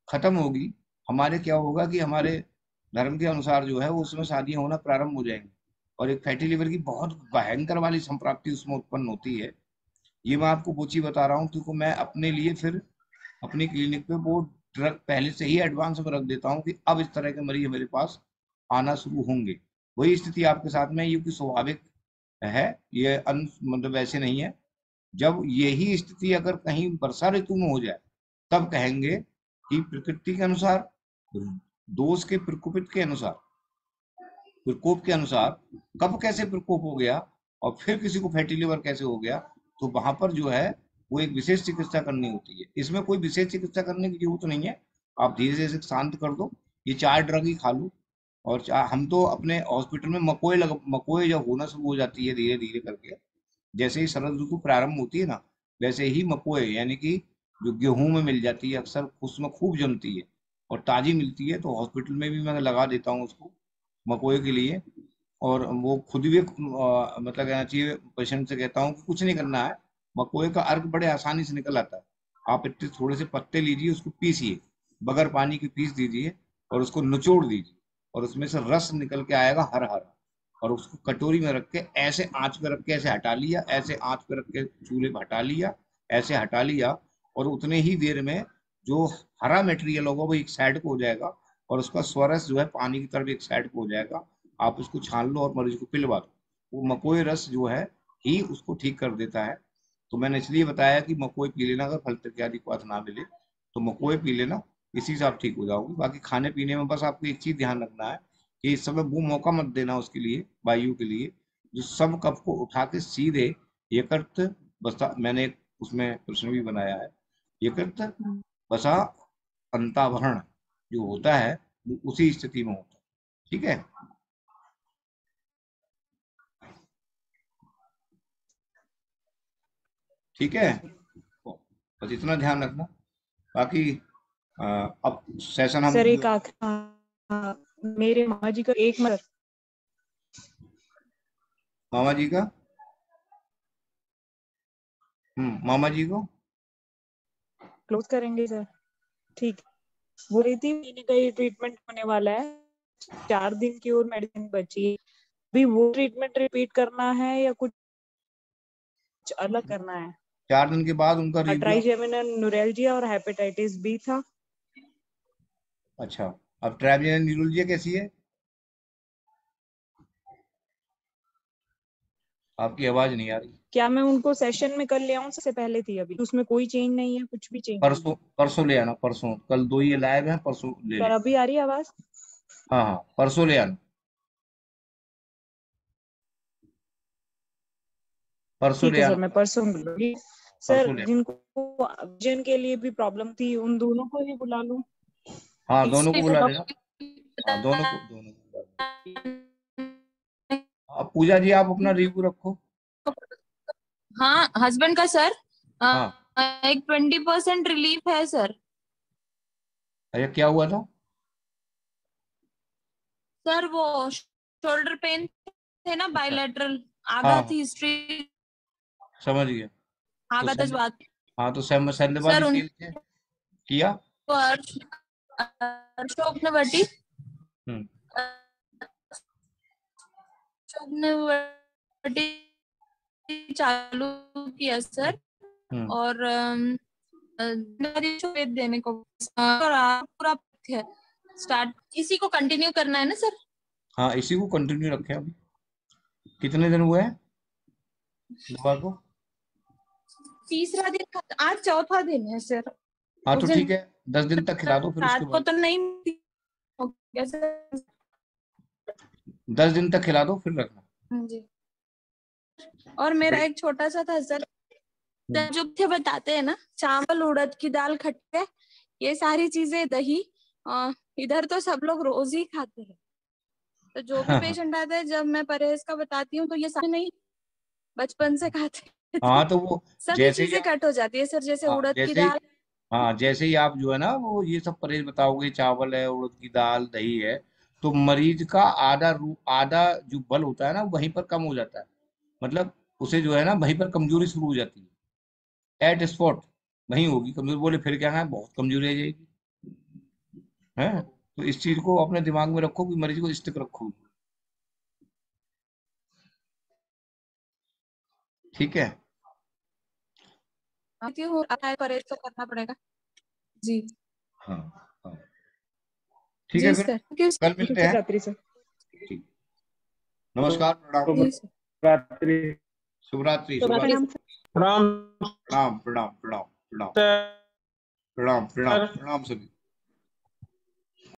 खत्म होगी, हमारे क्या होगा कि हमारे धर्म के अनुसार जो है वो उसमें शादियां होना प्रारंभ हो जाएंगी, और एक फैटी लिवर की बहुत भयंकर वाली संप्राप्ति उसमें उत्पन्न होती है। ये मैं आपको बोची बता रहा हूँ, क्योंकि मैं अपने लिए फिर अपनी क्लिनिक पे वो ड्रग पहले से ही एडवांस में रख देता हूँ कि अब इस तरह के मरीज मेरे पास आना शुरू होंगे। वही स्थिति आपके साथ में, ये कि स्वाभाविक है, ये मतलब वैसे नहीं है। जब यही स्थिति अगर कहीं वर्षा ऋतु में हो जाए, तब कहेंगे कि प्रकृति के अनुसार, दोष के प्रकोपित के अनुसार, प्रकोप के अनुसार कब कैसे प्रकोप हो गया, और फिर किसी को फैटी लिवर कैसे हो गया, तो वहां पर जो है वो एक विशेष चिकित्सा करनी होती है। इसमें कोई विशेष चिकित्सा करने की जरूरत नहीं है, आप धीरे धीरे से शांत कर दो, ये 4 ड्रग ही खा लो। और हम तो अपने हॉस्पिटल में मकोए जब होना शुरू हो जाती है धीरे धीरे करके, जैसे ही शरद ऋतु प्रारंभ होती है ना, वैसे ही मकोए यानी कि जो गेहूं में मिल जाती है अक्सर, उसमें खूब जमती है और ताजी मिलती है, तो हॉस्पिटल में भी मैं लगा देता हूँ उसको मकोए के लिए। और वो खुद भी मतलब कहना चाहिए पेशेंट से कहता हूँ कि कुछ नहीं करना है, मकोए का अर्क बड़े आसानी से निकल आता है। आप इतने थोड़े से पत्ते लीजिए, उसको पीसिए, बगैर पानी के पीस दीजिए और उसको निचोड़ दीजिए और उसमें से रस निकल के आएगा हरा हरा, और उसको कटोरी में रख के ऐसे आंच पे रख के ऐसे हटा लिया, ऐसे आंच पे रख के चूल्हे पे हटा लिया, ऐसे हटा लिया, और उतने ही देर में जो हरा मटेरियल होगा वो एक साइड को हो जाएगा और उसका स्वरस जो है पानी की तरफ एक साइड को हो जाएगा। आप उसको छान लो और मरीज को पिलवा दो। वो मकोई रस जो है ही उसको ठीक कर देता है। तो मैंने इसलिए बताया कि मकोई पी लेना, अगर फल इत्यादि को ना मिले तो मकोई पी लेना, इसी से आप ठीक हो जाओगे। बाकी खाने पीने में बस आपको एक चीज ध्यान रखना है कि इस समय वो मौका मत देना उसके लिए, वायु के लिए, जो सब कफ को उठा के सीधे यकृत बसा, मैंने उसमें प्रश्न भी बनाया है, यकृत बसा अंतावरण जो होता है वो उसी स्थिति में होता है। ठीक है, ठीक है, बस इतना ध्यान रखना। बाकी अब सेशन हम सर एक मेरे मामा जी का एक मामा जी का मामा जी को क्लोज करेंगे सर। ठीक, वो रही थी महीने का ये ट्रीटमेंट होने वाला है, 4 दिन की और मेडिसिन बची है, अभी वो ट्रीटमेंट रिपीट करना है या कुछ अलग करना है? 4 दिन के बाद उनका ट्राइजेमिनल न्यूरैल्जिया और हेपेटाइटिस बी था। अच्छा, अब ट्राइजेमिनल न्यूरैल्जिया कैसी है? आपकी आवाज नहीं आ रही। क्या मैं उनको सेशन में कल ले आऊं? सबसे पहले थी, अभी उसमें कोई चेंज नहीं है, कुछ भी चेंज परसों ले आना, परसों, कल 2 ये लाइव हैं, परसों ले सर। अभी आ रही है आवाज? हाँ हाँ, परसों ले आना, परसों ले सर आना। मैं परसों मिलूंगी। सर जिनको विजन के लिए भी प्रॉब्लम थी उन दोनों को ही बुला लूं? हाँ, दोनों को बुला लेना। हाँ, दोनों को अब पूजा जी आप अपना रिव्यू रखो। हाँ, हस्बैंड का सर हाँ, एक 20% रिलीफ है सर। अरे क्या हुआ था सर? वो शोल्डर पेन थे ना, बायलैटरल, हाँ, आघात हिस्ट्री, समझ गया। आघात बात। हाँ, तो सैंधवादी तेल किया अशोक नवटी चालू किया सर, और देने को पूरा स्टार्ट, इसी को कंटिन्यू करना है ना सर? हाँ, इसी को कंटिन्यू रखें। अभी कितने दिन हुए हैं दवा को? तीसरा दिन, आज चौथा दिन है सर। हाँ, तो ठीक है, 10 दिन तक खिला दो, फिर उसके बाद तो नहीं हो गया सर। 10 दिन तक खिला दो, फिर रखना जी। और मेरा एक छोटा सा था सर, जो थे बताते हैं ना, चावल, उड़द की दाल, खट्टे, ये सारी चीजें, दही, इधर तो सब लोग रोज ही खाते हैं। तो जो भी पेशेंट आते हैं, जब मैं परहेज का बताती हूँ तो ये सारे नहीं, बचपन से खाते हैं। हाँ, तो वो सभी चीजें कट हो जाती है सर, जैसे उड़द की दाल। हाँ, जैसे ही आप जो है ना वो ये सब परहेज बताओगे, चावल है, उड़द की दाल, दही है, तो मरीज का आधा जो बल होता है ना वहीं पर कम हो जाता है। मतलब उसे जो है ना वहीं पर कमजोरी शुरू हो जाती है, एट स्पॉट वहीं होगी कमजोरी। बोले फिर क्या है, बहुत कमजोरी आ जाएगी, है? तो इस चीज को अपने दिमाग में रखो कि मरीज को स्टिक रखो। ठीक है, परहेज तो करना पड़ेगा जी। हाँ हाँ, ठीक है, फिर कल मिलते हैं। ठीक, नमस्कार, प्रणाम, शुभरात्रि, प्रणाम प्रणाम, प्रणाम, प्रणाम, प्रणाम, प्रणाम, प्रणाम, प्रणाम सभी।